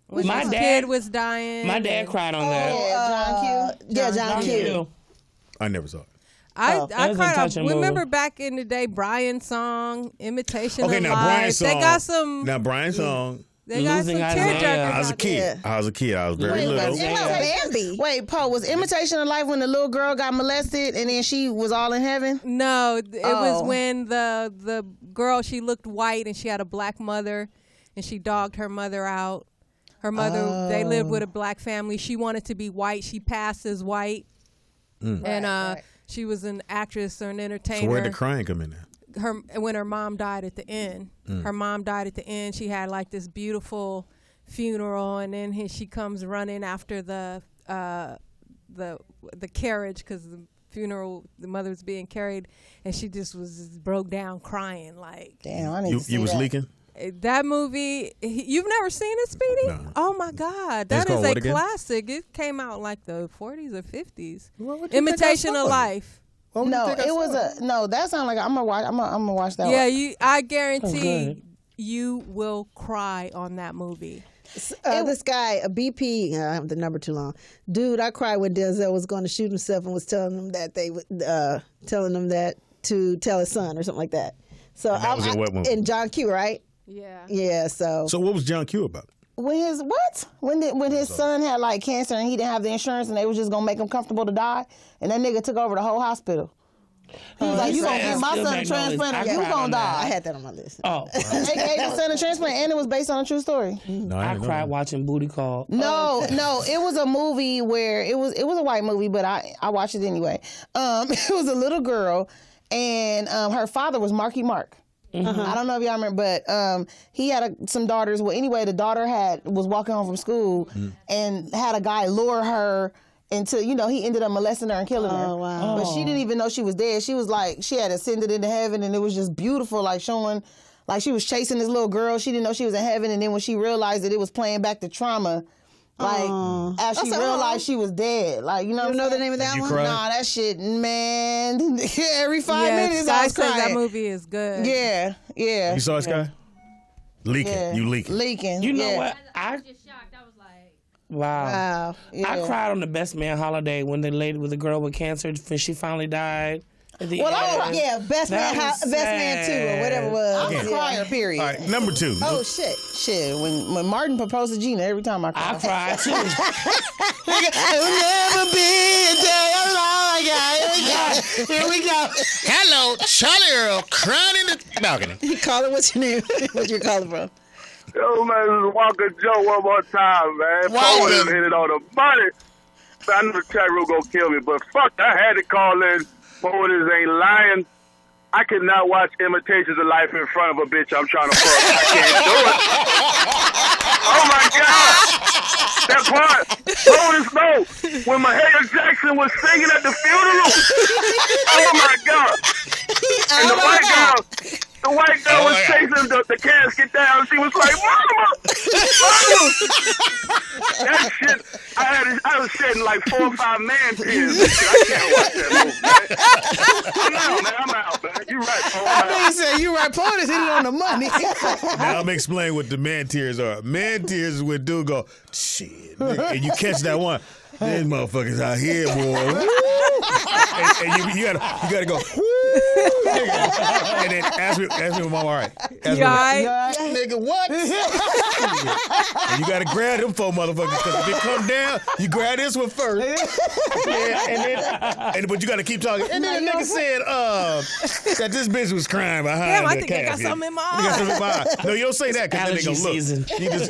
When My his dad- kid was dying. my dad cried on that. John Q. Yeah, John Q. I never saw it. I That was a cried. touching Remember movie. back in the day, Brian's song, "Imitation Okay, of now Life." Brian's song. They got some. Now Brian's song. They got some Losing Isaiah. tearjerkers. I was a out kid. there. I was very little. Bambi. Wait, Poe, was Imitation of Life when the little girl got molested and then she was all in heaven? No, it was Oh. when the girl, she looked white and she had a black mother, and she dogged her mother out. Her mother, they lived with a black family. She wanted to be white. She passed as white, and she was an actress or an entertainer. So where'd the crying come in there? When her mom died at the end. Her mom died at the end. She had like this beautiful funeral, and then she comes running after the carriage because the funeral, the mother was being carried, and she just broke down crying like. Damn, I need to see You was that. leaking? That movie, you've never seen it, Speedy? No. Oh my God, It's that called is what a again? classic. It came out in like the 40s or 50s. What you think I Imitation saw? of Life. What would you No, think I it was saw? no. That sounds like I'm gonna watch. I'm gonna watch that. Yeah, one. I guarantee good. you will cry on that movie. This guy, a BP, I have the number too long. Dude, I cried when Denzel was going to shoot himself and was telling him that telling him that to tell his son or something like that. So And that was in what movie? In John Q, right? Yeah. Yeah. So So what was John Q about? When his son had like cancer and he didn't have the insurance and they was just gonna make him comfortable to die, and that nigga took over the whole hospital. He was like, "You gonna give my son a transplant, or you gonna die?" I had that on my list. Oh, They gave his son a transplant, and it was based on a true story. No, I didn't know cried that. watching Booty Call. No, it was a movie where it was a white movie, but I watched it anyway. It was a little girl, and her father was Marky Mark. I don't know if y'all remember, but he had some daughters. Well, anyway, the daughter was walking home from school and had a guy lure her until, he ended up molesting her and killing her. Oh, wow. But she didn't even know she was dead. She was like, she had ascended into heaven, and it was just beautiful, like showing, like she was chasing this little girl. She didn't know she was in heaven, and then when she realized that it was playing back the trauma, like, as she realized she was dead. Like, you know the name of that one? Nah, that shit, man. Every 5 minutes I was Sky says crying. that movie is good. Yeah. You saw it, Sky? Leaking. Yeah. You leaking. Leaking. You know yeah. what? I was just shocked. I was like, Wow. Yeah. I cried on The Best Man Holiday when the lady with the girl with cancer, when she finally died. At the Well, end. Best That Man, was Best Man 2 or whatever it was. I'm a crier, period. All right, number 2. Oh shit! Shit, when Martin proposed to Gina, every time I cry. I cried too. It'll never be a day alone. Here we go. Hello, Charlie Earl crying in the balcony. You call it, what's your name? What you calling from? Yo, man, this is Walker Joe one more time, man. Forward and hit it on the money. I know the chat room gonna kill me, but fuck, I had to call in. Forwarders ain't lying. I cannot watch imitations of life in front of a bitch I'm trying to fuck. I can't do it. Oh my God. That part. Forwarders know. When Mahalia Jackson was singing at the funeral. Oh my God. And the white girl was chasing the casket down. She was like, Mama! Mama! That shit, I was shedding like 4 or 5 man tears. I can't watch that movie, man. I'm out, man. You right, Paul. I think he said, you right, Paul is hitting on the money. Now I'm explaining what the man tears are. Man tears is when dude go, shit, nigga, and you catch that one. These motherfuckers out here, boy. and you gotta go, and then ask me if I'm all right. Nigga, what? And you gotta grab them 4 motherfuckers, because if they come down, you grab this one first. But you gotta keep talking. And then the nigga said that this bitch was crying behind Damn, I the think I got casket. something in my You got something in my eye. eye. No, you don't say that, because then they Allergy go, look. season.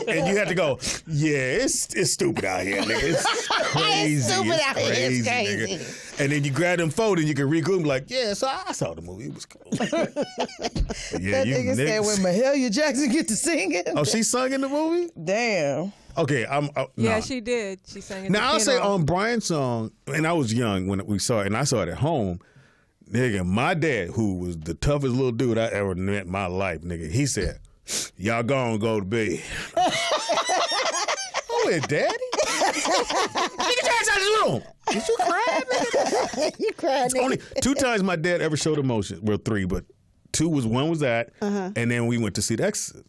And you have to go, yeah, it's stupid out here, nigga. It's crazy. It's stupid out here. It's crazy. crazy. Nigga. And then you grab them 4 and you can regroup like, yeah, so I saw the movie. It was cool. But yeah, That you nigga said when Mahalia Jackson get to singing. Oh, she sung in the movie? Damn. Okay, Yeah, nah. she did. She sang it. Now I'll say on Brian's song, and I was young when we saw it, and I saw it at home. Nigga, my dad, who was the toughest little dude I ever met in my life, nigga, he said, "Y'all go to bed." I went, "Daddy, nigga, your ass out of the room." Did you cry, nigga? You cried, nigga. Only 2 times my dad ever showed emotion. Well, 3, but 2 was one was that, and then we went to see the Exorcist.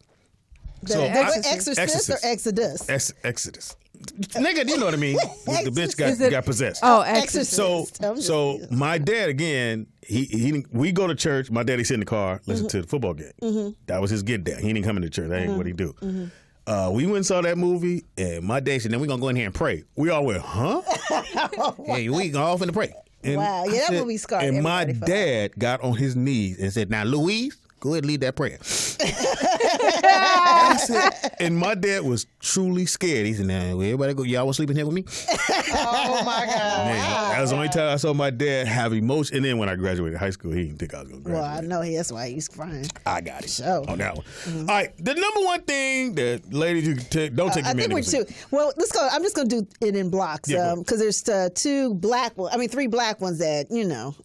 Exorcist or Exodus? Exodus. Nigga, you know what I mean? The bitch got possessed. Oh, Exorcist. So my dad again, we go to church. My daddy sit in the car, listen to the football game. That was his get down. He didn't come into church. That ain't what he do. We went and saw that movie, and my dad said, "Then we gonna go in here and pray." We all went, "Huh?" Yeah, we go off in the pray. And Wow, yeah, that movie scarred And my everybody for dad got on his knees and said, "Now, Louise, go ahead and lead that prayer." And my dad was truly scared. He said, "Now, everybody go. Y'all want to sleep in here with me?" Oh my God. Man, that was the only time I saw my dad have emotion. And then when I graduated high school, he didn't think I was going to Well, graduate. I know that's why he's crying. I got it So. on that one. All right, the number one thing that ladies, you can take, don't take your I man think we're to two. Well, let's go. I'm just going to do it in blocks because there's 3 black ones that,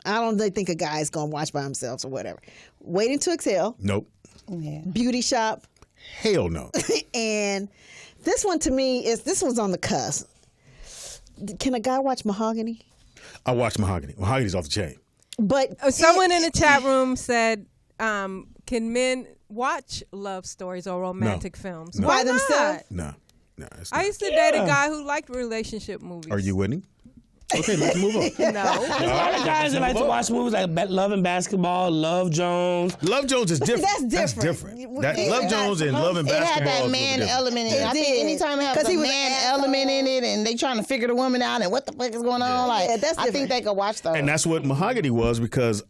I don't really think a guy's going to watch by themselves or whatever. Waiting to Exhale. Nope. Yeah. Beauty Shop. Hell no. And this one to me this one's on the cusp. Can a guy watch Mahogany? I watched Mahogany. Mahogany's off the chain. But someone in the chat room said, "Can men watch love stories or romantic films No. Why By themselves? not? No. It's I not. used to date a guy who liked relationship movies. Are you winning? Okay, let's move on. No. There's a lot of guys that like to watch movies like Love and Basketball, Love Jones. Love Jones is different. That's different. Love Jones and Love and It Basketball. had that is man different. element in it. I think anytime it has a man element in it and they trying to figure the woman out and what the fuck is going on, like that's I think they could watch those. And that's what Mahogany was because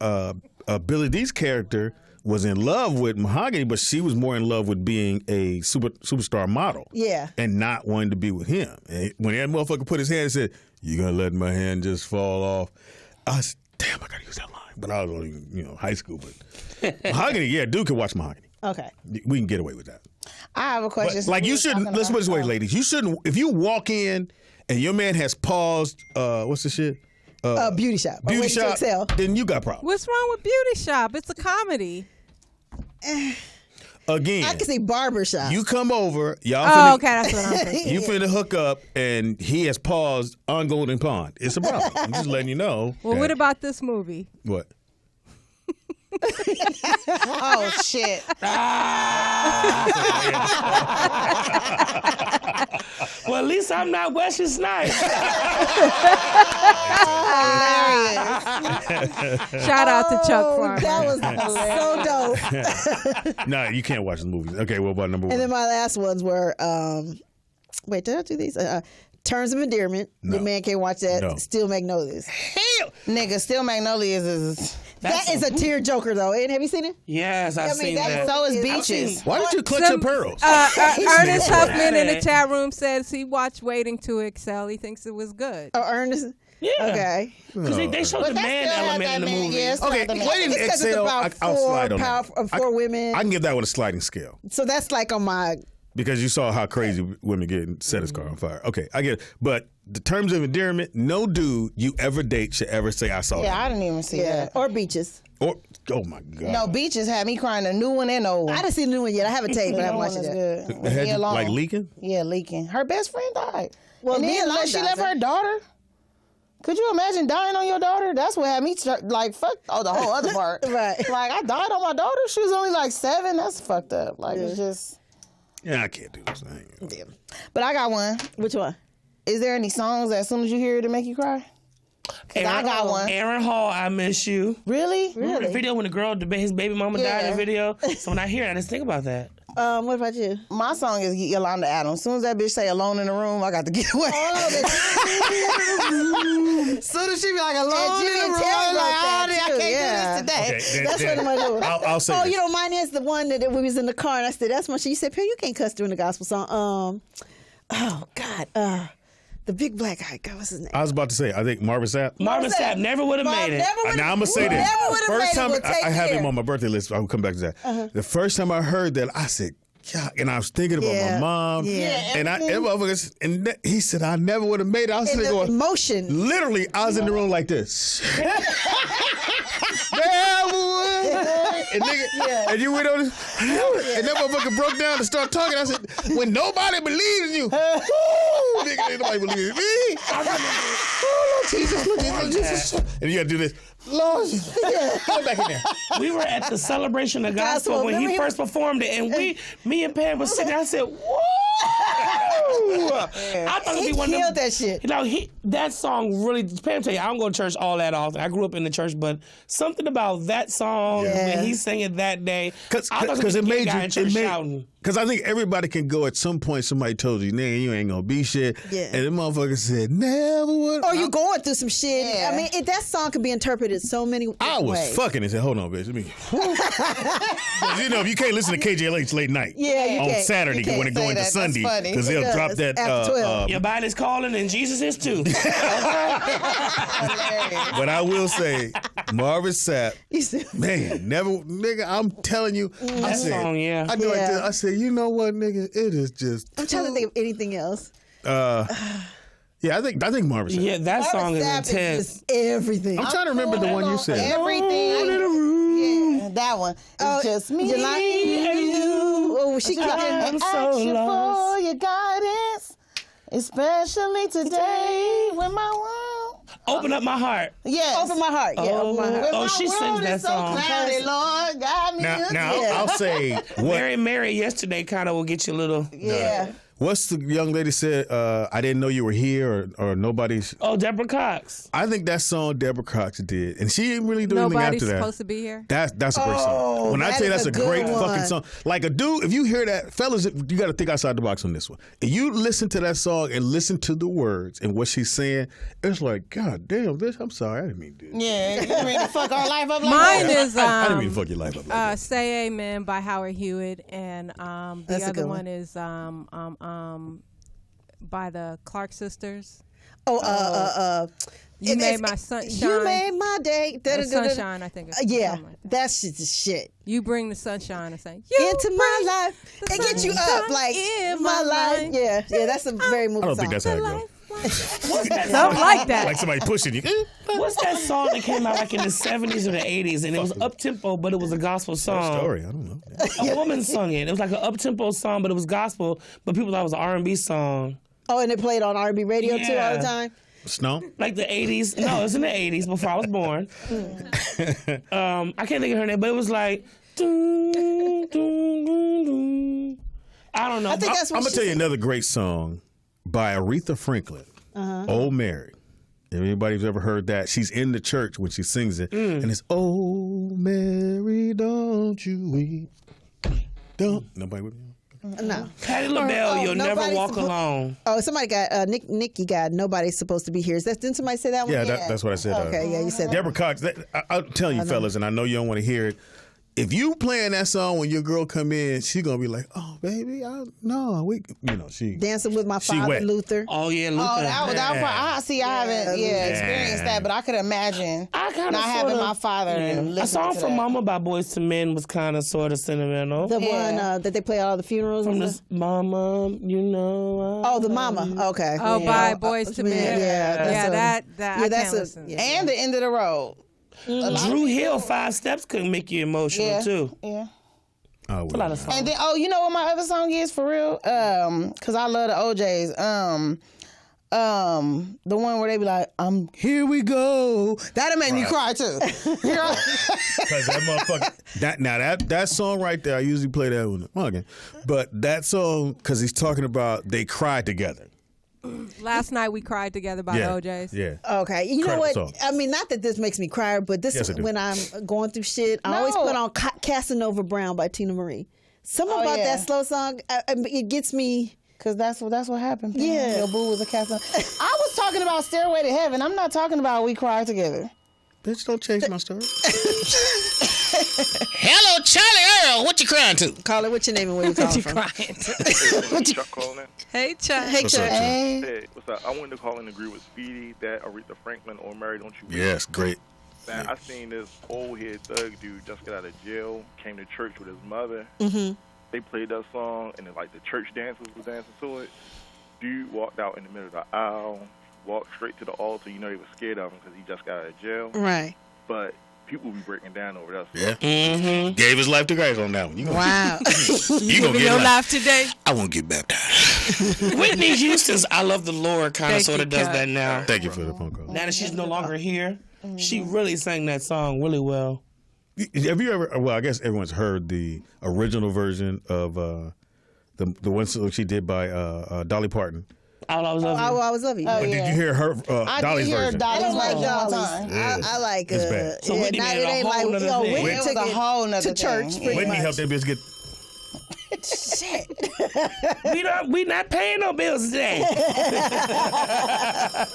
Billy Dee's character was in love with Mahogany, but she was more in love with being a superstar model. Yeah. And not wanting to be with him. And when that motherfucker put his hand and said, "You gonna let my hand just fall off?" I was, damn, I gotta use that line. But I was only, high school. But Mahogany, yeah, dude can watch Mahogany. Okay. We can get away with that. I have a question. But, like, you shouldn't, let's put it this way, ladies. You shouldn't, if you walk in and your man has paused, what's the shit? Beauty shop. Beauty shop. Then you got problems. What's wrong with beauty shop? It's a comedy. Again, I can say barber shop. you come over, y'all. Oh, okay, that's what I'm thinking. You finna hook up, and he has paused on Golden Pond. It's a problem. I'm just letting you know. Well, what about this movie? What? Oh shit! Well, at least I'm not Wesley Snipes. Shout out to Chuck Farmer. That was so dope. No, you can't watch the movies. Okay, what about number one? And then my last ones were, wait, did I do these? Terms of Endearment. No. The man can't watch that. No. Steel Magnolias. Hell, nigga, Steel Magnolias is. That is a tear joker though. And have you seen it? Yes, I've seen that. So is Beaches. Why did you clutch your pearls? Ernest Huffman in the chat room says he watched Waiting to Excel. He thinks it was good. Oh, Ernest. Yeah. Okay. Because they showed the man element in the movie. Okay, Waiting to It's 'cause it's Excel, about I'll slide on powerful, that. four women. I can give that one a sliding scale. So that's like on my. Because you saw how crazy women get and set his car on fire. Okay, I get it. But the terms of endearment, no dude you ever date should ever say, I saw Yeah, that. I didn't even see that. Or Beaches. Or, oh my God. No, Beaches had me crying. The new one and the old one. I didn't see the new one yet. I haven't tape, but I The new watched one it. is Yet. good. Had Leave you, alone. like leaking? Yeah, leaking. Her best friend died. Well, and me then and like, she Lon left died. her daughter. Could you imagine dying on your daughter? That's what had me like fuck. Oh, the whole other part. Right. Like I died on my daughter. She was only like 7. That's fucked up. Like it's just. Yeah, I can't do this. But I got one. Which one? Is there any songs that as soon as you hear it, it make you cry? I got one. Aaron Hall, I Miss You. Really? Remember the video when the girl, his baby mama died in the video? So when I hear it, I just think about that. What about you? My song is Yolanda Adams. As soon as that bitch say alone in the room, I got to get away. Soon as she be like alone in the room, I'm like, I can't do this today. That's what I'm gonna do. I'll say Oh, this. you know, mine is the one that we was in the car and I said, that's my shit. You said, Perry, you can't cuss during the gospel song. Oh God, the big black guy. God, what's his name? I was about to say, I think Marvin Sapp. Marvin Sapp never would have made it. Now I'm gonna say this. First time I have him on my birthday list. I will come back to that. The first time I heard that, I said, God, and I was thinking about my mom. Yeah. And he said, I never would have made it. I was sitting there going, emotion. Literally, I was in the room like this. And you went on, and that motherfucker broke down and started talking. I said, when nobody believes you, nigga, ain't nobody believes me. Oh, Lord Jesus, Lord Jesus. And you got to do this. Lord, come back in there. We were at the celebration of gospel when he first performed it, and me and Pam was sitting there. I said, "Whoa!" I thought it'd be one of them. that shit. You know, that song really. Pam tell you, I don't go to church all that often. I grew up in the church, but something about that song when he sang it that day, because it made you. Shouting. Because I think everybody can go at some point. Somebody told you, "Nigga, you ain't gonna be shit," and the motherfucker said, "Never would." Or you going through some shit. Yeah. I mean, that song can be interpreted so many ways. I was fucking and said, "Hold on, bitch." Let me. You know, you can't listen to KJLH late night. Yeah, you on can't. Saturday when it go into Sunday because they'll drop that. After 12. Your body's calling and Jesus is too. But I will say, Marvin Sapp, man, never, nigga. I'm telling you, I said, song, yeah. I go like this. I said, you know what, nigga? It is just. I'm trying to think of anything else. Yeah, I think Marvin Sapp. Yeah, that song is Sapp intense. Is everything. I'm trying to remember the one you said. Everything. Yeah, that one. It's just me and you. Oh, she I'm so ask you lost. for your guidance, especially today when my world. Open up my heart. Yes. Open my heart. Yeah, open my heart. Oh, she sings that song. Cloudy, Lord, guide me. Now I'll say what. Mary yesterday kind of will get you a little. Yeah. What's the young lady said? I didn't know you were here, or nobody's. Oh, Deborah Cox. I think that song Deborah Cox did, and she didn't really do anything Nobody's after that. supposed to be here. That's a great song. When I tell you that's a great fucking song, like a dude, if you hear that, fellas, you got to think outside the box on this one. If you listen to that song and listen to the words and what she's saying, it's like, God damn, bitch, I'm sorry, I didn't mean to do this. Yeah, you mean to fuck our life up like Mine that? is I didn't mean to fuck your life up like that. Say Amen by Howard Hewitt, and the other one is by the Clark sisters. You made my sunshine. You made my day. Sunshine, I think. Yeah, that's just the shit. You bring the sunshine and say, into my life and get you up like in my life. Yeah, that's a very moving I don't song. think that's how it goes. What's that Something like that. Like somebody pushing you. What's that song that came out like in the 70s or the 80s, and it was up-tempo, but it was a gospel song? Story, I don't know. A woman sung it. It was like an up-tempo song, but it was gospel, but people thought it was an R&B song. Oh, and it played on R&B radio too all the time? Snow? Like the 80s. No, it was in the 80s before I was born. I can't think of her name, but it was like... Dun, dun, dun, dun. I don't know. I'm going to tell you another great song by Aretha Franklin, Old Mary. If anybody's ever heard that, she's in the church when she sings it, and it's "Oh Mary, don't you weep." Don't nobody with me. No. Patti LaBelle, you'll never walk alone. Oh, somebody got Nikki got "Nobody's Supposed to Be Here." Didn't somebody say that one? Yeah, that's what I said. Okay, yeah, you said that. Deborah Cox. I'll tell you, fellas, and I know you don't want to hear it. If you playing that song when your girl come in, she gonna be like, "Oh, baby, she Dancing with My Father, Luther." Oh yeah, Luther. Oh, that part. I haven't experienced that, but I could imagine not having my father. And A song to from that. Mama by Boyz II Men was kind of sort of sentimental. The one that they play at all the funerals. From this Mama, you know. The Mama. Okay. Oh, by Boyz II Men. Yeah, that's and the End of the Road. Drew Hill, 5 Steps could make you emotional too. Yeah. Oh, a lot of songs. And then, you know what my other song is for real? Cause I love the OJs. The one where they be like, here we go. That'll make me cry too. Because that motherfucker. That song right there, I usually play that one. Okay. But that song, because he's talking about they cried together. Last Night We Cried Together by the OJs. Yeah. Okay. You know what? I mean, not that this makes me cry, but when I'm going through shit, I always put on Casanova Brown by Tina Marie. Something about that slow song, it gets me. Cause that's what happened. Yeah. Your boo was a Casanova. I was talking about Stairway to Heaven. I'm not talking about We Cried Together. Bitch, don't change my story. Hello, Charlie Earl. What you crying to? Caller, what's your name and where you calling from? Chuck calling. Hey, Chuck. Hey, Chuck. Hey, what's up? I wanted to call and agree with Speedy that Aretha Franklin or Mary, don't you? Yes, great. Man, I seen this old head thug dude just got out of jail, came to church with his mother. Mm-hmm. They played that song, and then like the church dancers were dancing to it. Dude walked out in the middle of the aisle, walked straight to the altar. You know they were scared of him because he just got out of jail. Right. But people be breaking down over that. Yeah. Mm-hmm. Gave his life to Christ on that one. Wow. You gonna get your life today? I won't get baptized. Whitney Houston's "I Love the Lord" kind of sort of does that now. Thank you for the phone call. Now that she's no longer here, she really sang that song really well. Have you ever? Well, I guess everyone's heard the original version of the one song she did by Dolly Parton. I was love you. I was love you. But did you hear her Dolly's version? I don't like Dolly's. Yeah. I like It's bad. So Whitney made it a whole nother thing. Whitney It took was a whole nother to church. thing. Pretty Whitney much. helped that bitch get. Shit. We not paying no bills today.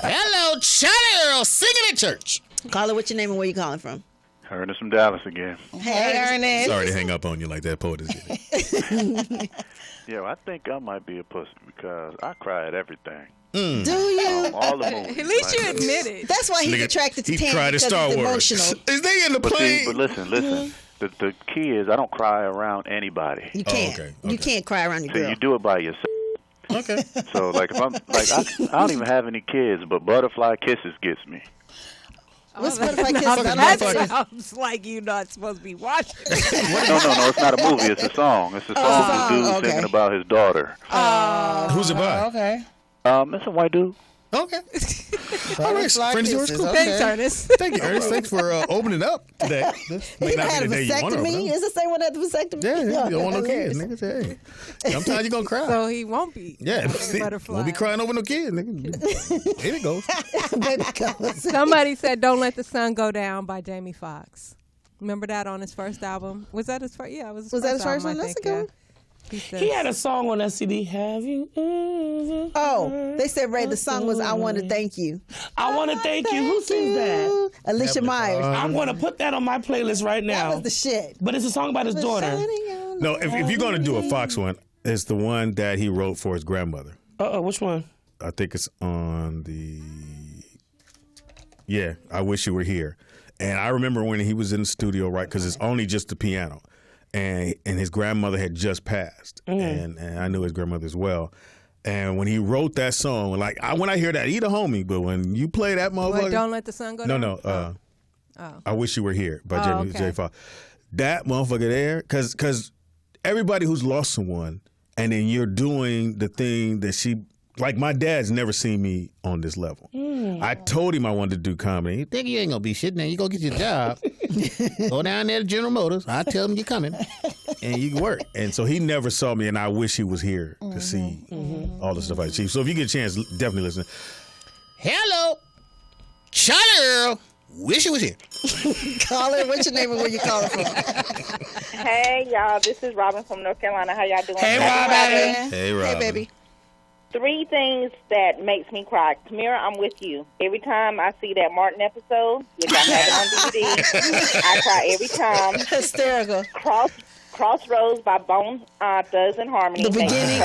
Hello, Charlie Earl, singing at church. Caller, what's your name and where you calling from? Ernest from Dallas again. Hey, Ernest. Sorry to hang up on you like that, poet is getting. Yeah, I think I might be a pussy because I cry at everything. Do you? All the movies. At least you like, admit it. That's why he's attracted to He Tammy cried at because Star he's Wars. emotional. Is they in the But, plane? see, but listen. The key is I don't cry around anybody. You can't. You can't cry around your So girl. you do it by yourself. Okay. So like if I'm like I don't even have any kids, but butterfly kisses gets me. What's butterfly kisses? That sounds like you're not supposed to be watching. No, it's not a movie. It's a song. It's a song. The dude singing about his daughter. Who's it by? Okay. It's a white dude. Okay. All right, friends, yours cool. Thanks, Ernest. Thank you, Ernest. Thanks for opening up today. This may He not had a be the day you want to open vasectomy. up. Is the same one that had the vasectomy? Yeah, you don't want no kids, nigga. Hey, sometimes you gonna cry. So he won't be. Yeah, Butterfly. won't be crying over no kids, nigga. Here it goes. Baby goes. Somebody said "Don't Let the Sun Go Down" by Jamie Foxx. Remember that on his first album? Was that his first? Yeah, it was. Was that his first album, one? I That's a think, good yeah. one. He had a song on that CD. Have you ever? Oh, they said, Ray, the song was "I Want to Thank You." I want to thank you. Who sings that? Alicia Myers. I'm going to put that on my playlist right now. That was the shit. But it's a song about his daughter. No, if you're gonna do a Fox one, it's the one that he wrote for his grandmother. Which one? I think it's on the. Yeah, I Wish You Were Here. And I remember when he was in the studio, right? Because it's only just the piano. And his grandmother had just passed, and I knew his grandmother as well. And when he wrote that song, like when I hear that, he the homie, but when you play that motherfucker, Wait, Don't Let the Sun Go Down? No. I Wish You Were Here by J. Fox. That motherfucker there, because everybody who's lost someone, and then you're doing the thing that she. Like, my dad's never seen me on this level. I told him I wanted to do comedy. You think you ain't gonna be shit, man. You go get your job. Go down there to General Motors. I tell him you're coming. And you can work. And so he never saw me, and I wish he was here to see all the stuff I achieved. So if you get a chance, definitely listen. Hello. Charlie Earl. Wish you was here. Caller, what's your name and where you calling from? Hey, y'all. This is Robin from North Carolina. How y'all doing? Hey, Robin. Hey, Robin. Hey, baby. 3 things that makes me cry. Tamira, I'm with you. Every time I see that Martin episode, which I have it on DVD, I cry every time. Hysterical. Crossroads by Bone Thugs and Harmony. The beginning,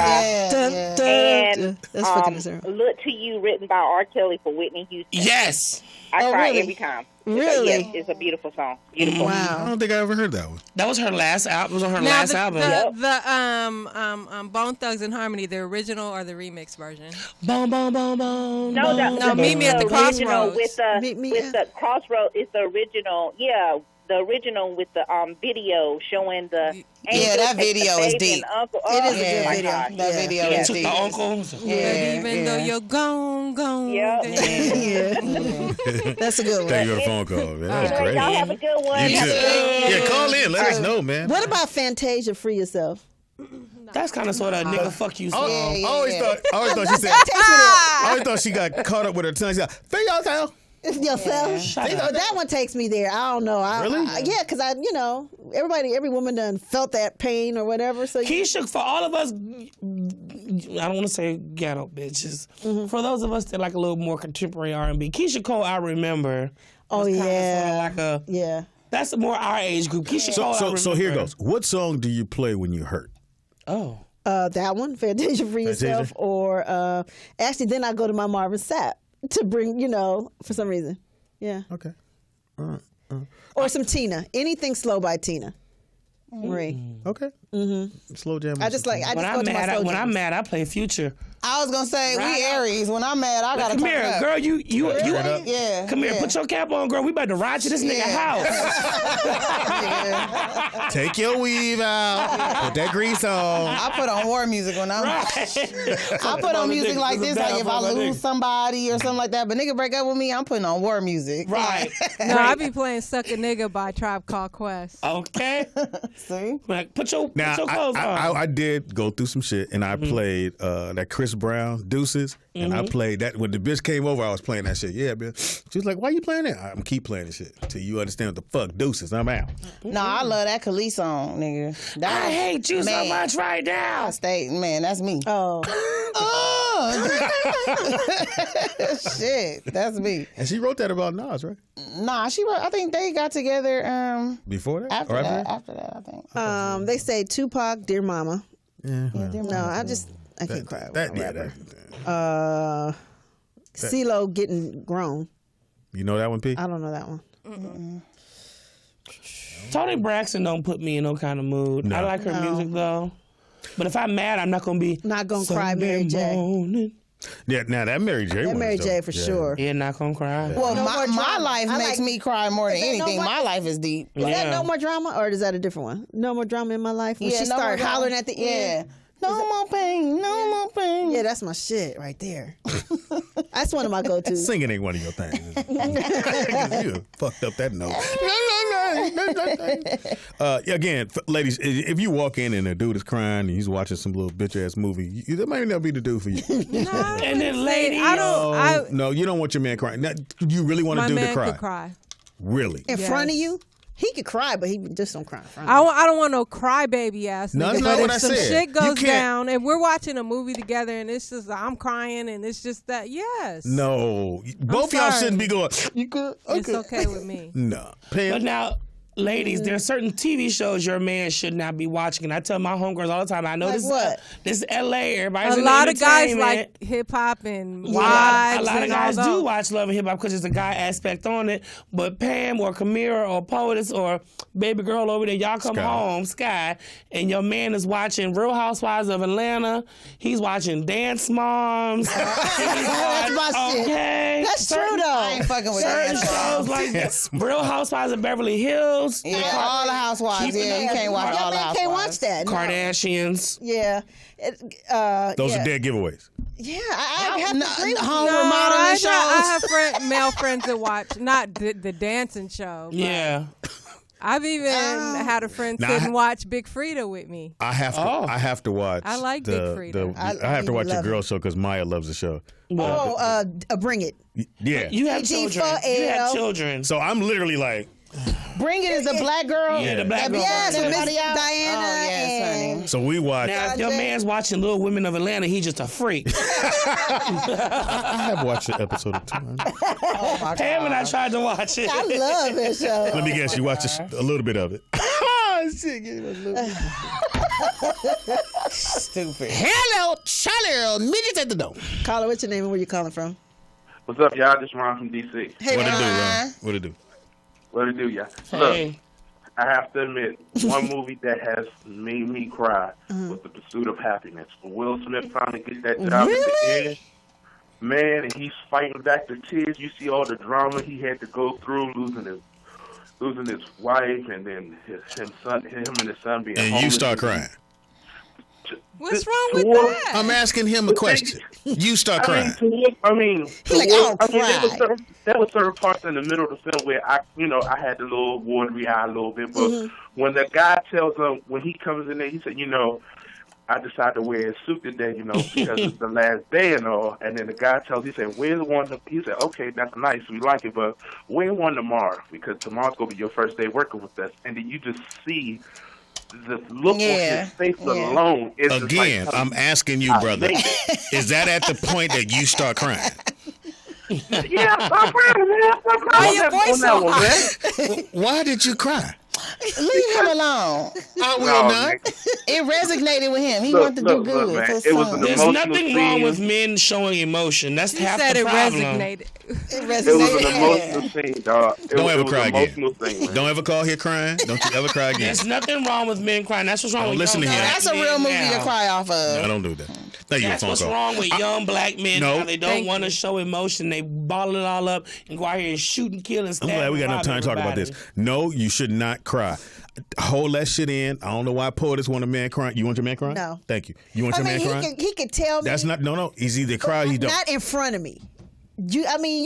And that's fucking hysterical. Look to You, written by R. Kelly for Whitney Houston. Yes. I cry really? every time. Really? Yes, it's a beautiful song. Beautiful. I don't think I ever heard that one. That was her last album. Was on her Now, last the, album. the Bone Thugs and Harmony, the original or the remix version? Boom, boom, boom, boom. No, Meet Me at the Crossroads. With the Crossroads, it's the original. Yeah, the original with the video showing the. That video is deep. It is a good video. That video is deep. The uncle. Even though you're gone. Yeah. That's a good one. Thank you for the phone call. Man. That was great. Y'all have a good one. You too. Yeah, call in. Let us know, man. What about Fantasia, Free Yourself? That's kind of sort of nigga fuck you. Song. I always thought she said. I always thought she got caught up with her tongue. She got, feel yourself. Yourself. That one takes me there. I don't know. Really? Yeah, because every woman done felt that pain or whatever. So Keisha, for all of us, I don't want to say ghetto bitches. For those of us that like a little more contemporary R&B, Keisha Cole, I remember. Oh yeah, like a yeah. That's more our age group. Keisha Cole. So here goes. What song do you play when you're hurt? Oh. That one, Fantasia, Free Yourself, or actually, then I go to my Marvin Sapp to bring, for some reason. Yeah. Okay. Or some Tina. Anything slow by Tina. Marie. Okay. Slow jam. I just go to my slow When jams. I'm mad, I play Future. I was gonna say we Aries. When I'm mad, I gotta come here, up. girl. You yeah. Come here, put your cap on, girl. We about to ride to this nigga house. Take your weave out. Put that grease on. I put on war music when I'm. I put on music like this, like if I lose somebody or something like that. But nigga break up with me, I'm putting on war music. Right. No, I be playing Suck a Nigga by Tribe Called Quest. Okay. See? Like, put your clothes on. I did go through some shit, and I played that Chris Brown, Deuces, and I played that. When the bitch came over, I was playing that shit. Yeah, bitch. She was like, why you playing that? I'm keep playing this shit till you understand what the fuck Deuces. I'm out. No, I love that Khalees song, nigga. I hate you so much right now. That's me. Oh. Shit, that's me. And she wrote that about Nas, right? Nah, she wrote. I think they got together. Before that? After or that? After that, I think. They say Tupac, Dear Mama. Yeah. No, I can't cry. That. CeeLo, Getting Grown. You know that one, P? I don't know that one. Toni Braxton don't put me in no kind of mood. No. I like her music though. But if I'm mad, I'm not gonna be cry, Mary J. Morning. Yeah, now that Mary J. That one Mary is J. dope. for sure. Yeah, not gonna cry. Well, my life I makes like- me cry more than Is that No anything. More- My life is deep. Is that No More Drama, or is that a different one? No More Drama in My Life? When she No More started Drama. hollering at the end? No more pain, no more pain. Yeah, that's my shit right there. That's one of my go-tos. Singing ain't one of your things. You fucked up that note. Again, ladies, if you walk in and a dude is crying and he's watching some little bitch-ass movie, that might not be the dude for you. And then, lady, No, you don't want your man crying. Now, you really want a dude to cry? Could cry. Really? In front of you? He could cry, but he just don't cry in front of I don't want no crybaby ass. No, nigga, that's not but what if I some said. shit You goes can't- down and we're watching a movie together and it's just I'm crying and it's just that yes. No. Both y'all sorry. shouldn't be going, you good? Okay. It's okay with me. No. Pam, But now, Ladies, there are certain TV shows your man should not be watching. And I tell my homegirls all the time, I know Like this is LA, everybody's A in lot of guys entertainment. like hip hop and A wives. lot of and guys all do those. watch Love and Hip Hop because there's a guy aspect on it. But Pam or Kamira or POTUS or baby girl over there, y'all come home, Sky, and your man is watching Real Housewives of Atlanta. He's watching Dance Moms. That's my shit. Okay. That's true though. I ain't fucking with Certain that. shows like Real Housewives of Beverly Hills. Yeah, all the housewives. Yeah, you can't watch all the housewives. Can't watch that. No. Kardashians. Yeah. Those are dead giveaways. Yeah, I have to agree with you. Home No, remodeling shows. I have male friends that watch, not the dancing show. But Yeah. I've even had a friend Now, sit and watch Big Frida with me. I have to watch. I like Big Frida. I have to watch your girl show because Maya loves the show. Bring It. Yeah. You have children. You have children. So I'm literally like, Bring It is the black girl. Yeah, the black girl. Yes, and Miss Everybody else? Diana. Oh, yes, honey. so we watch. Now, if your man's watching Little Women of Atlanta, he's just a freak. I have watched an episode or two. Oh, my Pam and I tried to watch it. I love that show. Let me guess, you watched a little bit of it. Stupid. Hello, Charlie, midget at the door. Caller, what's your name and where you calling from? What's up, y'all? This is Ron from D.C. Hey, What it do, Ron. Ron? What it do? What it do, y'all? Hey. Look, I have to admit, one movie that has made me cry was The Pursuit of Happiness. When Will Smith finally gets that job at the end, man, and he's fighting back the tears. You see all the drama he had to go through, losing his wife, and then him and his son being And homeless. you start crying. What's wrong with that? I'm asking him a question. You start crying. There were certain parts in the middle of the film where I had the little watery eye a little bit, but when the guy tells him, when he comes in there, he said, I decided to wear a suit today, because it's the last day and all. And then the guy tells, he said, wear one. He said, okay, that's nice, we like it, but wear one tomorrow because tomorrow's gonna be your first day working with us. And then you just see the look on his face alone. Is Again, like, I'm asking you, brother, is that at the point that you start crying? Yeah, I'm crying, man. Why your voice so high? Why did you cry? Leave him alone. I will not. It resonated with him. He wanted to do good. man, for his it was son. an There's emotional nothing wrong scene. with men showing emotion. That's He half said the it problem. resonated. It was an emotional scene, dog. Don't ever cry an again. emotional thing, man. Don't ever call here crying. Don't you ever cry again. There's nothing wrong with men crying. That's what's wrong Don't with listen young to him. black That's a men real movie now. to cry off of. I don't do that. Thank you That's for what's the phone call. wrong with young black men. No. Now they don't want to show emotion. They bottle it all up and go out here and shoot and kill and stab. I'm glad we got and enough time to rob talk about this. everybody. No, you should not cry. Hold that shit in. I don't know why POTUS want a man crying. You want your man crying? No. Thank you. You want your man crying? he could tell me. That's not. No. He's either cry or he don't. Not in front of me. You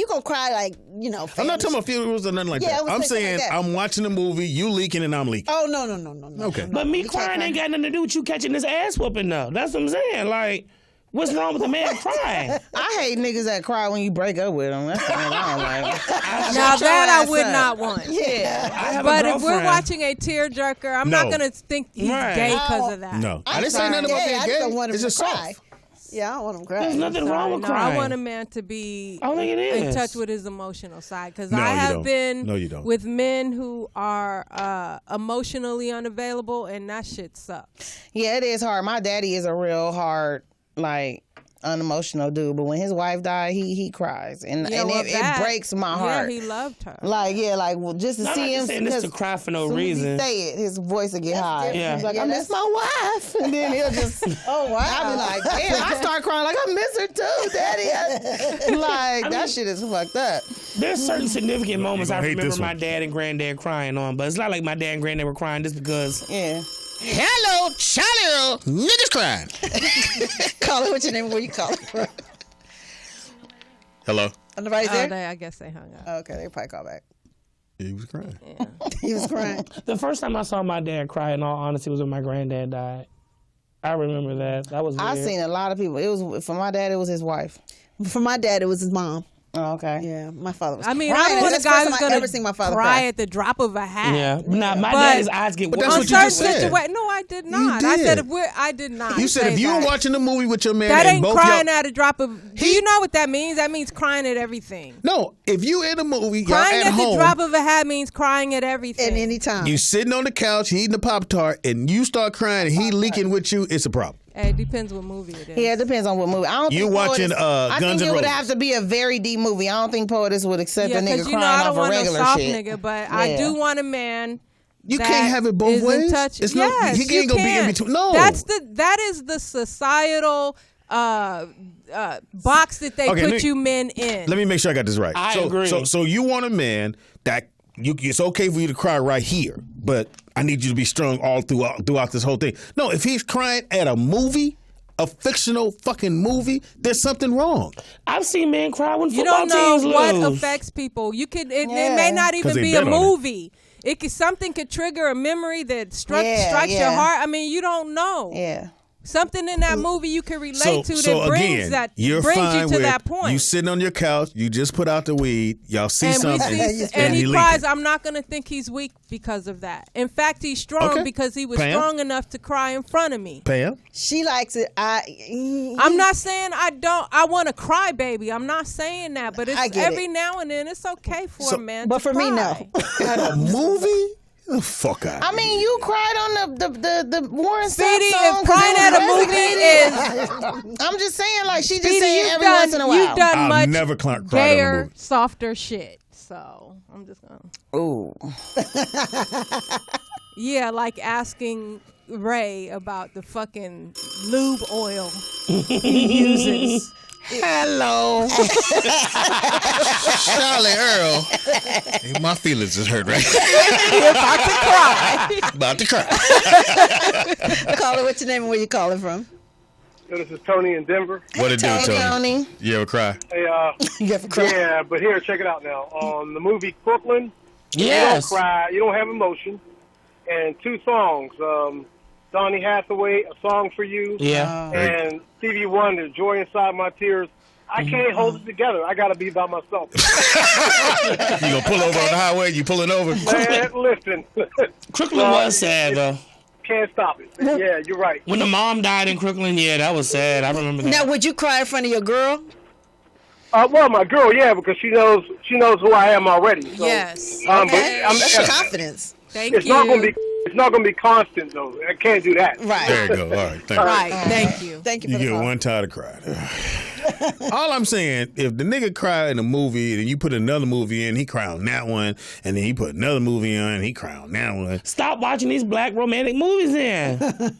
gonna cry like I'm not talking about funerals or nothing like Yeah, I that. was I'm thinking saying like that. I'm watching the movie. You leaking and I'm leaking. Oh no. Okay. But me crying ain't got nothing to do with you catching this ass whooping though. That's what I'm saying. Like, what's wrong with a man crying? I hate niggas that cry when you break up with them. That's the thing I don't like. Now that I would up. not want. Yeah. I have But a if we're girlfriend. watching a tearjerker, I'm not No. gonna think he's Right. gay because of that. No, I didn't say nothing about I being just gay. don't want him It's to just cry. soft. Yeah, I don't want him to cry. There's nothing wrong with No, crying. I want a man to be I don't think it in is. touch with his emotional side because No, I you have don't. been No, you don't. with men who are emotionally unavailable, and that shit sucks. Yeah, it is hard. My daddy is a real hard, like, unemotional dude, but when his wife died, he cries, and Yeah, well, it breaks my heart. Yeah, he loved her. Just to I'm see not him saying this to because cry for no as soon as he reason. say it, his voice will get high. Yeah. He's like, Yeah, I miss my wife, and then he'll just, Oh wow. I'll be like, damn, I start crying like I miss her too, daddy. Like that shit is fucked up. There's certain significant moments I gonna hate remember this my one. dad and granddad crying on, but it's not like my dad and granddad were crying just because. Yeah. Hello, Charlie, niggas crying. Call it. What's your name? Where you calling from? Hello. Nobody's there. I guess they hung up. Okay, they probably call back. He was crying. He was crying. The first time I saw my dad cry, in all honesty, was when my granddad died. I remember that. That was weird. I seen a lot of people. It was for my dad. It was his wife. For my dad, it was his mom. Oh, okay. Yeah, my father was. I mean, crying. I don't want a That's the guy first who's time I gonna ever seen my father cry cry. at the drop of a hat. Yeah. Nah, my But- daddy's eyes get But wet. that's On what you certain just said. situations, no, I did not. I did. said I did not. You said say if you that. were watching a movie with your man that and ain't both crying y'all, at a drop of. Do you know what that means? That means crying at everything. no, if you in a movie, y'all Crying at at home, the drop of a hat means crying at everything. At any time. you sitting on the couch, he eating a Pop-Tart, and you start crying, and he leaking with you, it's a problem. Hey, it depends what movie it is. Yeah, it depends on what movie. I don't You think watching, Poetess- Guns I think N' it would Roses. have to be a very deep movie. I don't think Poetess would accept Yeah, a nigga because crying I don't off a want no regular soft shit. nigga, but I Yeah. do want a man. You that can't have it both is in ways. touch. It's no- yes, he ain't you gonna be in can. between- no. that is the societal box that they put you men in. Let me make sure I got this right. I so, agree. So you want a man that it's okay for you to cry right here, but I need you to be strong all throughout this whole thing. No, if he's crying at a movie, a fictional fucking movie, there's something wrong. I've seen men cry when You football don't know teams what lose. affects people. You could. It Yeah. may not 'Cause even they be a bet on it. movie. It could something could trigger a memory that strikes Yeah. your heart. I mean, you don't know. Yeah. Something in that movie you can relate So, to so that brings again, that you're brings fine you to with that point. you sitting on your couch, you just put out the weed, y'all see and we something, see, and he leaking. cries. I'm not going to think he's weak because of that. In fact, he's strong Okay. because he was Pam? strong enough to cry in front of me. Pam? She likes it. I'm not saying I don't. I want to cry, baby. I'm not saying that, but I it's get every it. now and then it's okay for a man. But to for me, cry. no. At a movie? The fuck out. I mean, you cried on the Warren Sapp Speedy, song. if 'cause crying it at a was movie resonating. I'm just saying, like she just Speedy, saying you've every done, once in a while. You've done I've much never cried on a gayer, movie. softer shit. So I'm just gonna. Ooh. Yeah, like asking Ray about the fucking lube oil he uses. Hello. Charlie Earl. Hey, my feelings is hurt right You're about to cry. About to cry. Caller, what's your name and where you calling from? So this is Tony in Denver. What it do, Hey, Tony? Tony. You ever cry? Hey, You ever cry? yeah, but here, check it out now. On the movie Crooklyn, Yes. you don't cry, you don't have emotion, and 2 songs. Donny Hathaway, A Song for You, Yeah. and Stevie Wonder, Joy Inside My Tears. I can't hold it together. I got to be by myself. You gonna pull over on the highway? You pulling over? Man, listen. Crooklyn was sad though. Can't stop it. Yeah, you're right. When the mom died in Crooklyn, yeah, that was sad. I remember that. Now, would you cry in front of your girl? Well, my girl, yeah, because she knows who I am already. So, Yes. But That's confidence. Thank it's you. not gonna be. It's not gonna be constant though. I can't do that. Right. There you go. All right. Thank you. Right. Thank you. Thank you You for the get call. one time to cry. All I'm saying, if the nigga cry in a movie and you put another movie in, he cry on that one, and then he put another movie on and he cry on that one. Stop watching these black romantic movies then.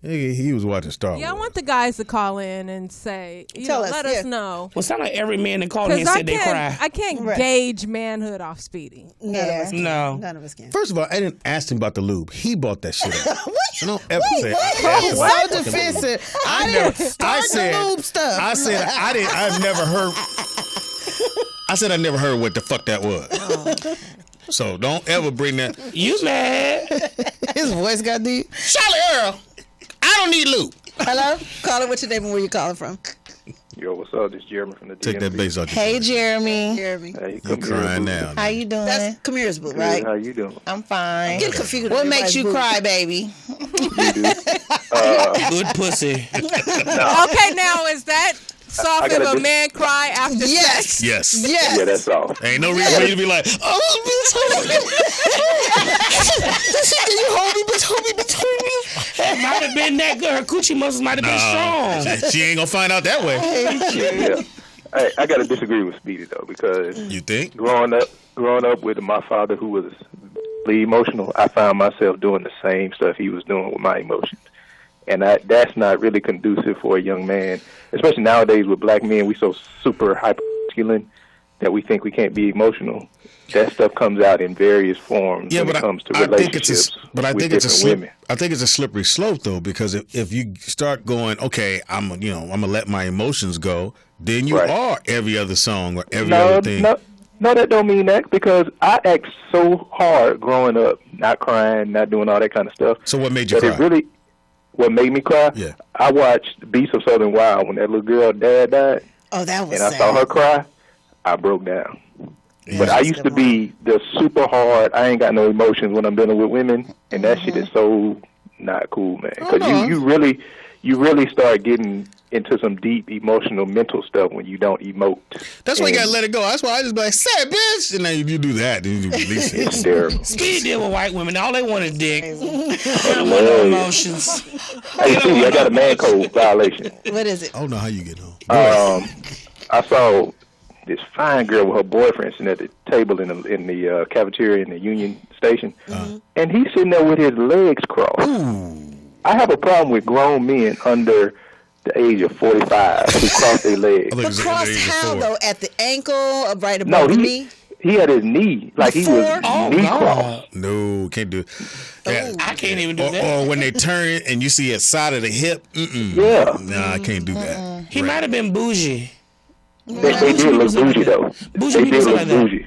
Nigga, he was watching Star Wars. Yeah, I want the guys to call in and say, Tell us, let yeah. us know. Well, sound like every man that called in Because said they cry. I can't Right. gauge manhood off Speedy. None of us can. No. None of us can. First of all, I didn't ask him about the lube. He bought that shit up. So don't ever say He's I asked so about the lube. defensive. I I never- didn't start the lube stuff. I said I've never heard. I said I never heard what the fuck that was. So don't ever bring that. You mad? His voice got deep. Charlie Earl. I don't need lube. Hello? Caller, what's your name and where you calling from? Yo, what's up? This is Jeremy from the DMV. Take that bass out your Hey, voice. Jeremy. Jeremy. Hey, You crying now. How you doing? That's Kamir's boo, Good. right? How you doing? I'm fine. Get confused. What with makes you everybody's cry, baby? Good pussy. Okay, now is that soft I if gotta a dis- man cry after boo. Yes. sex? Yes. Yes. Yeah, that's all. Ain't no reason for you to be like, oh, bitch, hold me. Can you hold me, bitch, hold me, bitch, hold me. That might have been that good. Her coochie muscles might have been strong. She ain't gonna find out that way. Yeah. Hey, I gotta disagree with Speedy though, because You think? growing up with my father who was really emotional, I found myself doing the same stuff he was doing with my emotions. And that's not really conducive for a young man, especially nowadays with black men. We so super hyper masculine that we think we can't be emotional. That stuff comes out in various forms when it comes to relationships with different women. I think it's a slippery slope though, because if you start going, okay, I'm gonna let my emotions go, then you Right. are every other song or every other thing. No, that don't mean that, because I act so hard growing up, not crying, not doing all that kind of stuff. So what made you But cry? what made me cry? Yeah. I watched Beasts of Southern Wild when that little girl dad died. Oh, that was and sad. I saw her cry, I broke down. But I used to be the super hard, I ain't got no emotions when I'm dealing with women, and that shit is so not cool, man. Because you really start getting into some deep emotional mental stuff when you don't emote. That's why you gotta let it go. That's why I just be like, say it, bitch. And then you do that, then you release it. It's terrible. Speedy deal with white women. All they want is dick. They don't want no emotions. Hey, Speedy, I got a man code violation. What is it? I don't know how you get home. I saw this fine girl with her boyfriend sitting at the table in the cafeteria in the Union Station, and he's sitting there with his legs crossed. I have a problem with grown men under the age of 45 who cross their legs. But crossed how though? At the ankle, right above the knee? He had his knee, like he was knee crossed. No, can't do it. Yeah. I can't even do that. Or when they turn and you see a side of the hip. Yeah. Nah, I can't do that. He might have been bougie. They did look bougie, though. They did look bougie.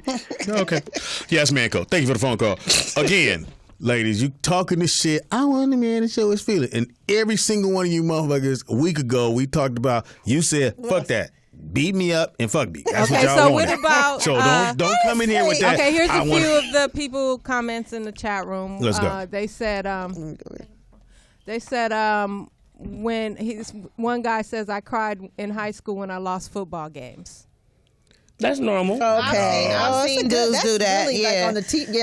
Okay. Yes, Manco. Thank you for the phone call. Again, ladies, you talking this shit. I want a man to show his feeling. And every single one of you motherfuckers, a week ago, we talked about, you said, fuck that. Beat me up and fuck me. That's what y'all so wanted. what about... So don't come in here with that. Okay, here's a few of the people comments in the chat room. Let's go. They said... when one guy says, I cried in high school when I lost football games. That's normal. Okay, I've seen dudes do that. Really like on the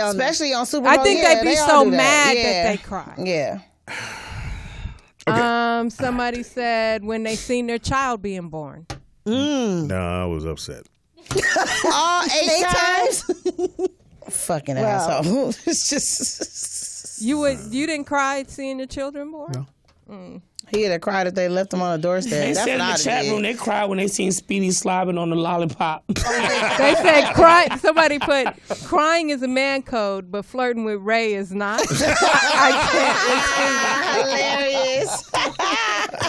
especially on Super Bowl. I think they'd be so mad that they cry. Yeah. Okay. Somebody said when they seen their child being born. No, I was upset. All 8 times? Fucking asshole. It's just... You didn't cry seeing your children born? No. He'd have cried if they left him on the doorstep. They That's said in what the I'd chat did. room they cried when they seen Speedy slobbing on the lollipop. They said cry. Somebody put crying is a man code, but flirting with Ray is not. I Hilarious.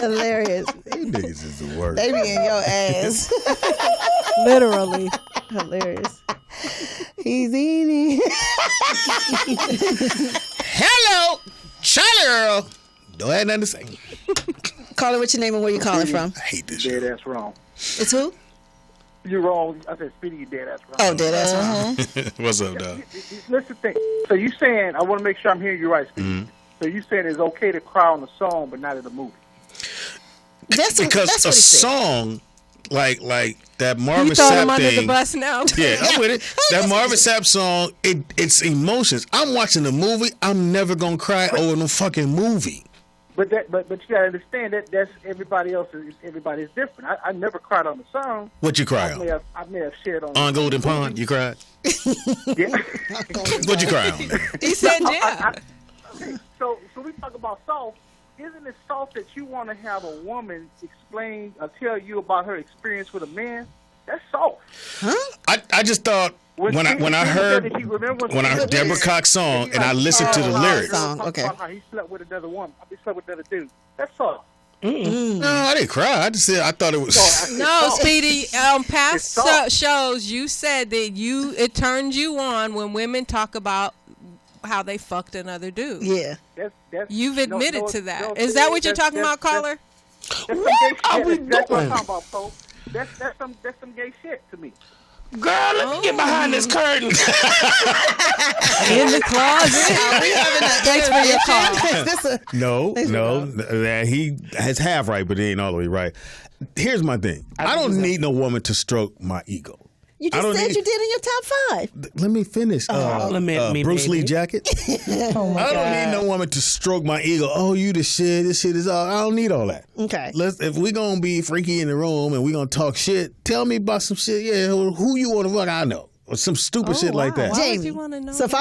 Hilarious. These niggas is the worst. They be in your ass. Literally. Hilarious. He's eating. Hello, Charlie Earl. Don't have nothing to say. Caller, what's your name and where you calling from? I hate this Dead shit. ass wrong. It's who? You're wrong. I said, Speedy, you dead ass wrong. Oh, dead ass wrong. What's up, dog? Listen, so you saying, I want to make sure I'm hearing you right, Speedy. So you saying it's okay to cry on a song, but not in a movie? Because a song, like that Marvin You throwing Sapp him under thing. the bus now? Yeah, I'm with it. That Marvin Sapp song, it's emotions. I'm watching the movie. I'm never gonna cry over no fucking movie. But you gotta understand that that's everybody's different. I never cried on the song. What you cry I on? may have shared on Golden Pond, you cried? Yeah. What you cry on? He said yeah. Okay, so we talk about soft. Isn't it soft that you want to have a woman explain or tell you about her experience with a man? That's soft. Huh? I just thought when I heard Deborah Cox's song and I listened to the lyrics. Okay. About how he slept with another woman. He slept with another dude. That's soft. No, I didn't cry. I just said I thought it was. No, Speedy. Past shows, you said that it turns you on when women talk about how they fucked another dude. Yeah. You've admitted to that. Is that what you're talking about, caller? What are we doing? That's what I'm talking about, folks. That's some gay shit to me. Girl, let me get behind this curtain. In the closet. Thanks for your call. No, that he has half right, but he ain't all the way right. Here's my thing. I don't need no woman to stroke my ego. You just said you did in your top 5. Let me finish. Bruce Lee jacket. I don't need no woman to stroke my ego. Oh, you the shit. This shit is all. I don't need all that. Okay. If we gonna be freaky in the room and we gonna talk shit, tell me about some shit. Yeah, who you want to fuck? I know. Or some stupid shit like that. Jamie. Why would you want to know? So if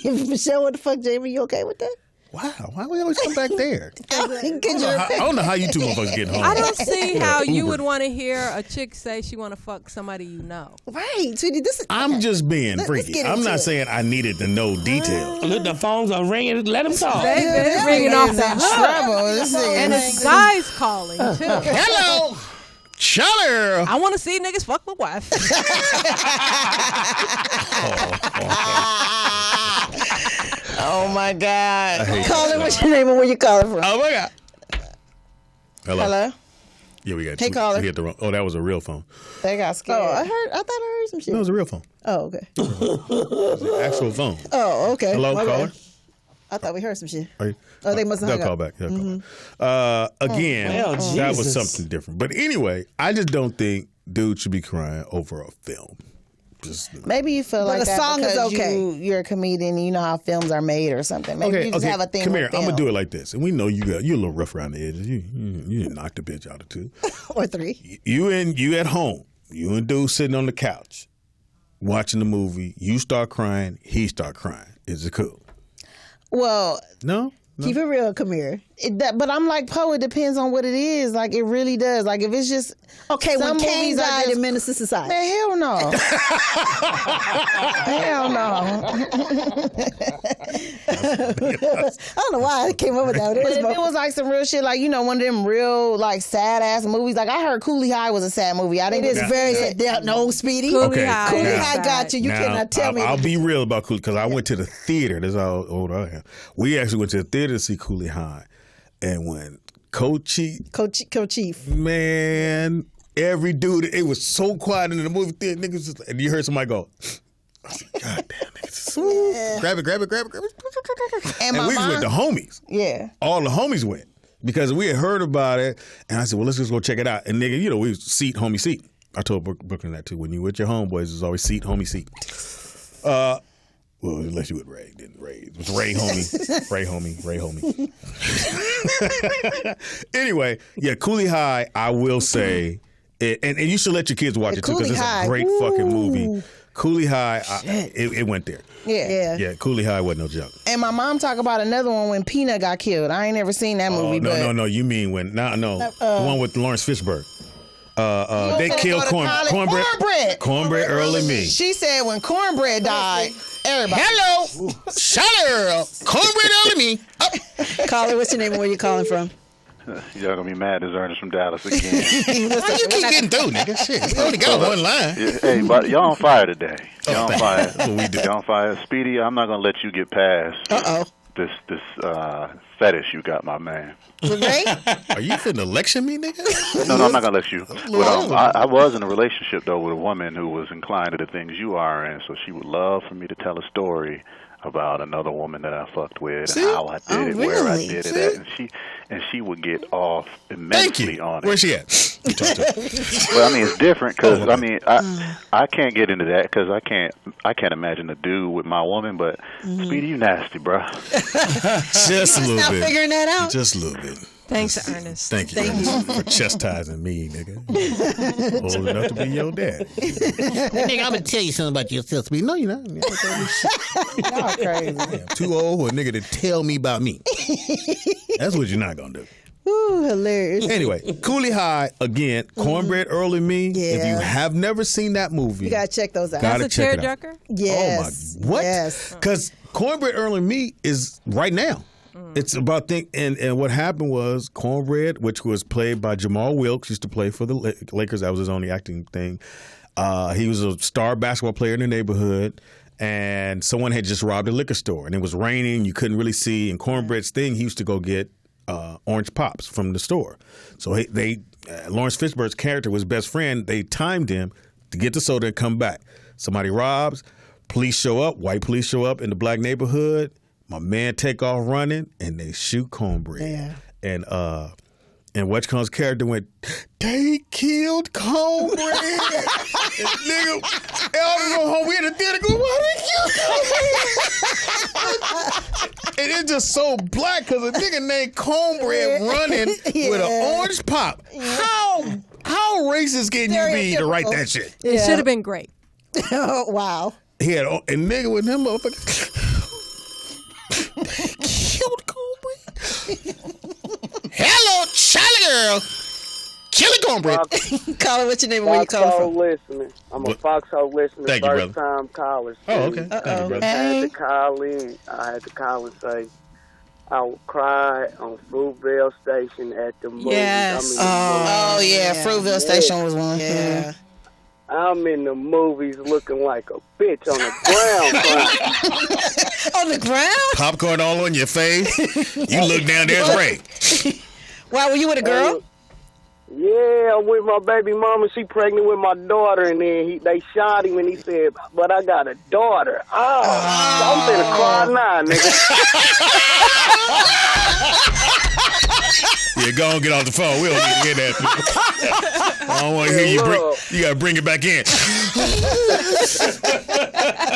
if Michelle want to fuck Jamie, you okay with that? Wow, why we always come back there? I don't know how you two motherfuckers get home. I don't see how you would want to hear a chick say she want to fuck somebody you know. Right, sweetie. I'm just being freaky. I'm not saying I needed to know details. Look, the phones are ringing. Let them talk. They're ringing off the hook. And it's guys calling, too. Hello. Charlie. I want to see niggas fuck my wife. Oh my God. Calling, what's your name and where you calling from? Oh my God. Hello. Yeah, we got. Hey, caller. We hit the wrong. Oh, that was a real phone. They got scared. Oh, I thought I heard some shit. No, it was a real phone. Oh, okay. It was an actual phone. Oh, okay. Hello, My caller. bad. I thought we heard some shit. Are you? Oh, they must have They'll hung call up. back. They'll call back. Again, that was something different. But anyway, I just don't think dudes should be crying over a film. Just Maybe you feel like the that song is because okay. you're a comedian and you know how films are made or something. Maybe you just have a thing Come with here. I'm film. gonna do it like this, and we know you're a little rough around the edges. You didn't knock the bitch out of two. Or 3. You at home. You and dude sitting on the couch watching the movie. You start crying. He start crying. Is it cool? Well, No. Keep it real, come here. But I'm like Poe. It depends on what it is. Like it really does. Like if it's just Okay, when some Kane movies are died just- in Menace to Society. Man, hell no. Hell no. I don't know why I came up with that. But if it was like some real shit, like one of them real like sad ass movies, like I heard Coolie High was a sad movie. I didn't. It is very sad. No, Speedy. Okay. Coolie High got you. You now, cannot tell me. I'll be real about Cooley because I went to the theater. That's how old I am. We actually went to the theater to see Cooley High, and when Coach Chief, man, every dude, it was so quiet in the movie theater. Niggas, just, and you heard somebody go, I was like, God damn, niggas, grab it. And we was with the homies. Yeah. All the homies went because we had heard about it, and I said, well, let's just go check it out. And nigga, we was seat, homie, seat. I told Brooklyn that too. When you with your homeboys, there's always seat, homie, seat. Well, unless you with Ray, then Ray. It was Ray, homie. Ray, homie. Anyway, yeah, Cooley High, I will say, and you should let your kids watch it too because it's a great fucking movie. Cooley High, it went there. Yeah. Yeah, Cooley High wasn't no joke. And my mom talked about another one when Peanut got killed. I ain't never seen that movie. No. You mean when? The one with Lawrence Fishburne. They killed Cornbread Earl and me. She said when Cornbread died, everybody. Hello, Charlotte, Cornbread Earl and me. Caller, what's your name and where you calling from? Y'all gonna be mad as Ernest from Dallas again. Why you keep getting through, nigga? Shit, we only got one line. Yeah, hey, but y'all on fire today. Y'all on fire. That's what we do. Y'all on fire. Speedy, I'm not gonna let you get past this fetish you got, my man. Are you finna election me, nigga? No, I'm not gonna let you. But, I was in a relationship though with a woman who was inclined to the things you are, and so she would love for me to tell a story about another woman that I fucked with and how I did it, where I did it at, and she would get off immensely on it. Where's she at? Well, I mean, it's different because I can't get into that because I can't imagine a dude with my woman. But Speedy, you nasty, bro. Just a little Stop bit. figuring that out. Just a little bit. Thanks, Ernest. Thank you for chastising me, nigga. Old enough to be your dad. Nigga, I'm gonna tell you something about yourself, Speedy. No, you're not. Y'all crazy. Yeah, too old for a nigga to tell me about me. That's what you're not gonna do. Ooh, hilarious. Anyway, Cooley High, again, Cornbread Earl and Me. Yeah. If you have never seen that movie, You gotta check those out. gotta That's a check it out. tearjerker? Yes. Oh my, what? Yes. Because Cornbread Earl and Me is right now. It's about and what happened was Cornbread, which was played by Jamal Wilkes, used to play for the Lakers. That was his only acting thing. He was a star basketball player in the neighborhood, and someone had just robbed a liquor store, and it was raining. You couldn't really see. And Cornbread's thing, he used to go get orange pops from the store. So Lawrence Fishburne's character was best friend. They timed him to get the soda and come back. Somebody robs. Police show up. White police show up in the black neighborhood. My man take off running, and they shoot Cornbread. Yeah. And Wetchcone's character went, they killed Cornbread. And nigga, all go home. We in the theater go, why they killed Cornbread? And it's just so black because a nigga named Cornbread running with an orange pop. How racist can you be to write that shit? It should have been great. Oh, wow. He had a nigga with him motherfucker. Killed Cornbread. Hello, Charlie girl. Killing Cornbread. Caller, what's your name and where you calling from? Listening. I'm a Foxhole listener. Thank you, first brother. time caller. Oh, okay. Thank you, brother. I had to call in. I had to call and say I would cry on Fruitvale Station at the movie. Yes. Fruitvale Station was one. Yeah. I'm in the movies looking like a bitch on the ground. On the ground? Popcorn all on your face. You look down, there's Ray. Why, were you with a girl? Yeah, I'm with my baby mama. She pregnant with my daughter, and then they shot him, and he said, "But I got a daughter." I'm finna cry now, nigga. Yeah, go on, get off the phone. We don't need to hear that. I don't want to hear you. You got to bring it back in.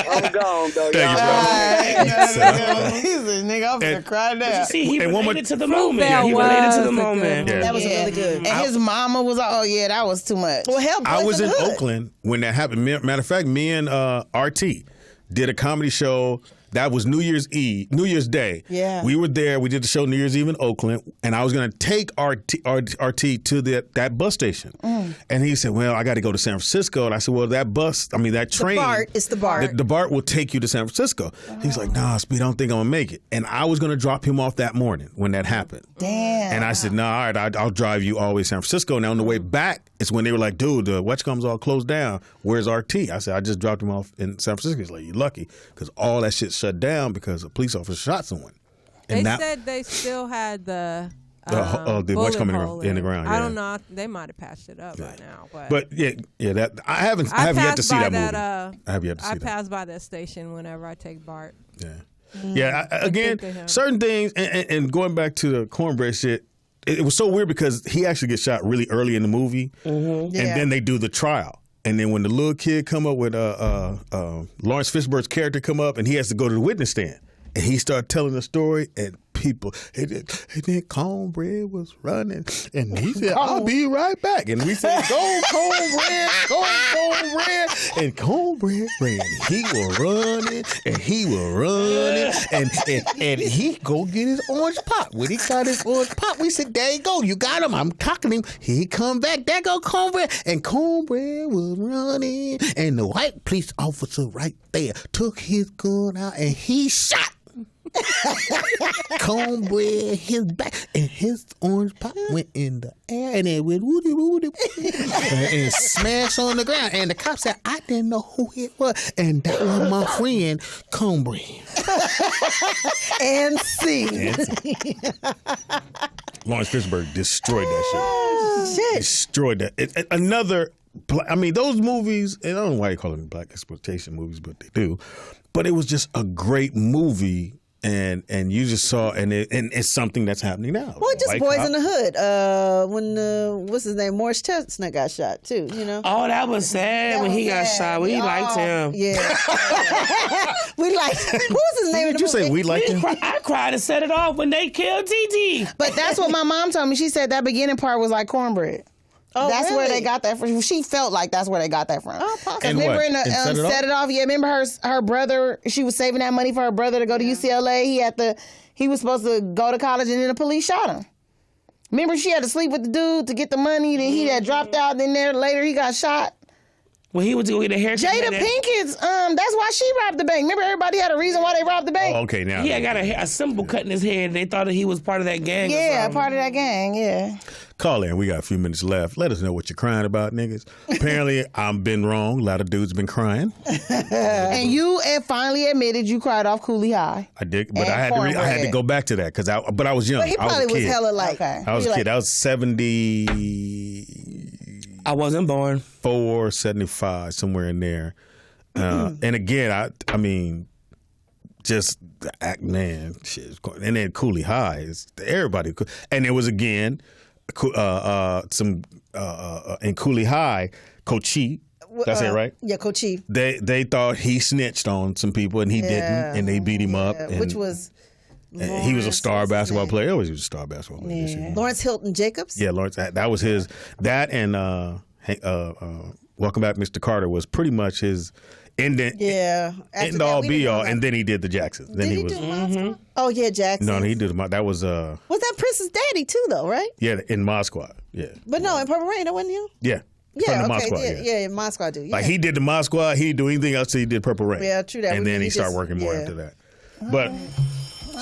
I'm gone, though. Thank He said, nigga, I'm gonna cry now. See, he related to the moment. He related to the moment. That was really good. And his mama was like, oh, yeah, that was too much. Well, hell, I was in the hood. Oakland when that happened. Matter of fact, me and RT did a comedy show. That was New Year's Day. Yeah. We were there. We did the show New Year's Eve in Oakland, and I was going to take RT to that bus station. And he said, well, I got to go to San Francisco. And I said, well, that train. It's the BART. The BART will take you to San Francisco. He's like, nah, Speed, I don't think I'm going to make it. And I was going to drop him off that morning when that happened. Damn. And I said, no, all right, I'll drive you all the way to San Francisco. Now, on the way back, it's when they were like, dude, the Whatcom's all closed down. Where's RT? I said, I just dropped him off in San Francisco. He's like, you're lucky, because all that shit shut down because a police officer shot someone. They said they still had the bullet hole in the ground. I Yeah. don't know. They might have patched it up by now. But that I have yet to see that movie. I have yet to see I that. pass by that station whenever I take BART. Yeah. Yeah. Again, certain things, and going back to the cornbread shit, it was so weird because he actually gets shot really early in the movie, and then they do the trial. And then when the little kid come up with Lawrence Fishburne's character come up, and he has to go to the witness stand, and he started telling the story, and people, and then Cornbread was running, and he said, "I'll be right back." And we said, "Go Cornbread, go Cornbread," and Cornbread ran. He was running, and he was running, and he go get his orange pop. When he got his orange pop, we said, "There you go, you got him." I'm talking to him. He come back. There go Cornbread, and Cornbread was running, and the white police officer right there took his gun out, and he shot Cornbread, his back, and his orange pop went in the air, and it went woody woody and smashed on the ground. And the cop said, "I didn't know who it was," and that was my friend Cornbread. And see, Lawrence Fishburne destroyed that shit. Shit. Destroyed that. I mean, those movies, and I don't know why you call them black exploitation movies, but they do. But it was just a great movie. And you just saw, and it's something that's happening now. Well, just Boys in the Hood. When what's his name, Morris Chestnut got shot too. You know. Oh, that was sad when he got shot. We liked him. Yeah. We liked. What was his name? Did you say we liked him? I cried and set it off when they killed TT. But that's what my mom told me. She said that beginning part was like Cornbread. Oh, that's really? where they got that from. She felt like that's where they got that from. Oh, possibly. And remember what? in the Set It Off? Yeah, remember her brother, she was saving that money for her brother to go to UCLA. He was supposed to go to college, and then the police shot him. Remember, she had to sleep with the dude to get the money, then he had dropped out, then later he got shot. Well, he went to go get a haircut. Jada Pinkett's, that's why she robbed the bank. Remember, everybody had a reason why they robbed the bank? Oh, okay, now. He had got a symbol cut in his head. They thought that he was part of that gang. Yeah, part of that gang, yeah. Call in. We got a few minutes left. Let us know what you're crying about, niggas. Apparently, I've been wrong. A lot of dudes been crying. And you finally admitted you cried off Cooley High. I did, but I had to go back to that because I was young. But he probably was hella like. I was a kid. I was 70. I wasn't born. 4, 75, somewhere in there. And again, I mean, just man, shit. And then Cooley High is everybody, and it was again some in Cooley High, Cochee. That's it, right? Yeah, Cochee. They thought he snitched on some people, and he didn't, and they beat him up. And, which was. He was a star basketball player. He always was a star basketball player. Yeah. Lawrence Hilton Jacobs. Yeah, Lawrence. That was his. That and Welcome Back, Mr. Carter was pretty much his end all be all. And then he did the Jacksons. Then he was. Oh yeah, Jackson. No, he did. That was. Was that Prince's daddy too, though? Right? Yeah, in Moscow. Yeah. But no, in Purple Rain, that wasn't him. Yeah. Yeah, okay, Moscow, yeah, in Moscow, dude. Yeah. Like he did the Moscow, he didn't do anything else till he did Purple Rain. Yeah, true that. And then he started working more after that. But.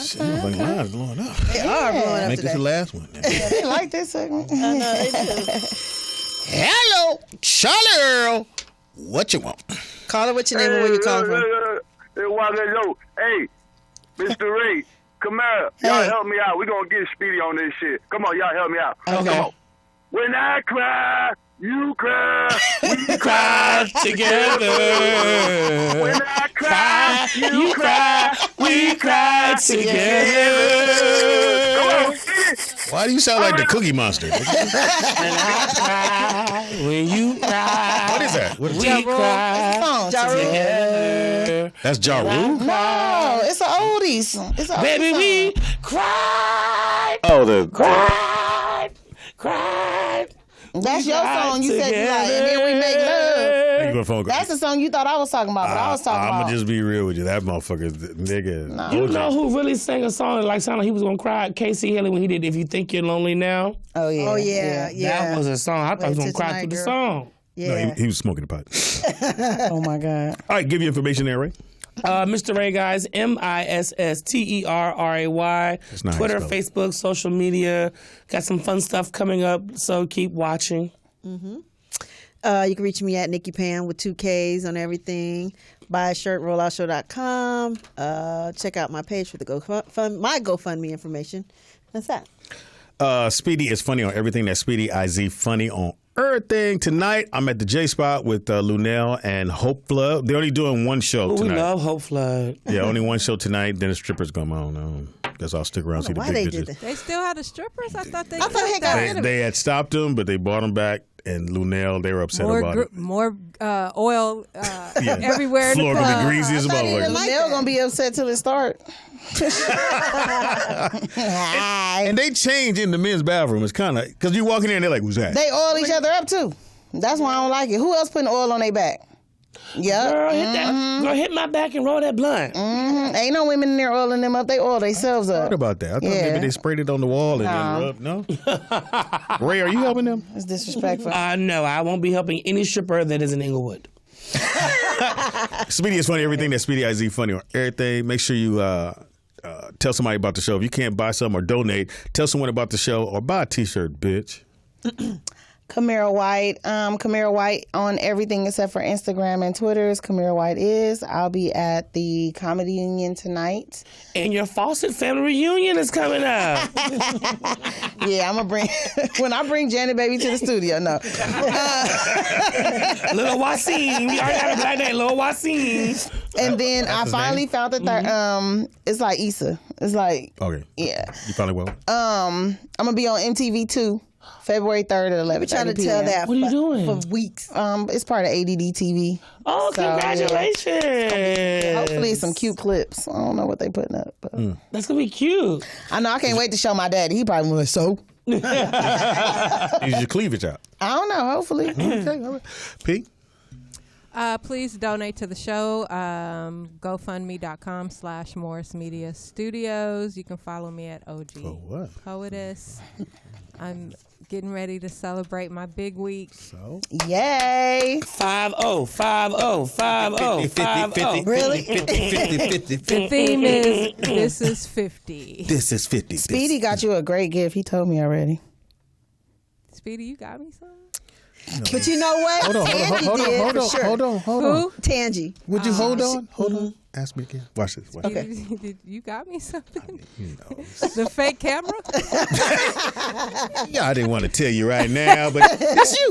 Shit, the line is blowing up. They are blowing up Make this the last one. Yeah, they like this segment. I know they do. Hello, Charlie Earl. What you want? Caller, what's your name and where you calling from? Hey, Mr. Ray, come here. Y'all help me out. We're going to get Speedy on this shit. Come on, y'all help me out. Okay. Come on. When I cry, you cry. We cry together. When I cry, you cry. We cry together. Why do you sound like the Cookie Monster? When I cry, when you cry. What is that? What is we cry together. That's Ja Rule? No, it's an oldies. It's an Baby, oldies we cry. Oh, the Cry. That's your song. You said you like, and then we make love. That's the song you thought I was talking about, but I was talking I'm about. gonna just be real with you. That motherfucker, nigga. No. You know who really sang a song that sounded like he was gonna cry? Casey Haley when he did "If You Think You're Lonely Now." Oh yeah. That was a song. I thought he was gonna cry through the song. Yeah. No, he was smoking the pot. Oh my God. All right, give you information there, Ray. Mr. Ray, guys, MISSTERRAY. That's not how Twitter, you spell it. Facebook, social media. Got some fun stuff coming up, so keep watching. Mm-hmm. You can reach me at Nikki Pam with 2 Ks on everything. Buy a shirt, rolloutshow.com. Check out my page for the my GoFundMe information. That's that. Speedy is funny on everything. That's Speedy IZ funny on everything. Tonight, I'm at the J Spot with Lunel and Hope Flood. They're only doing one show We tonight. love Hope Flood. Yeah, only one show tonight. Then the strippers come on. Guess I'll stick around and see the Why big they did bitches. that? They still had the strippers? I thought they They had stopped them, but they brought them back. And Lunel, they were upset about it. More oil everywhere in the Floor club. gonna be greasy as a motherfucker. They're gonna be upset till it start. And they change in the men's bathroom. It's kind of because you walk in there and they're like, "Who's that?" They oil each other up too. That's why I don't like it. Who else putting oil on their back? Yeah. Girl, hit my back and roll that blunt. Ain't no women in there oiling them up. They oil themselves up. What about that? I thought maybe they sprayed it on the wall and then rubbed. No. Ray, are you helping them? It's disrespectful. No, I won't be helping any stripper that is in Inglewood. Speedy is funny. Everything that Speedy IZ funny on everything. Make sure you tell somebody about the show. If you can't buy some or donate, tell someone about the show or buy a T-shirt, bitch. Camara White. Camara White on everything except for Instagram and Twitter is Camara White is. I'll be at the Comedy Union tonight. And your Fawcett family reunion is coming up. Yeah, I'm going to bring, when I bring Janet Baby to the studio, no. Little Wasim. We already got a black name, Little Wasim. And then I finally found that it's like Issa. It's like, okay. Yeah. You finally will. I'm going to be on MTV2. February 3rd at 11:30 We're trying to tell that. What are you doing? For weeks. It's part of ADD TV. Oh, So, congratulations. yeah. Hopefully it's some cute clips. I don't know what they putting up. But That's going to be cute. I know I can't wait to show my daddy. He probably was so. Is your cleavage out? I don't know. Hopefully. Okay, all right. Pete? Please donate to the show. GoFundMe.com/Morris Media Studios. You can follow me at OG Poetess. I'm getting ready to celebrate my big week. So? Yay. 50. Really? 50. The theme is This is 50. This is 50. Speedy got you a great gift. He told me already. Speedy, you got me something? But you know what? Hold on. Who? Tangy. Would you hold on? Hold on. Ask me again. Watch this. Okay. You got me something? The fake camera? Yeah, I didn't want to tell you right now, but it's you.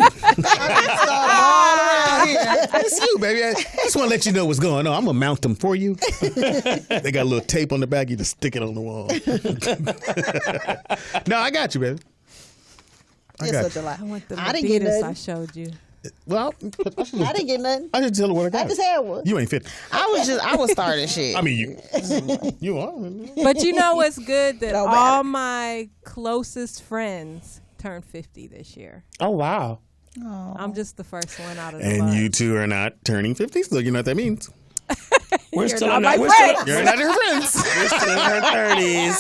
It's you, baby. I just want to let you know what's going on. I'm going to mount them for you. They got a little tape on the back. You just stick it on the wall. No, I got you, baby. I got you. I want the I didn't get Adidas nothing. I showed you. Well, I didn't get nothing. I just tell her what I got. I just had one. You ain't 50. I was starting shit. I mean, you are. But you know what's good? That No all my closest friends turned 50 this year. Oh, wow. I'm just the first one out of the And bunch. you two are not turning 50, so you know what that means. We're You're still not in my our friend. You're not her friends. We're still in our 30s.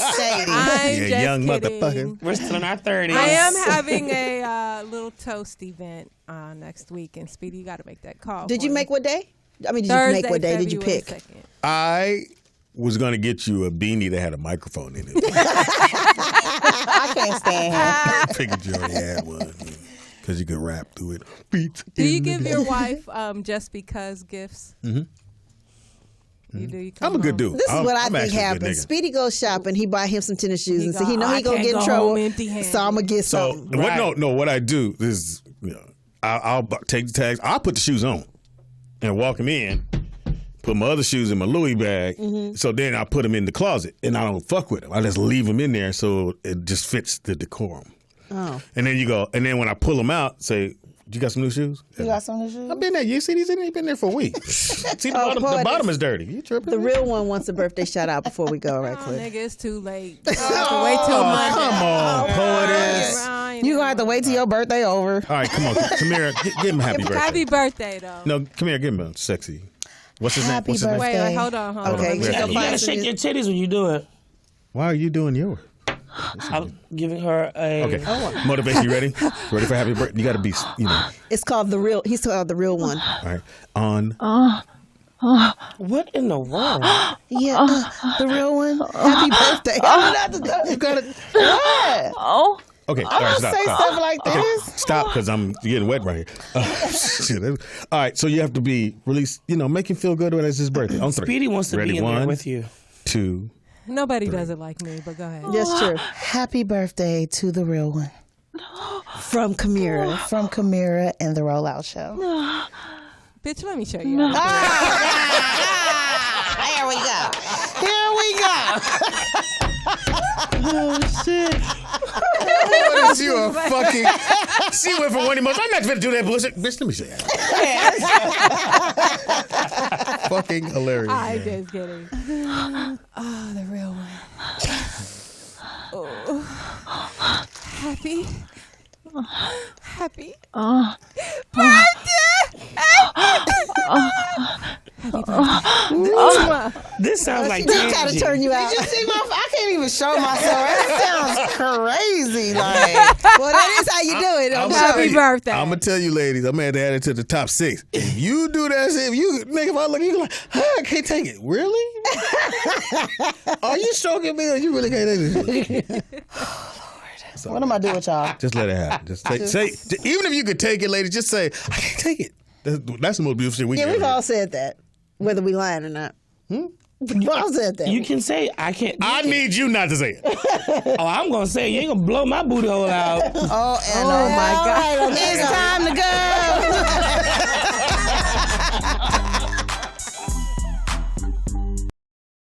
I'm You just young kidding. motherfucker. We're still in our 30s. I am having a little toast event next week, and Speedy, you got to make that call. Did for you me. make what day? I mean, did Thursday, you make what day? Did you February pick? 2nd. I was going to get you a beanie that had a microphone in it. I can't stand him. I figured you already had one. Because you could rap through it. Beats Do you in give the- your wife just because gifts? Mm-hmm. You do. You I'm a good dude. This is what I I'm think actually a good happens. nigga. Speedy goes shopping. He buy him some tennis shoes, and so he know I he gonna can't get in go trouble. home empty-handed. So I'm gonna get So something. what I do is, I'll take the tags. I'll put the shoes on and walk him in. Put my other shoes in my Louis bag. So then I put them in the closet, and I don't fuck with them. I just leave them in there so it just fits the decorum. Oh. And then you go, and then when I pull them out, say, "You got some new shoes?" You got some new shoes? I've been there. You see these in there? Been there for a week. See the bottom is dirty. You tripping? The real one wants a birthday shout out before we go, right quick. Nigga, it's too late. You have to wait till Monday. Come on, poetess. You gonna have to wait till your birthday over. All right, come on. Come here. Give him a happy birthday. Happy birthday, though. No, come here. Give him a sexy. What's his name? What's his name? Wait, hold on. Okay, You You gotta shake your titties when you do it. Why are you doing yours? I'm giving her a. Okay. Motivation. You ready? Ready for happy birthday? You got to be, It's called the real. He's called the real one. All right. On. What in the world? Yeah, the real one. Happy birthday. You got to. What? Oh. Okay. All I right. don't Stop. say Stop. stuff like Okay, this. stop, because I'm getting wet right here. All right. So you have to be released. Make him feel good when it's his birthday. On 3. Speedy wants to Ready? be in there 1, with you. 2. Nobody does it like me, but go ahead. That's true. Happy birthday to the real one. From Kamira. From Kamira and the Rollout Show. Bitch, let me show you. Here we go. Here we go. Oh shit! What is you a fucking? She went for one emotion. I'm not going to do that bullshit, bitch. Let me see. Fucking hilarious. I man. just kidding. Oh, the real one. Oh. Happy. This sounds like She did try to Tangy. turn you out. Did you see I can't even show myself. That sounds crazy. Like, Well, that is how you do it. Happy birthday. I'm gonna tell you, ladies. I'm gonna add it to the top 6. If you do that shit, if I look, you like, I can't take it. Really? Are you stroking me, or you really can't take it? So, what am I doing with y'all? just let it happen. Just say, even if you could take it, ladies, just say, I can't take it. That's the most beautiful shit we Yeah, can we've ever all said that, whether we lying or not. We've all said that. You can say, I can't. I need you not to say it. Oh, I'm going to say, you ain't going to blow my booty hole out. Oh, and Oh my God.